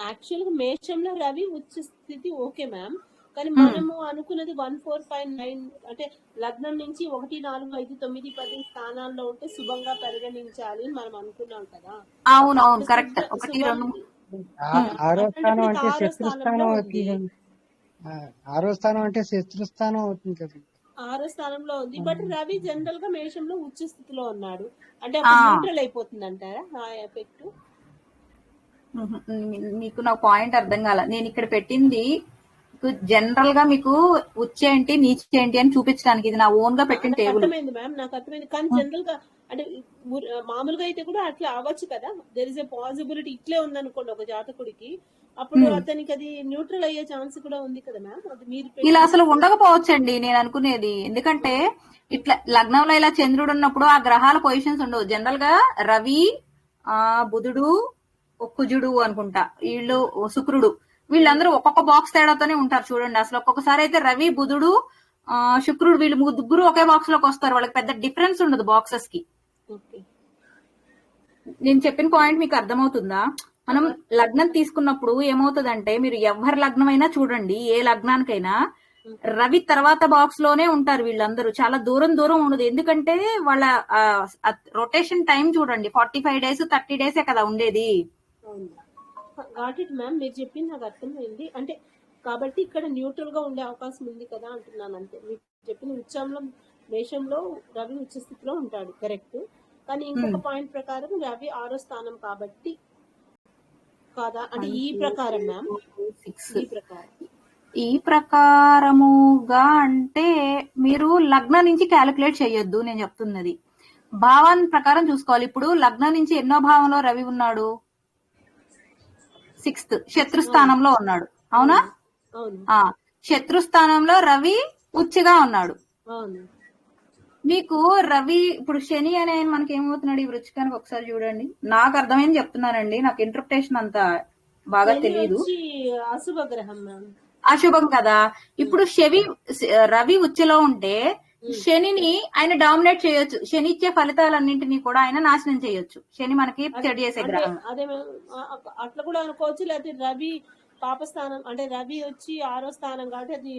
యాక్చువల్ గా మేషంలో రవి ఉచ్చ స్థితి ఓకే మ్యామ్, కానీ మనము అనుకున్నది 1, 4, 5, 9 అంటే లగ్నం నుంచి 1, 4, 5, 9, 10 స్థానాల్లో ఉంటే శుభంగా పరిగణించాలి అని మనం అనుకున్నాం కదా. అవునవును కరెక్ట్. 1, 2 ఆరో స్థానం అట్లాంటప్పుడు అంటే ఆరో శత్రుస్థానం స్థానంలో అవుతుంది ఉంది. కదా. ఆరో స్థానం అంటే శత్రుస్థానం అవుతుంది కదా. ఆరో స్థానంలో ఉంది. బట్ రవి జనరల్ గా మేషంలో ఉచ్చ స్థితిలో ఉన్నాడు. అంటే అప్పుడు న్యూట్రల్ అయిపోతుంది అంటారా ఆ ఎఫెక్ట్? మీకు నా పాయింట్ అర్థం కాల. నేను ఇక్కడ పెట్టింది జనరల్ గా మీకు ఉచ్చేంటి నీచేంటి అని చూపించడానికి, ఇది నా ఓన్ గా పెట్టిన నాకు టేబుల్. అర్థమైంది మ్యామ్, నాకు అర్థమైంది. కానీ జనరల్ గా అంటే మామూలుగా అయితే కూడా అట్లా అవ్వచ్చు కదా. దెర్ ఇస్ ఎ పాసిబిలిటీ ఇట్లే ఉందనుకోండి ఒక జాతకుడికి, అప్పుడు అతనికి అది న్యూట్రల్ అయ్యే ఛాన్స్ కూడా ఉంది కదా మ్యామ్. అది మీరు ఇలా అసలు ఉండకపోవచ్చండి నేను అనుకునేది. ఎందుకంటే ఇట్లా లగ్నంలో ఇలా చంద్రుడు ఉన్నప్పుడు ఆ గ్రహాల పొజిషన్స్ ఉండవు. జనరల్ గా రవి, బుధుడు, కుజుడు అనుకుంటా, వీళ్ళు శుక్రుడు, వీళ్ళందరూ ఒక్కొక్క బాక్స్ తేడాతోనే ఉంటారు చూడండి. అసలు ఒక్కొక్కసారి అయితే రవి, బుధుడు, శుక్రుడు వీళ్ళు ముగ్గురు ఒకే బాక్స్ లోకి వస్తారు. వాళ్ళకి పెద్ద డిఫరెన్స్ ఉండదు బాక్సెస్ కి. నేను చెప్పిన పాయింట్ మీకు అర్థమవుతుందా? మనం లగ్నం తీసుకున్నప్పుడు ఏమవుతుందంటే, మీరు ఎవరి లగ్నం అయినా చూడండి, ఏ లగ్నానికైనా రవి తర్వాత బాక్స్ లోనే ఉంటారు వీళ్ళందరూ. చాలా దూరం దూరం ఉండదు. ఎందుకంటే వాళ్ళ రొటేషన్ టైం చూడండి, 45 days 30 days కదా ఉండేది. గాట్ ఇట్ మ్యామ్, మీరు చెప్పింది నాకు అర్థమైంది. అంటే కాబట్టి ఇక్కడ న్యూట్రల్ గా ఉండే అవకాశం ఉంది కదా అంటున్నాను అంతే. మీరు చెప్పిన ఉచ్చంలో మేషంలో రవి ఉచ్చ స్థితిలో ఉంటాడు కరెక్ట్. కానీ ఇంకొక పాయింట్ ప్రకారం రవి ఆరో స్థానం కాబట్టి కాదా అంటే ఈ ప్రకారం మ్యామ్, ఈ ప్రకారముగా అంటే మీరు లగ్నం నుంచి క్యాలిక్యులేట్ చేయొద్దు. నేను చెప్తున్నది భావాన్ని ప్రకారం చూసుకోవాలి. ఇప్పుడు లగ్నం నుంచి ఎన్నో భావంలో రవి ఉన్నాడు? 6th, శత్రుస్థానంలో ఉన్నాడు. అవునా? శత్రుస్థానంలో రవి ఉచ్చిగా ఉన్నాడు. మీకు రవి ఇప్పుడు శని అనే మనకి ఏమవుతున్నాడు ఈ వృచ్చికానికి? ఒకసారి చూడండి. నాకు అర్థమైంది చెప్తున్నానండి, నాకు ఇంటర్ప్రిటేషన్ అంత బాగా తెలియదు. అశుభ గ్రహం, అశుభం కదా. ఇప్పుడు రవి ఉచ్చలో ఉంటే శనిని ఆయన డామినేట్ చేయొచ్చు. శని ఇచ్చే ఫలితాలన్నింటినీ కూడా ఆయన నాశనం చేయొచ్చు. శని మనకి చెడు చేసే గ్రహం. అదే అట్లా కూడా అనుకోవచ్చు. లేకపోతే రవి పాపస్థానం అంటే రవి వచ్చి ఆరో స్థానం కాబట్టి అది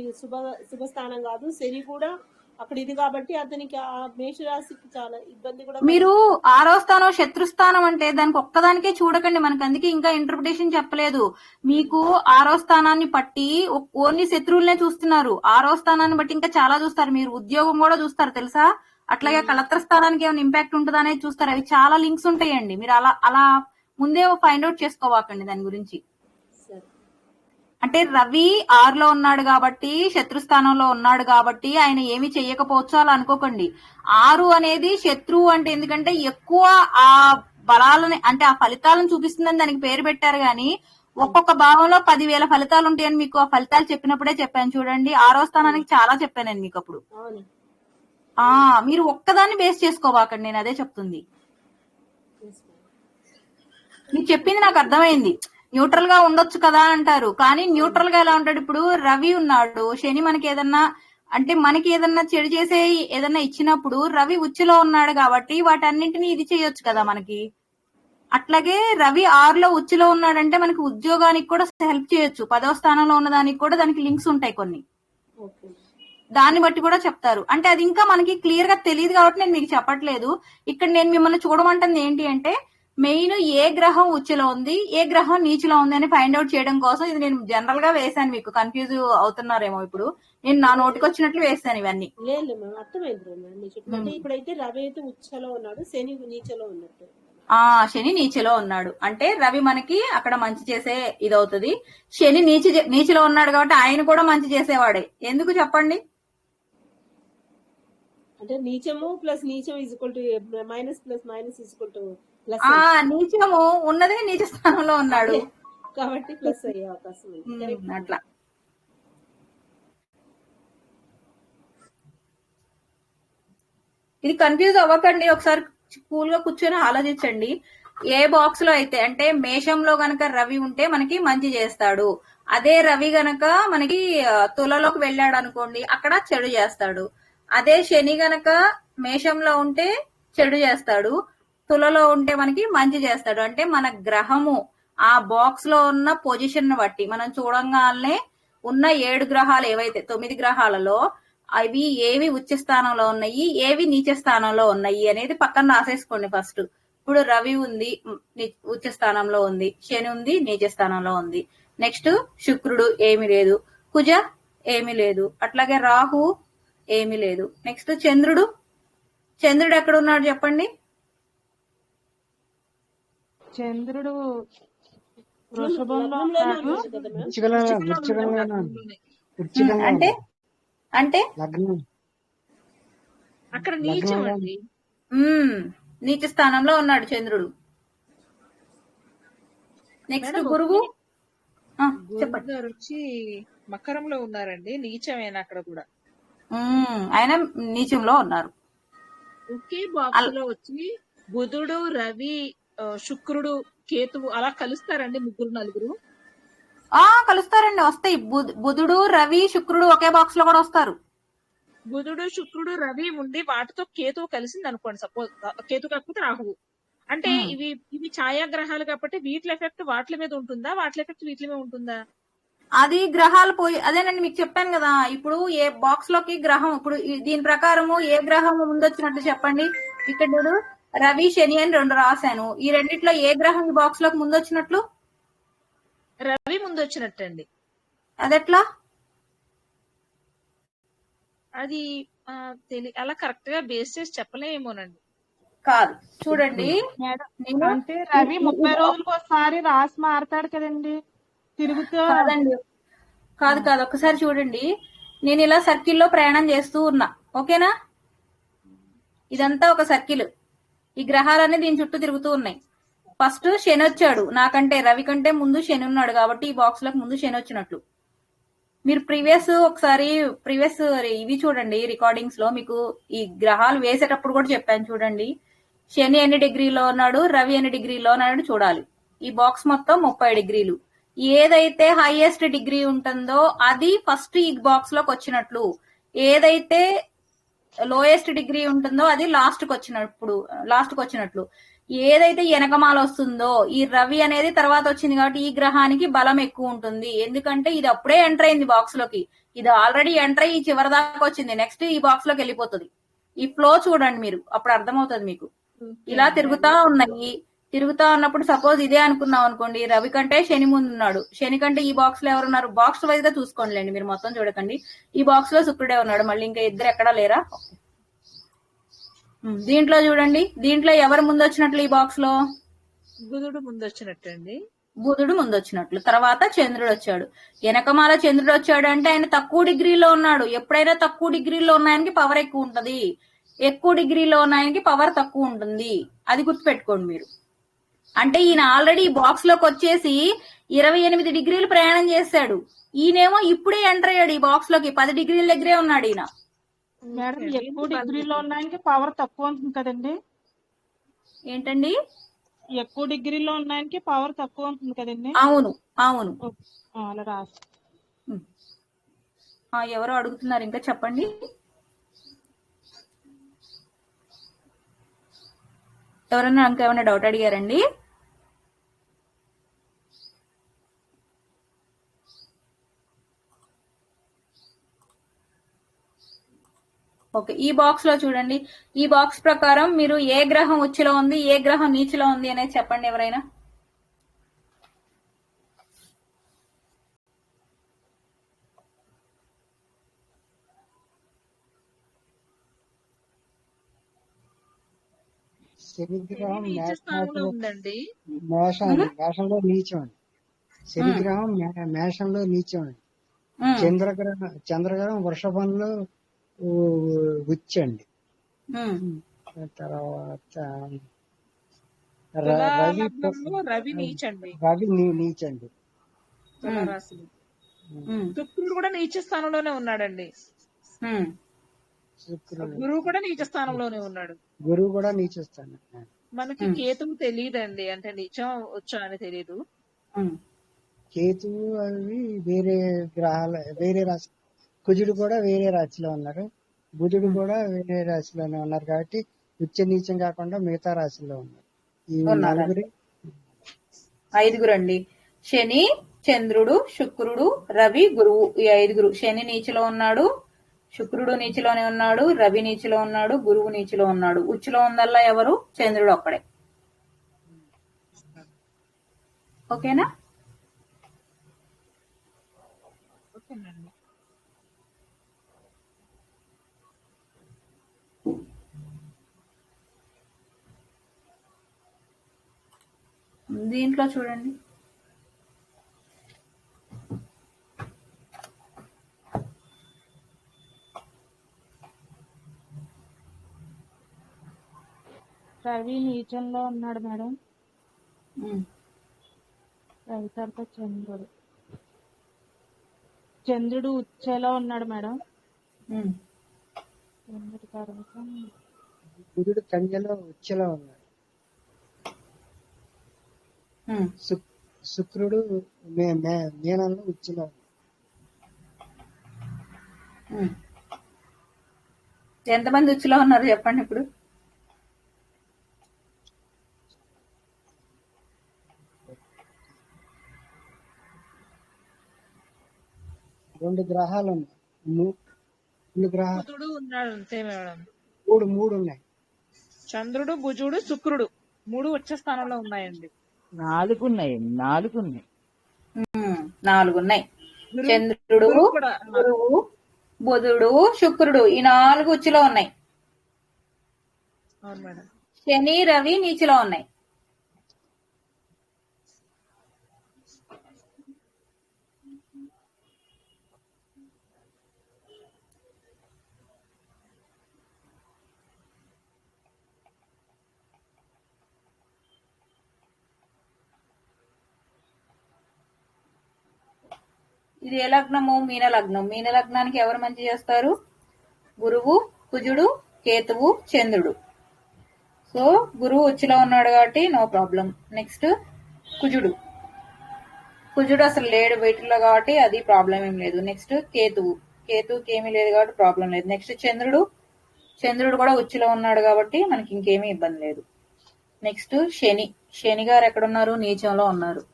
శుభస్థానం కాదు. శని కూడా అక్కడ ఇది కాబట్టి అతనికి ఆ మేషరాశికి చాలా ఇబ్బంది కూడా. మీరు ఆరో స్థానం శత్రుస్థానం అంటే దానికి ఒక్కదానికే చూడకండి, మనకి అందుకే ఇంకా ఇంటర్ప్రిటేషన్ చెప్పలేదు. మీకు ఆరో స్థానాన్ని బట్టి ఓన్లీ శత్రువులనే చూస్తున్నారు. ఆరో స్థానాన్ని బట్టి ఇంకా చాలా చూస్తారు. మీరు ఉద్యోగం కూడా చూస్తారు తెలుసా? అట్లాగే కలత్ర స్థానానికి ఏమైనా ఇంపాక్ట్ ఉంటుందా అనేది చూస్తారు. అవి చాలా లింక్స్ ఉంటాయండి. మీరు అలా ముందే ఫైండ్ అవుట్ చేసుకోవాకండి దాని గురించి. అంటే రవి 6లో ఉన్నాడు కాబట్టి, శత్రుస్థానంలో ఉన్నాడు కాబట్టి ఆయన ఏమి చెయ్యకపోవచ్చు అలా అనుకోకండి. 6 అనేది శత్రువు అంటే ఎందుకంటే ఎక్కువ ఆ బలాలని అంటే ఆ ఫలితాలను చూపిస్తుందని దానికి పేరు పెట్టారు. గాని ఒక్కొక్క భావంలో 10,000 ఫలితాలు ఉంటాయని మీకు ఆ ఫలితాలు చెప్పినప్పుడే చెప్పాను చూడండి. 6వ స్థానానికి చాలా చెప్పాను నేను మీకు అప్పుడు. మీరు ఒక్కదాన్ని బేస్ చేసుకోవాకండి, నేను అదే చెప్తుంది. మీకు చెప్పింది నాకు అర్థమైంది. న్యూట్రల్ గా ఉండొచ్చు కదా అంటారు, కానీ న్యూట్రల్ గా ఎలా ఉంటాడు? ఇప్పుడు రవి ఉన్నాడు, శని మనకి ఏదన్నా అంటే మనకి ఏదన్నా చెడు చేసే ఏదన్నా ఇచ్చినప్పుడు రవి ఉచ్చులో ఉన్నాడు కాబట్టి వాటన్నింటినీ ఇది చేయొచ్చు కదా మనకి. అట్లాగే రవి 6లో ఉచ్చులో ఉన్నాడంటే మనకి ఉద్యోగానికి కూడా హెల్ప్ చేయొచ్చు. 10వ స్థానంలో ఉన్న దానికి కూడా దానికి లింక్స్ ఉంటాయి కొన్ని, దాన్ని బట్టి కూడా చెప్తారు. అంటే అది ఇంకా మనకి క్లియర్ గా తెలియదు కాబట్టి నేను మీకు చెప్పట్లేదు. ఇక్కడ నేను మిమ్మల్ని చూడమంటుంది ఏంటి అంటే మెయిన్ ఏ గ్రహం ఉచ్చులో ఉంది, ఏ గ్రహం నీచులో ఉంది అని ఫైండ్ అవుట్ చేయడం కోసం ఇది నేను జనరల్ గా వేసాను. మీకు కన్ఫ్యూజ్ అవుతున్నారేమో, ఇప్పుడు నేను నా నోటికి వచ్చినట్లు వేసాను ఇవన్నీ. లేదు అర్థమైంది. ఇప్పుడైతే రవి అయితే ఉచ్చలో ఉన్నాడు, శని నీచలో ఉన్నట్టు. శని నీచలో ఉన్నాడు అంటే రవి మనకి అక్కడ మంచి చేసే ఇదవుతుంది. శని నీచలో ఉన్నాడు కాబట్టి ఆయన కూడా మంచి చేసేవాడే. ఎందుకు చెప్పండి? అంటే నీచము ప్లస్ నీచం equal to minus plus minus equal to plus. నీచము ఉన్నదే నీచ స్థానంలో ఉన్నాడు కాబట్టి ప్లస్ అయ్యే అవకాశం ఉంది. అట్లా ఇది కన్ఫ్యూజ్ అవ్వకండి. ఒకసారి కూల్ గా కూర్చొని ఆలోచించండి. ఏ బాక్స్ లో అయితే అంటే మేషంలో గనక రవి ఉంటే మనకి మంచి చేస్తాడు. అదే రవి గనక మనకి తులలోకి వెళ్ళాడు అనుకోండి, అక్కడ చెడు చేస్తాడు. అదే శని గనక మేషంలో ఉంటే చెడు చేస్తాడు, తులలో ఉంటే మనకి మంచి చేస్తాడు. అంటే మన గ్రహము ఆ బాక్స్ లో ఉన్న పొజిషన్ బట్టి మనం చూడంగానే ఉన్న 7 గ్రహాలు ఏవైతే 9 గ్రహాలలో అవి ఏవి ఉచ్చ స్థానంలో ఉన్నాయి, ఏవి నీచ స్థానంలో ఉన్నాయి అనేది పక్కన రాసేసుకోండి ఫస్ట్. ఇప్పుడు రవి ఉంది, ఉచ్చ స్థానంలో ఉంది. శని ఉంది, నీచ స్థానంలో ఉంది. నెక్స్ట్ శుక్రుడు ఏమీ లేదు. కుజ ఏమీ లేదు. అట్లాగే రాహు ఏమీ లేదు. నెక్స్ట్ చంద్రుడు ఎక్కడ ఉన్నాడు చెప్పండి? చంద్రుడు వృషభంలో లగ్నంలోనే ఉన్నాడు. ఉన్నాడు కదా మ్యామ్. వృచ్చికంలో అంటే అంటే లగ్నం అక్కడ నీచం అండి. నీచ స్థానంలో ఉన్నాడు చంద్రుడు. నెక్స్ట్ గురువు గురువు గారు వచ్చి మకరంలో ఉన్నారండి, నీచమైన అక్కడ కూడా. ఆయన నీచంలో ఉన్నారు. ఒకే బాక్స్ లో వచ్చి బుధుడు, రవి, శుక్రుడు, కేతువు అలా కలుస్తారండి, ముగ్గురు నలుగురు. కలుస్తారండి, వస్తాయి. బుధుడు, రవి, శుక్రుడు ఒకే బాక్స్ లో కూడా వస్తారు. బుధుడు, శుక్రుడు, రవి ఉండి వాటితో కేతువు కలిసింది అనుకోండి. సపోజ్ కేతు కాకపోతే రాహువు. అంటే ఇవి ఛాయాగ్రహాలు కాబట్టి వీటి ఎఫెక్ట్ వాటి మీద ఉంటుందా, వాటి ఎఫెక్ట్ వీటి మీద ఉంటుందా? అది గ్రహాలు పోయి అదేనండి మీకు చెప్పాను కదా. ఇప్పుడు ఏ బాక్స్ లోకి గ్రహం, ఇప్పుడు దీని ప్రకారము ఏ గ్రహం ముందొచ్చినట్లు చెప్పండి. ఇక్కడ చూడు, రవి, శని అని 2 రాశాను. ఈ రెండిట్లో ఏ గ్రహం ఈ బాక్స్ లోకి ముందొచ్చినట్లు? రవి ముందు వచ్చినట్టండి. అదెట్లా? అది అలా కరెక్ట్ గా బేస్ చేసి చెప్పలేమోనండి. కాదు, చూడండి. అంటే రవి 30 రోజులకు ఒకసారి రాసి మారుతాడు కదండి తిరుగుతూ. కాదండి, కాదు ఒకసారి చూడండి. నేను ఇలా సర్కిల్లో ప్రయాణం చేస్తూ ఉన్నా, ఓకేనా? ఇదంతా ఒక సర్కిల్. ఈ గ్రహాలన్నీ దీని చుట్టూ తిరుగుతూ ఉన్నాయి. ఫస్ట్ శని వచ్చాడు. నాకంటే రవి కంటే ముందు శని ఉన్నాడు కాబట్టి ఈ బాక్స్ లకు ముందు శని వచ్చినట్లు. మీరు ప్రీవియస్ ఇవి చూడండి, రికార్డింగ్స్ లో మీకు ఈ గ్రహాలు వేసేటప్పుడు కూడా చెప్పాను. చూడండి, శని ఎన్ని డిగ్రీలో ఉన్నాడు, రవి ఎన్ని డిగ్రీలో ఉన్నాడు చూడాలి. ఈ బాక్స్ మొత్తం 30 డిగ్రీలు. ఏదైతే హైయెస్ట్ డిగ్రీ ఉంటుందో అది ఫస్ట్ ఈ బాక్స్ లోకి వచ్చినట్లు, ఏదైతే లోయెస్ట్ డిగ్రీ ఉంటుందో అది లాస్ట్ కి వచ్చినట్లు, ఏదైతే వెనకమాల వస్తుందో ఈ రవి అనేది తర్వాత వచ్చింది కాబట్టి ఈ గ్రహానికి బలం ఎక్కువ ఉంటుంది. ఎందుకంటే ఇది అప్పుడే ఎంటర్ అయింది బాక్స్ లోకి, ఇది ఆల్రెడీ ఎంటర్ అయ్యి చివరి దాకా వచ్చింది. నెక్స్ట్ ఈ బాక్స్ లోకి వెళ్ళిపోతుంది. ఈ ఫ్లో చూడండి మీరు, అప్పుడు అర్థమవుతుంది మీకు. ఇలా తిరుగుతా ఉన్నాయి. తిరుగుతా ఉన్నప్పుడు సపోజ్ ఇదే అనుకున్నాం అనుకోండి, రవి కంటే శని ముందు ఉన్నాడు. శని కంటే ఈ బాక్స్ లో ఎవరున్నారు? బాక్స్ వైజ్ గా చూసుకోండి, మీరు మొత్తం చూడకండి. ఈ బాక్స్ లో శుక్రుడే ఉన్నాడు. మళ్ళీ ఇంకా ఇద్దరు ఎక్కడా లేరా? దీంట్లో చూడండి, దీంట్లో ఎవరు ముందు వచ్చినట్లు? ఈ బాక్స్ లో బుధుడు ముందు వచ్చినట్టండి. బుధుడు ముందు వచ్చినట్లు. తర్వాత చంద్రుడు వచ్చాడు. వెనకమాల చంద్రుడు వచ్చాడు అంటే ఆయన తక్కువ డిగ్రీలో ఉన్నాడు. ఎప్పుడైనా తక్కువ డిగ్రీలో ఉన్నాయనికి పవర్ ఎక్కువ ఉంటది, ఎక్కువ డిగ్రీలో ఉన్నాయనికి పవర్ తక్కువ ఉంటుంది. అది గుర్తుపెట్టుకోండి మీరు. అంటే ఈయన ఆల్రెడీ బాక్స్ లోకి వచ్చేసి 28 డిగ్రీలు ప్రయాణం చేశాడు. ఈయనేమో ఇప్పుడే ఎంటర్ అయ్యాడు ఈ బాక్స్ లోకి. 10 డిగ్రీల దగ్గరే ఉన్నాడు ఈయన. మేడం ఎక్కువ డిగ్రీలో ఉన్నాయనికి పవర్ తక్కువ ఉంటుంది కదండి? ఏంటండి? ఎక్కువ డిగ్రీలో ఉన్నాయనికి పవర్ తక్కువ ఉంటుంది కదండి? అవును. అలా రాసి ఎవరో అడుగుతున్నారు, ఇంకా చెప్పండి. ఎవరన్నా ఇంకేమైనా డౌట్ అడిగారండి? ఓకే, ఈ బాక్స్ లో చూడండి. ఈ బాక్స్ ప్రకారం మీరు ఏ గ్రహం ఉచ్చులో ఉంది, ఏ గ్రహం నీచులో ఉంది అనేది చెప్పండి ఎవరైనా. శనిగ్రహం ఉందండి. మేషంలో నీచం అండి. శనిగ్రహం మేషంలో నీచం అండి. చంద్రగ్రహం వృషభంలో ఉచ్చండి. తర్వాత రవి నీచండి. నీచండి. శుక్రుడు కూడా నీచ స్థానంలోనే ఉన్నాడండి. గురువు కూడా నీచ స్థానంలోనే ఉన్నాడు. గురువు కూడా నీచ స్థానం. మనకి కేతువు తెలియదండి, అంటే నీచం వచ్చా అని తెలియదు. కేతువు అవి వేరే గ్రహాలు, వేరే రాశి. కుజుడు కూడా వేరే రాశిలో ఉన్నారు, బుధుడు కూడా వేరే రాశిలోనే ఉన్నారు కాబట్టి ఉచ్చ నీచం కాకుండా మిగతా రాశిలో ఉన్నారు. ఈ 5 అండి. శని, చంద్రుడు, శుక్రుడు, రవి, గురువు, ఈ 5 శని నీచిలో ఉన్నాడు, శుక్రుడు నీచిలోనే ఉన్నాడు, రవి నీచిలో ఉన్నాడు, గురువు నీచిలో ఉన్నాడు. ఉచ్చులో ఉందల్లా ఎవరు? చంద్రుడు ఒక్కడే. ఓకేనా? ఓకేనండి. దీంట్లో చూడండి, రవి నీచంలో ఉన్నాడు మేడం. ఉమ్, రవి తర్వాత చంద్రుడు. చంద్రుడు ఉచ్చేలో ఉన్నాడు మేడం. ఉమ్, చంద్రుడి తర్వాత బుధుడు కన్యలో ఉచ్చలో ఉన్నాడు. ఉమ్. శుక్రుడు మీనంలో ఉచ్చలో ఉన్నాడు. ఉమ్. ఎంతమంది ఉచ్చులో ఉన్నారు చెప్పండి ఇప్పుడు? రెండు గ్రహాలు ఉన్నాయి. రెండు గ్రహాలు బుధుడు ఉన్నాడు అంతే మేడం. మూడు ఉన్నాయి. చంద్రుడు, బుజుడు, శుక్రుడు 3 ఉచ్చ స్థానంలో ఉన్నాయండి. 4 ఉన్నాయి. 4 ఉన్నాయి. 4 ఉన్నాయి. గురువు చంద్రుడు, గురువు కూడా గురువు, బుధుడు, శుక్రుడు, ఈ 4 ఉచ్చులో ఉన్నాయి. అవును మేడం. శని, రవి నీచిలో ఉన్నాయి. ఇది ఏ లగ్నము? మీన లగ్నం. మీన లగ్నానికి ఎవరు మంచి చేస్తారు? గురువు, కుజుడు, కేతువు, చంద్రుడు. సో గురువు ఉచ్చులో ఉన్నాడు కాబట్టి నో ప్రాబ్లం. నెక్స్ట్ కుజుడు. కుజుడు అసలు లేడు వీటిలో కాబట్టి అది ప్రాబ్లం ఏం లేదు. నెక్స్ట్ కేతువు. కేతువుకి ఏమీ లేదు కాబట్టి ప్రాబ్లం లేదు. నెక్స్ట్ చంద్రుడు. చంద్రుడు కూడా ఉచ్చులో ఉన్నాడు కాబట్టి మనకి ఇంకేమీ ఇబ్బంది లేదు. నెక్స్ట్ శని. శని గారు ఎక్కడున్నారు? నీచంలో ఉన్నారు.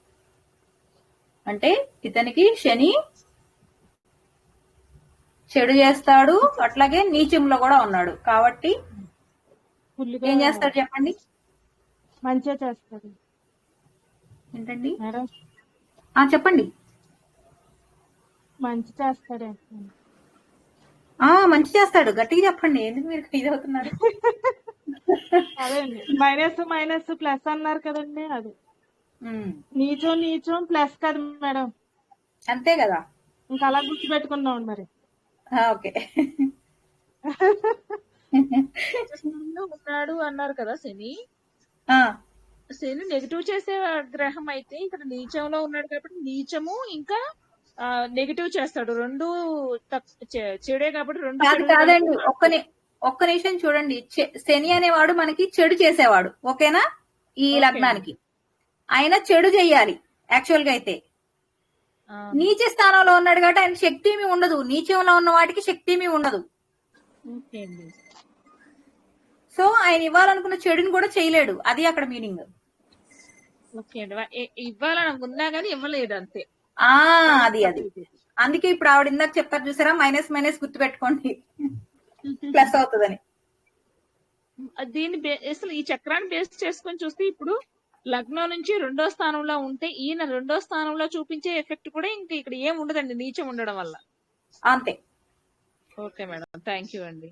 అంటే ఇతనికి శని చెడు చేస్తాడు, అట్లాగే నీచంలో కూడా ఉన్నాడు కాబట్టి ఫుల్గా ఏం చేస్తాడు చెప్పండి? మంచిగా చేస్తాడు ఏంటండి? మేడం. చెప్పండి. మంచి చేస్తాడు. మంచి చేస్తాడు. గట్టిగా చెప్పండి, ఎందుకు మీరు ఇది అవుతున్నారు? అదే అండి, మైనస్ ప్లస్ అన్నారు కదండి. అది నీచం ప్లస్ కదా మేడం. అంతే కదా. ఇంకా అలా గుర్తుపెట్టుకున్నాం మరి. ఓకే. స్థానంలో ఉన్నాడు అన్నారు కదా శని. ఆ, శని నెగిటివ్ చేసే గ్రహం అయితే ఇక్కడ నీచంలో ఉన్నాడు కాబట్టి నీచము ఇంకా నెగిటివ్ చేస్తాడు. 2 చెడే కాబట్టి 2 కాదు కాదండి, ఒక్క నిమిషం చూడండి. శని అనేవాడు మనకి చెడు చేసేవాడు, ఓకేనా? ఈ లగ్నానికి ఆయన చెడు చెయ్యాలి యాక్చువల్ గా అయితే. నీచ స్థానంలో ఉన్నాడు కాబట్టి ఆయన శక్తి ఏమీ ఉండదు. నీచంలో ఉన్న వాటికి శక్తి ఏమీ ఉండదు. సో ఆయన ఇవ్వాలనుకున్న చెడుని కూడా చేయలేడు. అది అక్కడ మీనింగ్. ఓకే అండి. ఇవ్వాలని ఉన్నా గానీ ఇవ్వలేడు అంతే. అది అందుకే ఇప్పుడు ఆవిడ ఇందాక చెప్పారు చూసారా, మైనస్ గుర్తు పెట్టుకోండి, ప్లస్ అవుతుందని. దీన్ని అసలు ఈ చక్రాన్ని బేస్ చేసుకొని చూస్తే ఇప్పుడు లగ్నం నుంచి 2వ స్థానంలో ఉంటే ఈయన 2వ స్థానంలో చూపించే ఎఫెక్ట్ కూడా ఇంకా ఇక్కడ ఏం ఉండదండి నీచం ఉండడం వల్ల. అంతే. ఓకే మేడం, థ్యాంక్ యూ అండి.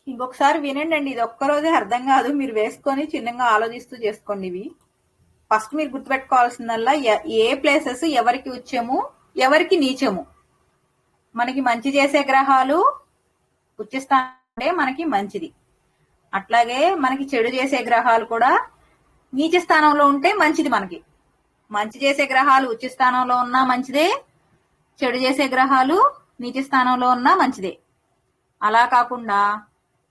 ఇంకొకసారి వినండి అండి, ఇది ఒక్కరోజే అర్థం కాదు, మీరు వేసుకొని చిన్నగా ఆలోచిస్తూ చేసుకోండి. ఇవి ఫస్ట్ మీరు గుర్తుపెట్టుకోవాల్సిందల్లా ఏ ప్లేసెస్ ఎవరికి ఉచ్చము ఎవరికి నీచము. మనకి మంచి చేసే గ్రహాలు ఉచ్చస్థానంలో మనకి మంచిది, అట్లాగే మనకి చెడు చేసే గ్రహాలు కూడా నీచ స్థానంలో ఉంటే మంచిది. మనకి మంచి చేసే గ్రహాలు ఉచ్చ స్థానంలో ఉన్నా మంచిదే, చెడు చేసే గ్రహాలు నీచ స్థానంలో ఉన్నా మంచిదే. అలా కాకుండా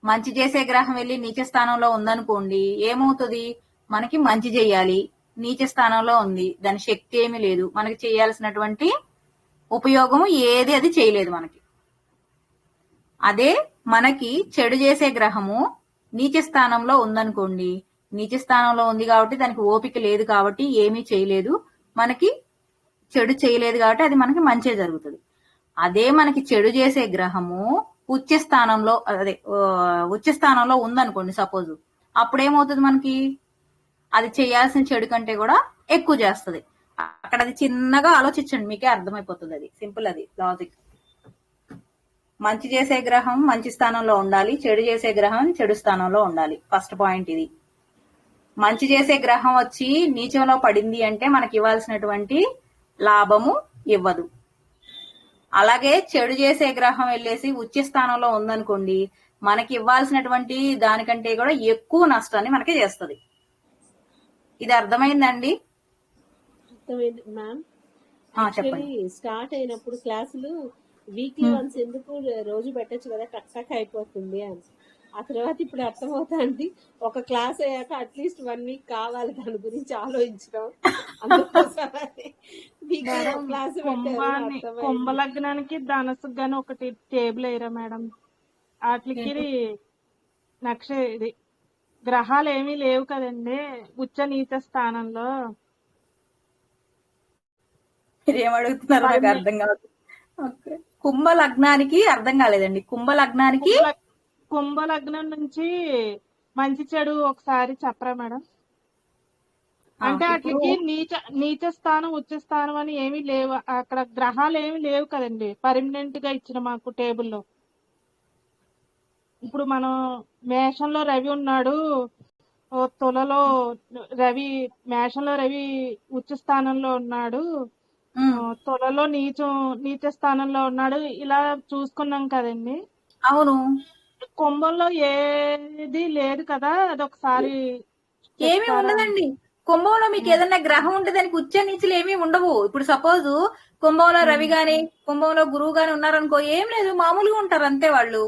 మంచి చేసే గ్రహం వెళ్ళి నీచ స్థానంలో ఉందనుకోండి, ఏమవుతుంది? మనకి మంచి చెయ్యాలి, నీచ స్థానంలో ఉంది, దాని శక్తి ఏమీ లేదు, మనకి చేయాల్సినటువంటి ఉపయోగము ఏది అది చేయలేదు మనకి. అదే మనకి చెడు చేసే గ్రహము నీచ స్థానంలో ఉందనుకోండి, నీచ స్థానంలో ఉంది కాబట్టి దానికి ఓపిక లేదు కాబట్టి ఏమీ చేయలేదు, మనకి చెడు చేయలేదు కాబట్టి అది మనకి మంచే జరుగుతుంది. అదే మనకి చెడు చేసే గ్రహము ఉచ్చ స్థానంలో ఉందనుకోండి సపోజ్, అప్పుడేమవుతుంది మనకి అది చేయాల్సిన చెడు కంటే కూడా ఎక్కువ చేస్తుంది. అక్కడ అది చిన్నగా ఆలోచించండి, మీకే అర్థమైపోతుంది. అది సింపుల్, అది లాజిక్. మంచి చేసే గ్రహం మంచి స్థానంలో ఉండాలి, చెడు చేసే గ్రహం చెడు స్థానంలో ఉండాలి. ఫస్ట్ పాయింట్ ఇది. మంచి చేసే గ్రహం వచ్చి నీచంలో పడింది అంటే మనకి ఇవ్వాల్సినటువంటి లాభము ఇవ్వదు. అలాగే చెడు చేసే గ్రహం వెళ్ళేసి ఉచ్చ స్థానంలో ఉందనుకోండి, మనకి ఇవ్వాల్సినటువంటి దానికంటే కూడా ఎక్కువ నష్టాన్ని మనకి చేస్తుంది. ఇది అర్థమైందండి? అర్థమైంది మ్యామ్. చెప్పండి. యాక్చువల్లీ స్టార్ట్ అయినప్పుడు క్లాసులు వీక్లీ వన్స్ ఎందుకు రోజు పెట్టచ్చు కదా, టక్ అయిపోతుంది అని. ఆ తర్వాత ఇప్పుడు అర్థమవుతుంది, ఒక క్లాస్ అయ్యాక అట్లీస్ట్ 1 వీక్ కావాలి దాని గురించి ఆలోచించడం. అందుకోసమని వీక్లీ ఒక క్లాస్ పెట్టారు. కుంభలగ్నానికి ధనస్సుకు గాని ఒకటి టేబుల్ వేయరా మేడం? వాటికి ఇది గ్రహాలు ఏమీ లేవు కదండి ఉచ్చ నీచ స్థానంలో. మీరేమడుగుతున్నారు నాకు అర్థం కాదు. కుంభ లగ్నానికి అర్థం కాలేదండి. కుంభ లగ్నం నుంచి మంచి చెడు ఒకసారి చెప్పరా మేడం? అంటే వాటికి నీచ స్థానం ఉచ్చ స్థానం అని ఏమీ లేవు, అక్కడ గ్రహాలు ఏమి లేవు కదండి పర్మనెంట్ గా ఇచ్చిన మాకు టేబుల్లో. ఇప్పుడు మనం మేషంలో రవి ఉన్నాడు, తులలో రవి, మేషంలో రవి ఉచ్చ స్థానంలో ఉన్నాడు, తులలో నీచ స్థానంలో ఉన్నాడు, ఇలా చూసుకున్నాం కదండి. అవును. కుంభంలో ఏది లేదు కదా, అదొకసారి. ఏమీ ఉండదండి కుంభంలో. మీకు ఏదైనా గ్రహం ఉంటే దానికి ఉచ్చ నీచులు ఏమీ ఉండవు. ఇప్పుడు సపోజ్ కుంభంలో రవి గాని కుంభంలో గురువు గాని ఉన్నారనుకో, ఏం లేదు, మామూలుగా ఉంటారు అంతే వాళ్ళు.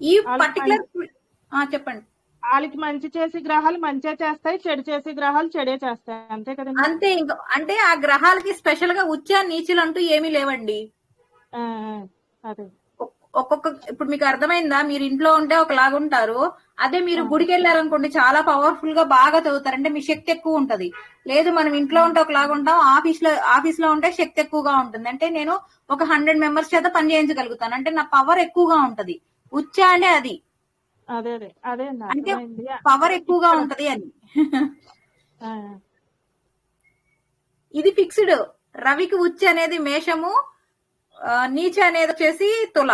ఈ పర్టికులర్ చెప్పండి. వాళ్ళకి మంచి చేసే గ్రహాలు మంచిగా చేస్తాయి, చెడు చేసే గ్రహాలు చెడే చేస్తాయి, అంతే కదండి. అంతే. ఇంకా అంటే ఆ గ్రహాలకి స్పెషల్ గా ఉచ్చ నీచులు అంటూ ఏమీ లేవండి. అదే ఇప్పుడు మీకు అర్థమైందా? మీరు ఇంట్లో ఉంటే ఒకలాగుంటారు, అదే మీరు గుడికి వెళ్ళారనుకోండి చాలా పవర్ఫుల్ గా బాగా చదువుతారు, అంటే మీ శక్తి ఎక్కువ ఉంటది. లేదు మనం ఇంట్లో ఉంటే ఒకలాగుంటాం, ఆఫీస్ లో ఉంటే శక్తి ఎక్కువగా ఉంటుంది. అంటే నేను ఒక 100 మెంబర్స్ చేత పని చేయించగలుగుతాను, అంటే నా పవర్ ఎక్కువగా ఉంటది. ఉచ్చ అంటే అది, అంటే పవర్ ఎక్కువగా ఉంటది అని. ఇది ఫిక్స్డ్. రవికి ఉచ్చ అనేది మేషము, నీచ అనేది వచ్చేసి తుల.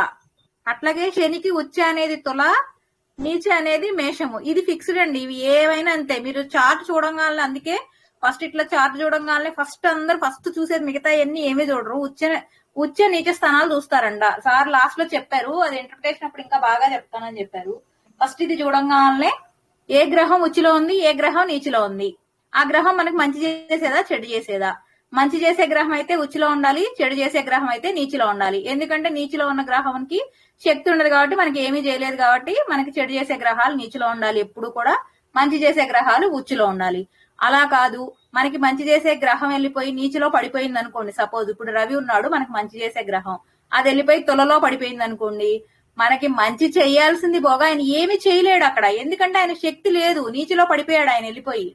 అట్లాగే శనికి ఉచ్చ అనేది తుల, నీచ అనేది మేషము. ఇది ఫిక్స్డ్ అండి. ఇవి ఏవైనా అంతే. మీరు చార్ట్ చూడంగానే, అందుకే ఫస్ట్ ఇట్లా చార్ట్ చూడంగానే అందరు ఫస్ట్ చూసేది మిగతా అన్ని ఏమీ చూడరు, ఉచ్చ నీచ స్థానాలు చూస్తారంట. సార్ లాస్ట్ లో చెప్పారు, అది ఇంటర్ప్రిటేషన్ అప్పుడు ఇంకా బాగా చెప్తానని చెప్పారు. ఫస్ట్ ఇది చూడంగానే ఏ గ్రహం ఉచ్చిలో ఉంది, ఏ గ్రహం నీచిలో ఉంది, ఆ గ్రహం మనకి మంచి చేసేదా చెడు చేసేదా. మంచి చేసే గ్రహం అయితే ఉచ్చిలో ఉండాలి, చెడు చేసే గ్రహం అయితే నీచిలో ఉండాలి. ఎందుకంటే నీచిలో ఉన్న గ్రహానికి శక్తి ఉండదు కాబట్టి, మనకి ఏమీ చేయలేదు కాబట్టి మనకి చెడు చేసే గ్రహాలు నీచిలో ఉండాలి. ఎప్పుడు కూడా మంచి చేసే గ్రహాలు ఉచ్చిలో ఉండాలి. అలా కాదు, మనకి మంచి చేసే గ్రహం వెళ్ళిపోయి నీచిలో పడిపోయింది అనుకోండి. సపోజ్ ఇప్పుడు రవి ఉన్నాడు, మనకి మంచి చేసే గ్రహం, అది వెళ్ళిపోయి తులలో పడిపోయింది అనుకోండి, మనకి మంచి చేయాల్సింది పోగా ఆయన ఏమి చేయలేడు అక్కడ. ఎందుకంటే ఆయన శక్తి లేదు, నీచిలో పడిపోయాడు ఆయన వెళ్ళిపోయి.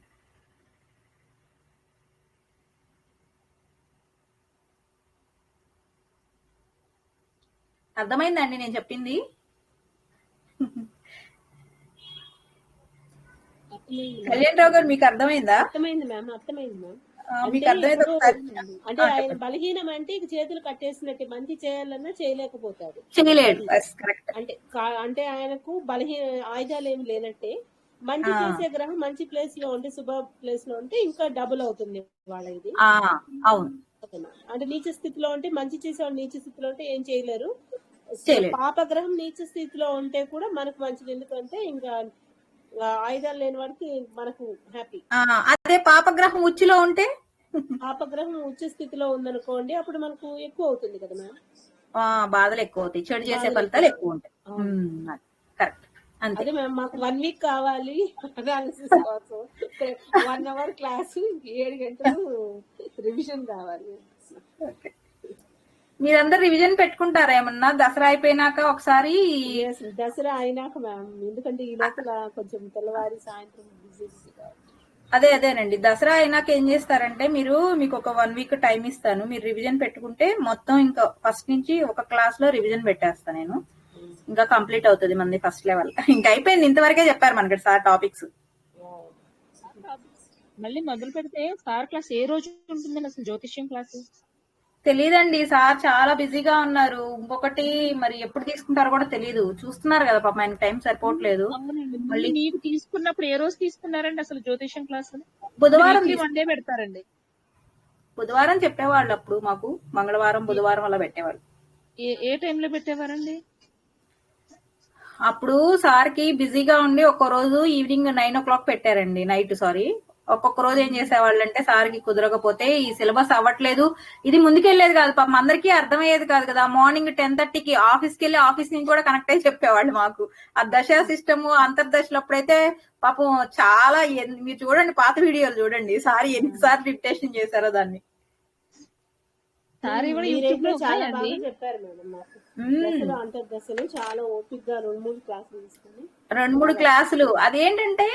అర్థమైందండి నేను చెప్పింది? కళ్యాణ్ రావు గారు మీకు అర్థమైందా? అర్థమైంది మ్యామ్, అర్థమైంది మ్యామ్. మీకు అర్థమైంది. అంటే ఆయన బలహీనం అంటే చేతులు కట్టేసినట్టు, మంచి చేయాలన్నా చేయలేకపోతాడు, చేయలేడు. అంటే ఆయనకు ఆయుధాలు ఏమి లేనట్టే. మంచి చేసే గ్రహం మంచి ప్లేస్ లో ఉంటే, శుభ ప్లేస్ లో ఉంటే ఇంకా డబుల్ అవుతుంది వాళ్ళ ఇది. అవును. అంటే నీచ స్థితిలో ఉంటే, మంచి చేసేవాళ్ళు నీచ స్థితిలో ఉంటే ఏం చేయలేరు. పాపగ్రహం నీచ స్థితిలో ఉంటే కూడా మనకు మంచిది, ఎందుకంటే ఇంకా ఆయుధాలు లేని వాడికి మనకు హ్యాపీ. అదే పాపగ్రహం ఉచ్చిలో ఉంటే, పాపగ్రహం ఉచ్చ స్థితిలో ఉందనుకోండి, అప్పుడు మనకు ఎక్కువ అవుతుంది కదా మ్యామ్, బాధలు ఎక్కువ అవుతాయి, చెడు చేసే ఫలితాలు ఎక్కువ ఉంటాయి. కరెక్ట్. అదే మ్యామ్, మాకు 1 వీక్ కావాలి అనాలిసిస్ కోసం. 1 అవర్ క్లాసు, 7 గంటలు రివిజన్ కావాలి. మీరందరూ రివిజన్ పెట్టుకుంటారా ఏమన్నా దసరా అయిపోయినాక ఒకసారి? Yes, దసరా అయినాక మ్యామ్, ఎందుకంటే ఈ లోపల కొంచెం తెల్లవారి సాయంత్రం బిజీ అదేనండి, దసరా అయినాక ఏం చేస్తారంటే మీకు ఒక 1 వీక్ టైం ఇస్తాను, మీరు రివిజన్ పెట్టుకుంటే మొత్తం ఇంకా ఫస్ట్ నుంచి ఒక క్లాస్ లో రివిజన్ పెట్టేస్తాను నేను. ఇంకా కంప్లీట్ అవుతుంది మంది ఫస్ట్ లెవెల్. ఇంకా అయిపోయింది, ఇంతవరకే చెప్పారు మనకి సార్ టాపిక్స్. మళ్ళీ మొదలు పెడితే సార్ క్లాస్ ఏ రోజు ఉంటుందని అసలు జ్యోతిష్యం క్లాస్ తెలీదండి, సార్ చాలా బిజీగా ఉన్నారు. ఇంకొకటి మరి ఎప్పుడు తీసుకుంటారో కూడా తెలీదు. చూస్తున్నారు కదా పాపం, ఆయన టైం సరిపోవట్లేదు. అవునండి, మళ్ళీ మీకు తీసుకున్నప్పుడు ఏ రోజు తీసుకున్నారండి అసలు జ్యోతిష్యం క్లాస్? బుధవారం 1 డే పెడతారండి. బుధవారం చెప్పేవాళ్ళు అప్పుడు మాకు, మంగళవారం బుధవారం అలా పెట్టేవాళ్ళు. ఏ టైంలో పెట్టేవారండి? అప్పుడు సార్కి బిజీగా ఉండి ఒక్కో రోజు ఈవినింగ్ 9 o'clock పెట్టారండి, నైట్ సారీ. ఒక్కొక్క రోజు ఏం చేసేవాళ్ళు అంటే సార్కి కుదరకపోతే ఈ సిలబస్ అవ్వట్లేదు, ఇది ముందుకెళ్లేది కాదు పాపం, అందరికీ అర్థమయ్యేది కాదు కదా. మార్నింగ్ 10:30కి ఆఫీస్కి వెళ్ళి ఆఫీస్ నుంచి కూడా కనెక్ట్ అయ్యి చెప్పేవాళ్ళు మాకు. ఆ దశ సిస్టమ్ అంతర్దశలు అప్పుడైతే పాపం చాలా మీరు చూడండి, పాత వీడియోలు చూడండి, సార్ ఎన్నిసార్లు డిక్టేషన్ చేశారో దాన్ని. చాలా బాగా చెప్పారు మేడం మాకు. దశలు అంతర్దశలు చాలా ఓపికగా 2-3 క్లాసులు తీసుకుని 2-3 క్లాసులు. అదేంటంటే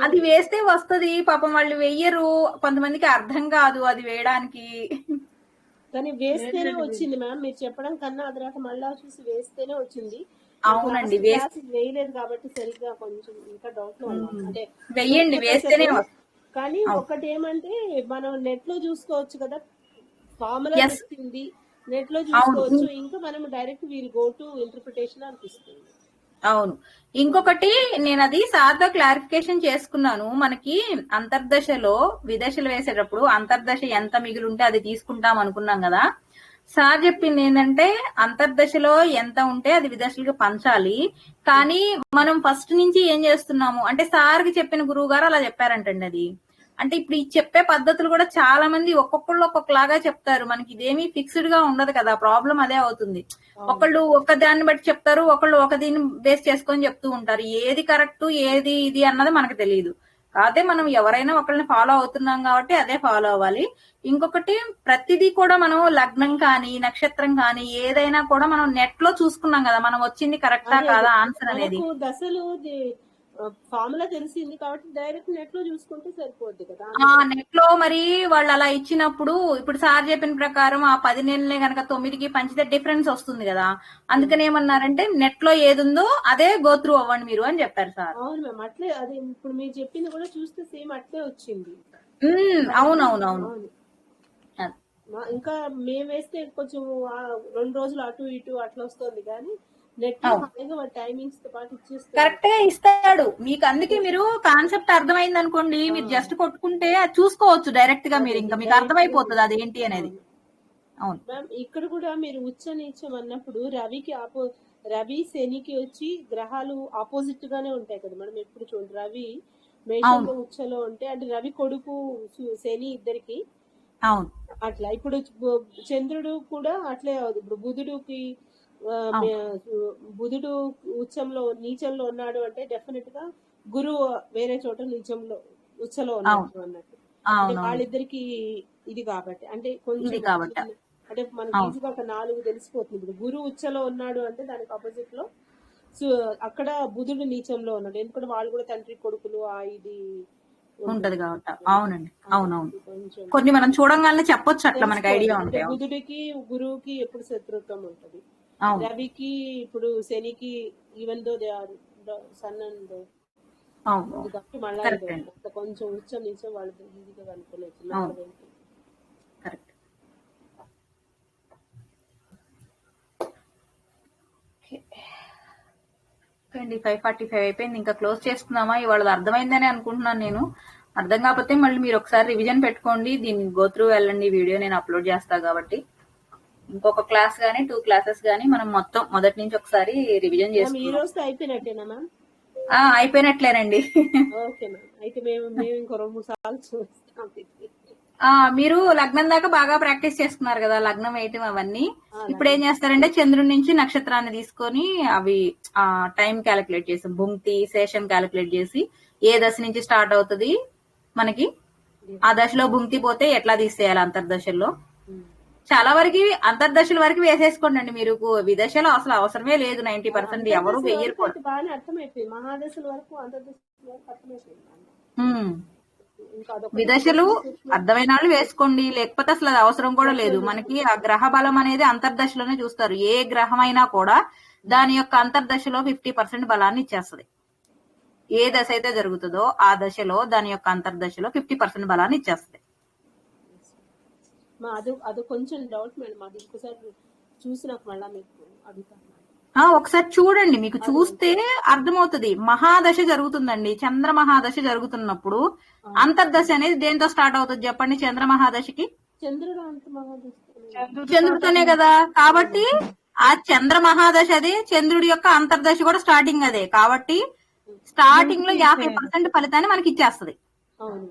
అది వేస్తే వస్తుంది పాపం, వాళ్ళు వెయ్యరు, కొంతమందికి అర్థం కాదు అది వేయడానికి. కానీ వేస్తేనే వచ్చింది మ్యామ్, మీరు చెప్పడం కన్నా అది రాక మళ్ళా చూసి వేస్తేనే వచ్చింది. అవునండి, వేయలేదు కాబట్టి సరిగ్గా కొంచెం ఇంకా డౌట్ లో ఉన్నాం. అంటే వెయ్యండి, వేస్తేనే. కానీ ఒకటి ఏమంటే మనం నెట్ లో చూసుకోవచ్చు కదా, ఫార్ములా ఇస్తుంది నెట్ లో చూసుకోవచ్చు, ఇంకా మనం direct we'll go to interpretation అనిపిస్తుంది. అవును, ఇంకొకటి నేను అది సార్తో క్లారిఫికేషన్ చేసుకున్నాను. మనకి అంతర్దశలో విదశలు వేసేటప్పుడు అంతర్దశ ఎంత మిగిలి ఉంటే అది తీసుకుంటాం అనుకున్నాం కదా. సార్ చెప్పింది ఏంటంటే అంతర్దశలో ఎంత ఉంటే అది విదశలకు పంచాలి. కానీ మనం ఫస్ట్ నుంచి ఏం చేస్తున్నాము అంటే సార్కి చెప్పిన గురువు గారు అలా చెప్పారంటండి. అది అంటే ఇప్పుడు ఈ చెప్పే పద్ధతులు కూడా చాలా మంది ఒక్కొక్కళ్ళు ఒక్కొక్కలాగా చెప్తారు. మనకి ఇదేమీ ఫిక్స్డ్ గా ఉండదు కదా, ప్రాబ్లం అదే అవుతుంది. ఒకళ్ళు ఒక దాన్ని బట్టి చెప్తారు, ఒకళ్ళు ఒక దీన్ని బేస్ చేసుకొని చెప్తూ ఉంటారు. ఏది కరెక్ట్ ఏది ఇది అన్నది మనకు తెలియదు. కాకపోతే మనం ఎవరైనా ఒకళ్ళని ఫాలో అవుతున్నాం కాబట్టి అదే ఫాలో అవ్వాలి. ఇంకొకటి ప్రతిదీ కూడా మనం లగ్నం కానీ నక్షత్రం కానీ ఏదైనా కూడా మనం నెట్ లో చూసుకున్నాం కదా, మనం వచ్చింది కరెక్టా కాదా ఆన్సర్ అనేది. దశలు ఫార్ములా తెలిసింది కాబట్టి డైరెక్ట్ నెట్ లో చూసుకుంటే సరిపోద్ది కదా. నెట్ లో మరి వాళ్ళు అలా ఇచ్చినప్పుడు ఇప్పుడు సార్ చెప్పిన ప్రకారం ఆ 10 నెలలే కనుక 9కి పంచితే డిఫరెన్స్ వస్తుంది కదా. అందుకని ఏమన్నారంటే నెట్ లో ఏది ఉందో అదే గో త్రూ అవ్వండి మీరు అని చెప్పారు సార్. అవును మ్యామ్, అట్లే అది ఇప్పుడు మీరు చెప్పింది కూడా చూస్తే సేమ్ అట్లే వచ్చింది. అవునవునవును. ఇంకా మేము వేస్తే కొంచెం 2 రోజులు అటు ఇటు అట్లా వస్తుంది, కానీ నెట్ టైమింగ్స్ తో పాటు కరెక్ట్ గా ఇస్తాడు మీకు. అందుకే మీరు కాన్సెప్ట్ అర్థమైంది అనుకోండి, మీరు జస్ట్ కొట్టుకుంటే అది చూసుకోవచ్చు డైరెక్ట్ గా, మీరు ఇంకా మీకు అర్థమైపోతుంది అది ఏంటి అనేది. అవును మ్యామ్, ఇక్కడ కూడా మీరు ఉచ్చ నీచం అన్నప్పుడు రవి శనికి వచ్చి గ్రహాలు ఆపోజిట్ గానే ఉంటాయి కదా మేడం. ఎప్పుడు చూడండి రవి మేషంలో ఉచ్చలో ఉంటే అంటే రవి కొడుకు శని ఇద్దరికి అట్లా. ఇప్పుడు చంద్రుడు కూడా అట్లే అవుతుంది. ఇప్పుడు బుధుడు ఉచ్చంలో నీచంలో ఉన్నాడు అంటే డెఫినెట్ గా గురువు వేరే చోట నీచంలో ఉచ్చలో ఉన్నాడు అన్నట్టు. వాళ్ళిద్దరికి ఇది కాబట్టి అంటే కొంచెం అంటే మనకి ఈజీగా ఒక 4 తెలిసిపోతుంది. ఇప్పుడు గురువు ఉచ్చలో ఉన్నాడు అంటే దానికి ఆపోజిట్ లో అక్కడ బుధుడు నీచంలో ఉన్నాడు, ఎందుకంటే వాళ్ళు కూడా తండ్రి కొడుకులు ఇది ఉంటది కాబట్టి. అవునండి, అవునవును. కొన్ని మనం చూడంగానే చెప్పొచ్చు, అట్లా మనకి ఐడియా ఉంటాయి. బుధుడికి గురువుకి ఎప్పుడు శత్రుత్వం ఉంటది. రవికి ఇప్పుడు శనికి even though they are sun and కాబట్టి మళ్ళీ కొంచెం ఉచ్చం నీచం వాళ్ళు ఈజీగా కనుక్కోలేదు. కరెక్ట్. 5:45 అయిపోయింది, ఇంకా క్లోజ్ చేసుకుందామా? ఇవాళ అర్థమైందని అనుకుంటున్నాను నేను. అర్థం కాకపోతే మళ్ళీ మీరు ఒకసారి రివిజన్ పెట్టుకోండి, దీన్ని గో త్రూ వెళ్ళండి. వీడియో నేను అప్లోడ్ చేస్తా కాబట్టి ఇంకొక క్లాస్ గానీ 2 క్లాసెస్ గానీ మనం మొత్తం మొదటి నుంచి ఒకసారి రివిజన్ అయిపోయినట్టేనా? అయిపోయినట్లేనండి. అయితే మేము ఇంకో 2-3 సార్లు చూస్తాం. మీరు లగ్నం దాకా బాగా ప్రాక్టీస్ చేసుకున్నారు కదా, లగ్నం వేయటం అవన్నీ. ఇప్పుడు ఏం చేస్తారంటే చంద్రుడి నుంచి నక్షత్రాన్ని తీసుకొని అవి టైం క్యాలిక్యులేట్ చేసి భుంక్తి శేషం క్యాలిక్యులేట్ చేసి ఏ దశ నుంచి స్టార్ట్ అవుతుంది మనకి, ఆ దశలో భుంక్తి పోతే ఎట్లా తీసేయాలి అంతర్దశల్లో చాలా వరకు అంతర్దశల వరకు వేసేసుకోండి మీరు. విదశలో అసలు అవసరమే లేదు. 90% ఎవరు అంతర్దశల వెయ్యరు వరకు కూడా. అయితే బాగానే అర్థమైపోయింది, మహాదశల వరకు అంతర్దశల వరకు అర్థమైపోయింది. ఉమ్. ఇంకా అదొకటి విదశలు సూక్ష్మ అర్థమైన వాళ్ళు వేసుకోండి, లేకపోతే అసలు అది అవసరం కూడా లేదు. మనకి ఆ గ్రహ బలం అనేది అంతర్దశలోనే చూస్తారు. ఏ గ్రహం అయినా కూడా దాని యొక్క అంతర్దశలో 50% బలాన్ని ఇచ్చేస్తది. ఏ దశ అయితే జరుగుతుందో ఆ దశలో దాని యొక్క అంతర్దశలో 50% బలాన్ని ఇచ్చేస్తది. అది కొంచెం డౌట్ మేడం, అది ఇంకోసారి చూసినాక మళ్ళా మీకు అడుగుతాను. ఒకసారి చూడండి, మీకు చూస్తే అర్థమవుతుంది. మహాదశ జరుగుతుందండి, చంద్ర మహాదశ జరుగుతున్నప్పుడు అంతర్దశ అనేది దేంతో స్టార్ట్ అవుతుంది చెప్పండి? చంద్ర మహాదశకి చంద్రుడు అంత మహాదశ చంద్రుడితోనే కదా. కాబట్టి ఆ చంద్ర మహాదశ అదే, చంద్రుడి యొక్క అంతర్దశ కూడా స్టార్టింగ్ అదే. కాబట్టి స్టార్టింగ్ లో 50% ఫలితాన్ని మనకి ఇచ్చేస్తది. అవును,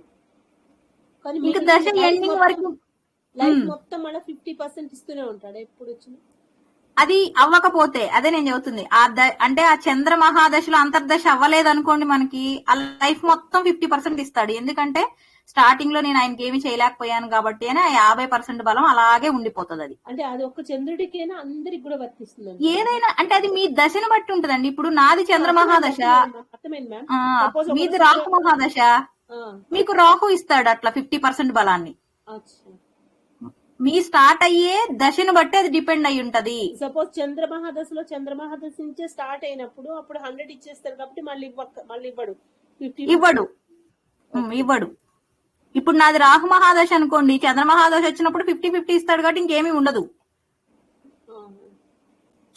కానీ ఇంకా దశ ఎండింగ్ వరకు లైఫ్ మొత్తం మళ్ళీ 50% ఇస్తూనే ఉంటాడు ఎప్పుడు వచ్చినా. అది అవ్వకపోతే అదే నేను చెబుతుంది. అంటే ఆ చంద్ర మహాదశలో అంతర్దశ అవ్వలేదు అనుకోండి, మనకి ఆ లైఫ్ మొత్తం 50% ఇస్తాడు. ఎందుకంటే స్టార్టింగ్ లో నేను ఆయనకి ఏమి చేయలేకపోయాను కాబట్టి అని ఆ 50% బలం అలాగే ఉండిపోతుంది. అది అంటే అది ఒక్క చంద్రుడికైనా అందరికి కూడా వర్తిస్తుంది. ఏదైనా అంటే అది మీ దశను బట్టి ఉంటదండి. ఇప్పుడు నాది చంద్ర మహాదశ, అర్థమైంది మ్యామ్. మీది రాహు మహాదశ, మీకు రాహు ఇస్తాడు అట్లా 50% బలాన్ని. మీ స్టార్ట్ అయ్యే దశను బట్టి అది డిపెండ్ అయి ఉంటది. సపోజ్ చంద్ర మహాదశ నుంచే స్టార్ట్ అయినప్పుడు అప్పుడు 100 ఇచ్చేస్తారు కాబట్టి మళ్ళీ ఇవ్వడు. ఇవ్వడు. ఇప్పుడు నాది రాహు మహాదశ అనుకోండి, చంద్ర మహాదశ వచ్చినప్పుడు 50-50 ఇస్తాడు కాబట్టి ఇంకేమీ ఉండదు.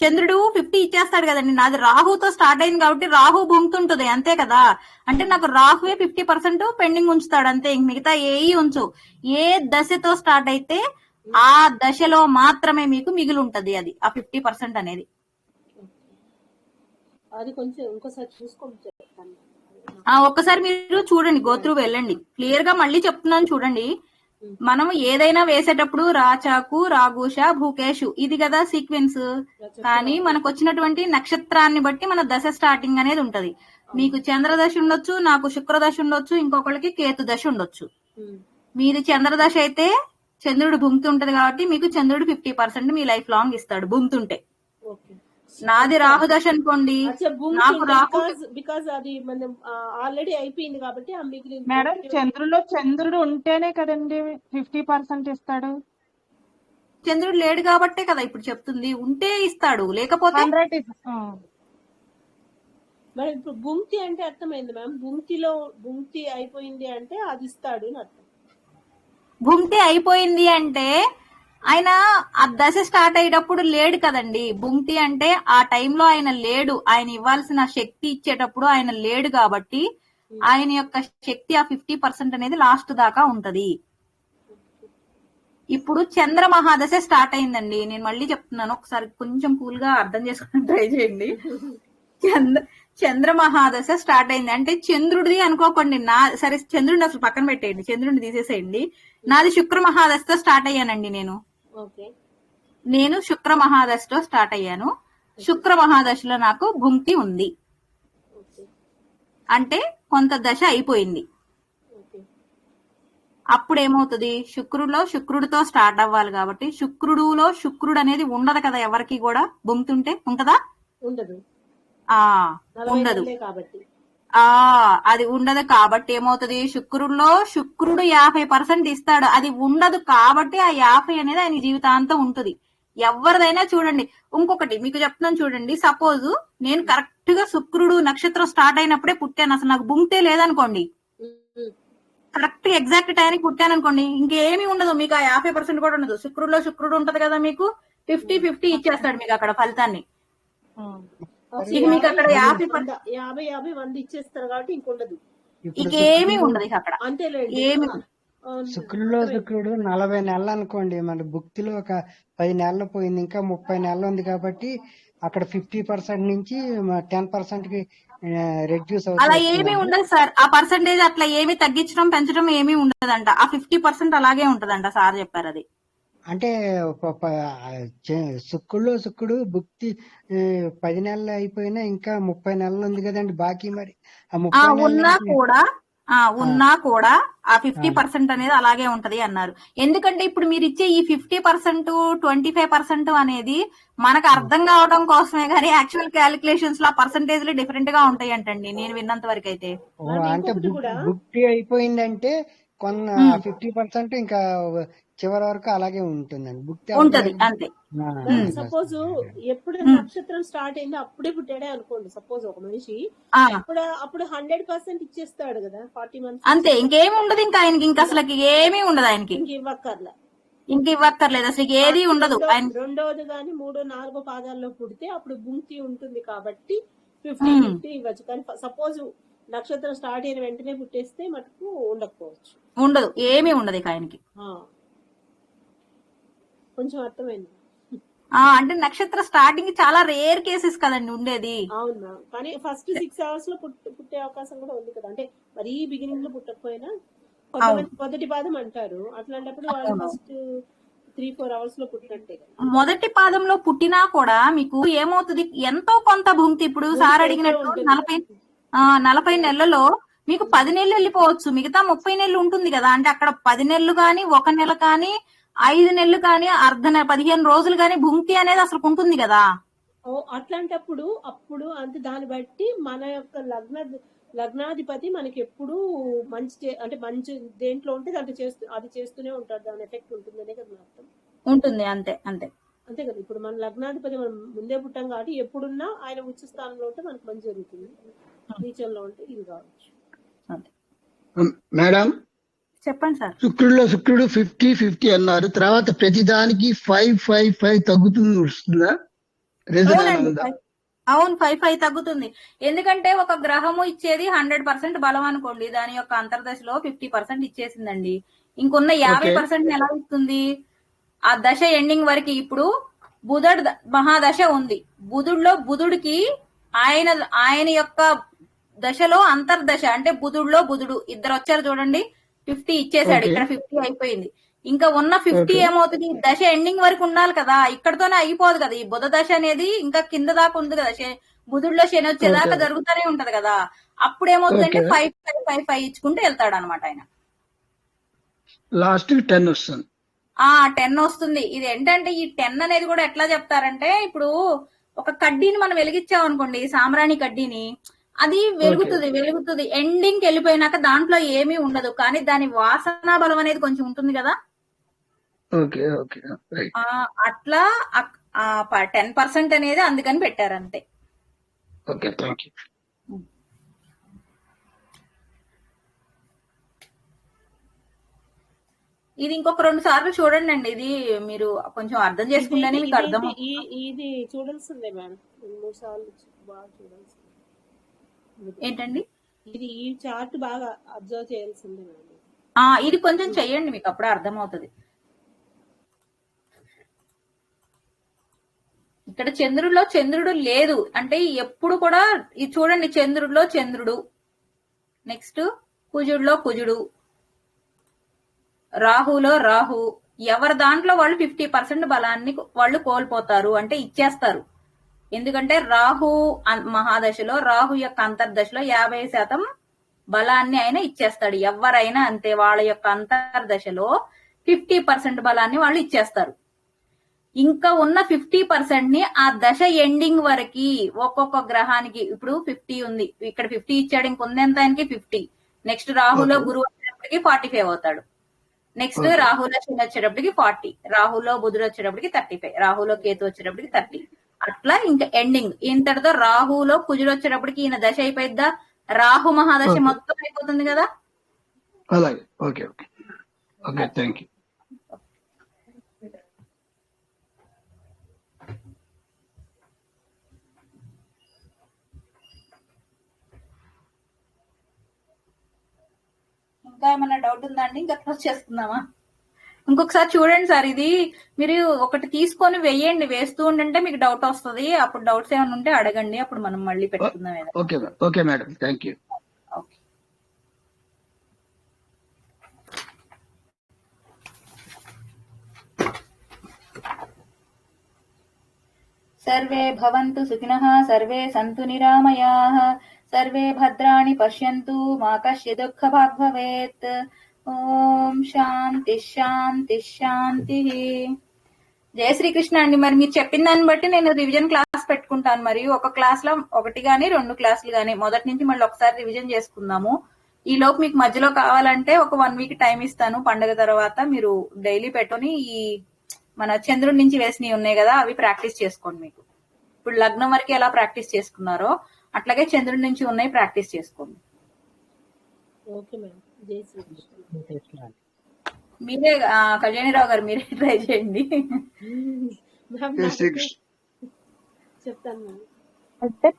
చంద్రుడు 50 ఇచ్చేస్తాడు కదండి. నాది రాహుతో స్టార్ట్ అయింది కాబట్టి రాహు భుంగుతుంటది అంతే కదా. అంటే నాకు రాహువే 50% పెండింగ్ ఉంచుతాడు అంతే. మిగతా ఏఈ ఉంచు. ఏ దశతో స్టార్ట్ అయితే ఆ దశలో మాత్రమే మీకు మిగిలి ఉంటది అది ఆ 50% అనేది. అది కొంచెం ఇంకోసారి చూసుకొని ఒక్కసారి మీరు చూడండి, గోత్రు వెళ్ళండి, క్లియర్ గా మళ్ళీ చెప్తున్నాను చూడండి. మనం ఏదైనా వేసేటప్పుడు రాచాకు, రాఘుష, భూకేషు ఇది కదా సీక్వెన్స్. కానీ మనకు వచ్చినటువంటి నక్షత్రాన్ని బట్టి మన దశ స్టార్టింగ్ అనేది ఉంటది. మీకు చంద్రదశ ఉండొచ్చు, నాకు శుక్రదశ ఉండొచ్చు, ఇంకొకరికి కేతు దశ ఉండొచ్చు. మీది చంద్రదశ అయితే చంద్రుడు భుంక్తి ఉంటది కాబట్టి మీకు చంద్రుడు 50% మీ లైఫ్ లాంగ్ ఇస్తాడు భుంక్తుంటే. నాది రాహు దశ అనుకోండి, నాకు రాహు బికాజ్ అది మనం ఆల్రెడీ అయిపోయింది కాబట్టి మేడం చంద్రుడు ఉంటేనే కదండి 50% ఇస్తాడు. చంద్రుడు లేడు కాబట్టే కదా ఇప్పుడు చెప్తుంది. ఉంటే ఇస్తాడు, లేకపోతే మరి ఇప్పుడు భుంక్తి అంటే అర్థమైంది మ్యామ్. భుంక్తి అయిపోయింది అంటే అది ఇస్తాడు అని అర్థం. భుంక్తి అయిపోయింది అంటే ఆయన ఆ దశ స్టార్ట్ అయ్యేటప్పుడు లేడు కదండి. భుంక్తి అంటే ఆ టైంలో ఆయన లేడు, ఆయన ఇవ్వాల్సిన శక్తి ఇచ్చేటప్పుడు ఆయన లేడు కాబట్టి ఆయన యొక్క శక్తి ఆ 50% అనేది లాస్ట్ దాకా ఉంటది. ఇప్పుడు చంద్ర మహాదశ స్టార్ట్ అయిందండి. నేను మళ్ళీ చెప్తున్నాను, ఒకసారి కొంచెం కూల్ గా అర్థం చేసుకుని ట్రై చేయండి. చంద్ర మహాదశ స్టార్ట్ అయింది అంటే చంద్రుడిది అనుకోకండి. సరే చంద్రుడిని అసలు పక్కన పెట్టేయండి, చంద్రుడిని తీసేసేయండి. నాది శుక్ర మహాదశతో స్టార్ట్ అయ్యానండి. నేను శుక్ర మహాదశతో స్టార్ట్ అయ్యాను. శుక్ర మహాదశలో నాకు భుంక్తి ఉంది అంటే కొంత దశ అయిపోయింది. అప్పుడు ఏమవుతుంది, శుక్రుడితో స్టార్ట్ అవ్వాలి కాబట్టి శుక్రుడు అనేది ఉండదు కదా ఎవరికి కూడా. భుంక్తుంటే ఉంటదా? ఉండదు. అది ఉండదు కాబట్టి ఏమవుతుంది, శుక్రుడు 50% ఇస్తాడు. అది ఉండదు కాబట్టి ఆ 50 అనేది ఆయన జీవితాంతం ఉంటుంది. ఎవరిదైనా చూడండి. ఇంకొకటి మీకు చెప్తున్నాను చూడండి, సపోజ్ నేను కరెక్ట్ గా శుక్రుడు నక్షత్రం స్టార్ట్ అయినప్పుడే పుట్టాను, అసలు నాకు భుంక్తే లేదనుకోండి, కరెక్ట్ ఎగ్జాక్ట్ టైంకి పుట్టాను అనుకోండి, ఇంకేమీ ఉండదు, మీకు ఆ 50% కూడా ఉండదు. శుక్రుడు ఉంటది కదా, మీకు 50-50 ఇచ్చేస్తాడు మీకు అక్కడ ఫలితాన్ని. మీకు అక్కడ 50-100 ఇచ్చేస్తారు కాబట్టి ఇంకొండదు, ఇంకేమీ ఉండదు అక్కడ. ఏమి శుక్రుడు 40 నెలలు అనుకోండి, మన భుక్తిలో ఒక 10 నెలలు పోయింది, ఇంకా 30 నెలలు ఉంది కాబట్టి అక్కడ 50% నుంచి 10% కి రెడ్యూస్ అవుతుంది. అలా ఏమీ ఉండదు సార్. ఆ పర్సంటేజ్ అట్లా ఏమి తగ్గించడం పెంచడం ఏమీ ఉండదంట. ఆ 50% అలాగే ఉంటదంట. సార్ చెప్పారు అది. అంటే శుక్రుడు భుక్తి 10 నెలలు అయిపోయినా ఇంకా 30 నెలలు ఉంది కదండి బాకీ. మరి ఉన్నా కూడా ఉన్నా కూడా ఆ 50% అనేది అలాగే ఉంటది అన్నారు. ఎందుకంటే ఇప్పుడు మీరు ఇచ్చే ఈ 50%, 25% అనేది మనకు అర్థం కావడం కోసమే కానీ యాక్చువల్ క్యాలిక్యులేషన్స్ లో పర్సంటేజ్ డిఫరెంట్ గా ఉంటాయి అంటండి నేను విన్నంత వరకు అయితే. అంటే ఇంకొకటి కూడా బుక్ అయిపోయిందంటే కొన్న 50% ఇంకా చివరి వరకు అలాగే ఉంటుందండి. బుక్ ఉంటది అంతే. సపోజ్ ఎప్పుడు నక్షత్రం స్టార్ట్ అయిందో అప్పుడే పుట్టాడే అనుకోండి. సపోజ్ ఒక మనిషి అప్పుడు 100% ఇచ్చేస్తాడు కదా 40 months అంతే, ఇంకేమి ఉండదు ఇంకా ఆయనకి, ఇంకా అసలు ఏమీ ఉండదు ఆయనకి, ఇంక ఇవ్వక్కర్లా, ఇంక ఇవ్వక్కర్లేదు అసలు ఏది ఉండదు. రెండోది గాని 3, 4 పాదాల్లో పుడితే అప్పుడు భుంక్తి ఉంటుంది కాబట్టి 50-50 ఇవ్వచ్చు. కానీ సపోజ్ నక్షత్రం స్టార్ట్ అయిన వెంటనే పుట్టేస్తే మటుకు ఉండకపోవచ్చు, ఉండదు, ఏమీ ఉండదు ఇక ఆయనకి. కొంచెం అర్థమైంది. అంటే నక్షత్ర స్టార్టింగ్ చాలా రేర్ కేసెస్ కదండి ఉండేది. అవునా, కానీ ఫస్ట్ 6 hours లో పుట్టే అవకాశం కూడా ఉంది కదా. అంటే మరీ బిగినింగ్ లో పుట్టకపోయినా మొదటి పాదం అంటారు, అట్లాంటప్పుడు వాళ్ళు ఫస్ట్ 3-4 hours లో పుట్టినట్టే. మొదటి పాదంలో పుట్టినా కూడా మీకు ఏమవుతుంది, ఎంతో కొంత భుంక్తి. ఇప్పుడు సార్ అడిగినట్టు 40 నెలలలో మీకు 10 నెలలు వెళ్ళిపోవచ్చు, మిగతా 30 నెలలు ఉంటుంది కదా. అంటే అక్కడ 10 నెలలు కానీ 1 నెల కానీ 5 నెలలు కానీ 15 రోజులు కానీ భుంక్తి అనేది అసలు ఉంటుంది కదా. అట్లాంటప్పుడు అప్పుడు అంటే దాన్ని బట్టి మన యొక్క లగ్నాధిపతి మనకి ఎప్పుడు మంచి అంటే మంచి దేంట్లో ఉంటే అది చేస్తూనే ఉంటాడు, దాని ఎఫెక్ట్ ఉంటుందనే కదా అర్థం. ఉంటుంది అంతే అంతే అంతే కదా. ఇప్పుడు మన లగ్నాధిపతి మనం ముందే పుట్టాం కాబట్టి ఎప్పుడున్నా ఆయన ఉచ్చ స్థానంలో ఉంటే మనకు మంచి జరుగుతుంది, నీచంలో ఉంటే ఇది కావచ్చు. మేడం చెప్పండి సార్. శుక్రుడు 50-50 అన్నారు, తర్వాత ప్రతిదానికి 5-5-5 తగ్గుతుంది వస్తుందా? అవును, 5-5 తగ్గుతుంది. ఎందుకంటే ఒక గ్రహము ఇచ్చేది 100% బలం అనుకోండి, దాని యొక్క అంతర్దశలో 50% ఇచ్చేసిందండి. ఇంకొన్న 50% ఎలా ఇస్తుంది ఆ దశ ఎండింగ్ వరకు. ఇప్పుడు బుధుడు మహాదశ ఉంది, బుధుడికి ఆయన యొక్క దశలో అంతర్దశ అంటే బుధుడు ఇద్దరు వచ్చారు చూడండి, 50 ఇచ్చేసాడు, ఇక్కడ 50 అయిపోయింది. ఇంకా ఉన్న 50 ఏమవుతుంది, దశ ఎండింగ్ వరకు ఉండాలి కదా, ఇక్కడతోనే అయిపోదు కదా. ఈ బుధ దశ అనేది ఇంకా కింద దాకా ఉంది కదా, బుధుడిలో శని వచ్చేదాకా జరుగుతూనే ఉంటది కదా. అప్పుడు ఏమవుతుందంటే 5-5-5 ఇచ్చుకుంటూ వెళ్తాడు అనమాట ఆయన. లాస్ట్ 10 వస్తుంది. 10 వస్తుంది. ఇది ఏంటంటే ఈ 10 అనేది కూడా ఎట్లా చెప్తారంటే, ఇప్పుడు ఒక కడ్డీని మనం వెలిగించాం అనుకోండి, సాంబ్రాణి కడ్డీని, అది వెలుగుతుంది ఎండింగ్ వెళ్ళిపోయినాక దాంట్లో ఏమీ ఉండదు, కానీ దాని వాసన బలం అనేది కొంచెం ఉంటుంది కదా. అట్లా 10% అనేది అందుకని పెట్టారు అంతే. ఇది ఇంకొక 2 సార్లు చూడండి అండి, ఇది మీరు కొంచెం అర్థం చేసుకుంటేనే మీకు అర్థం. ఇది చూడాల్సిందే మేడం, 3 సార్లు బాగా చూడాల్సిందే. ఏంటండి, ఇది ఈ చార్ట్ బాగా అబ్జర్వ్ చేయాల్సిందే మేడం. ఇది కొంచెం చెయ్యండి, మీకు అప్పుడే అర్థం అవుతుంది. ఇక్కడ చంద్రుడు లేదు అంటే ఎప్పుడు కూడా ఇది చూడండి, చంద్రుడిలో చంద్రుడు, నెక్స్ట్ కుజుడిలో కుజుడు, రాహులో రాహు. ఎవరి దాంట్లో వాళ్ళు 50% బలాన్ని వాళ్ళు కోల్పోతారు అంటే ఇచ్చేస్తారు. ఎందుకంటే రాహు మహాదశలో, రాహు యొక్క అంతర్దశలో 50% బలాన్ని ఆయన ఇచ్చేస్తాడు. ఎవరైనా అంతే, వాళ్ళ యొక్క అంతర్దశలో 50% బలాన్ని వాళ్ళు ఇచ్చేస్తారు. ఇంకా ఉన్న 50% ని ఆ దశ ఎండింగ్ వరకు ఒక్కొక్క గ్రహానికి, ఇప్పుడు 50 ఉంది, ఇక్కడ 50 ఇచ్చాడు, ఇంకొంది ఎంత ఆయనకి 50. నెక్స్ట్ రాహులో గురువు వచ్చేటప్పటికి 45 అవుతాడు. నెక్స్ట్ రాహులో శని వచ్చేటప్పటికి 40, రాహులో బుధుడు వచ్చేటప్పటికి 35, రాహులో కేతు వచ్చేటప్పటికి 30. అట్లా ఇంకా ఎండింగ్ ఇంతటితో రాహులో కుజుడు వచ్చేటప్పటికి ఈయన దశ అయిపోయిద్దా, రాహు మహాదశ మొత్తం అయిపోతుంది కదా. అలాగే, okay okay okay, thank you. ఇంకా ఏమైనా డౌట్ ఉందా అండి? ఇంకా క్లోజ్ చేసుకుందామా? ఇంకొకసారి చూడండి సార్, ఇది మీరు ఒకటి తీసుకొని వెయ్యండి, వేస్తూ ఉండంటే మీకు డౌట్ వస్తుంది. అప్పుడు డౌట్స్ ఏమైనా ఉంటే అడగండి, అప్పుడు మనం మళ్ళీ పెట్టుకుందాం. Okay madam, thank you. Survey భవంతు సుఖినః, సర్వే సంతు నిరామయాః, సర్వే భద్రాణి పశ్యంతు మా కశ్చిద్ దుఃఖభాగ్ భవేత్. ఓం శాంతి శాంతి శాంతి. జయ శ్రీకృష్ణ అండి. మరి మీరు చెప్పిన దాన్ని బట్టి నేను రివిజన్ క్లాస్ పెట్టుకుంటాను. మరి ఒక క్లాస్ లో 1 గానీ 2 క్లాసులు గానీ మొదటి నుంచి మళ్ళీ ఒకసారి రివిజన్ చేసుకుందాము. ఈ లోపు మీకు మధ్యలో కావాలంటే ఒక 1 వీక్ టైం ఇస్తాను. పండుగ తర్వాత మీరు డైలీ పెట్టుకొని ఈ మన చంద్రుడి నుంచి వేసినవి ఉన్నాయి కదా అవి ప్రాక్టీస్ చేసుకోండి. మీకు ఇప్పుడు లగ్నం వరకు ఎలా ప్రాక్టీస్ చేసుకున్నారో అట్లాగే చంద్రుడి నుంచి ఉన్నాయి ప్రాక్టీస్ చేసుకోండి. Okay madam. జై శ్రీకృష్ణ. మీరే కళ్యాణిరావు గారు మీరే ట్రై చేయండి. మ్యామ్ జై నాకైతే శ్రీకృష్ణ. చెప్తాను మేడం. అంటే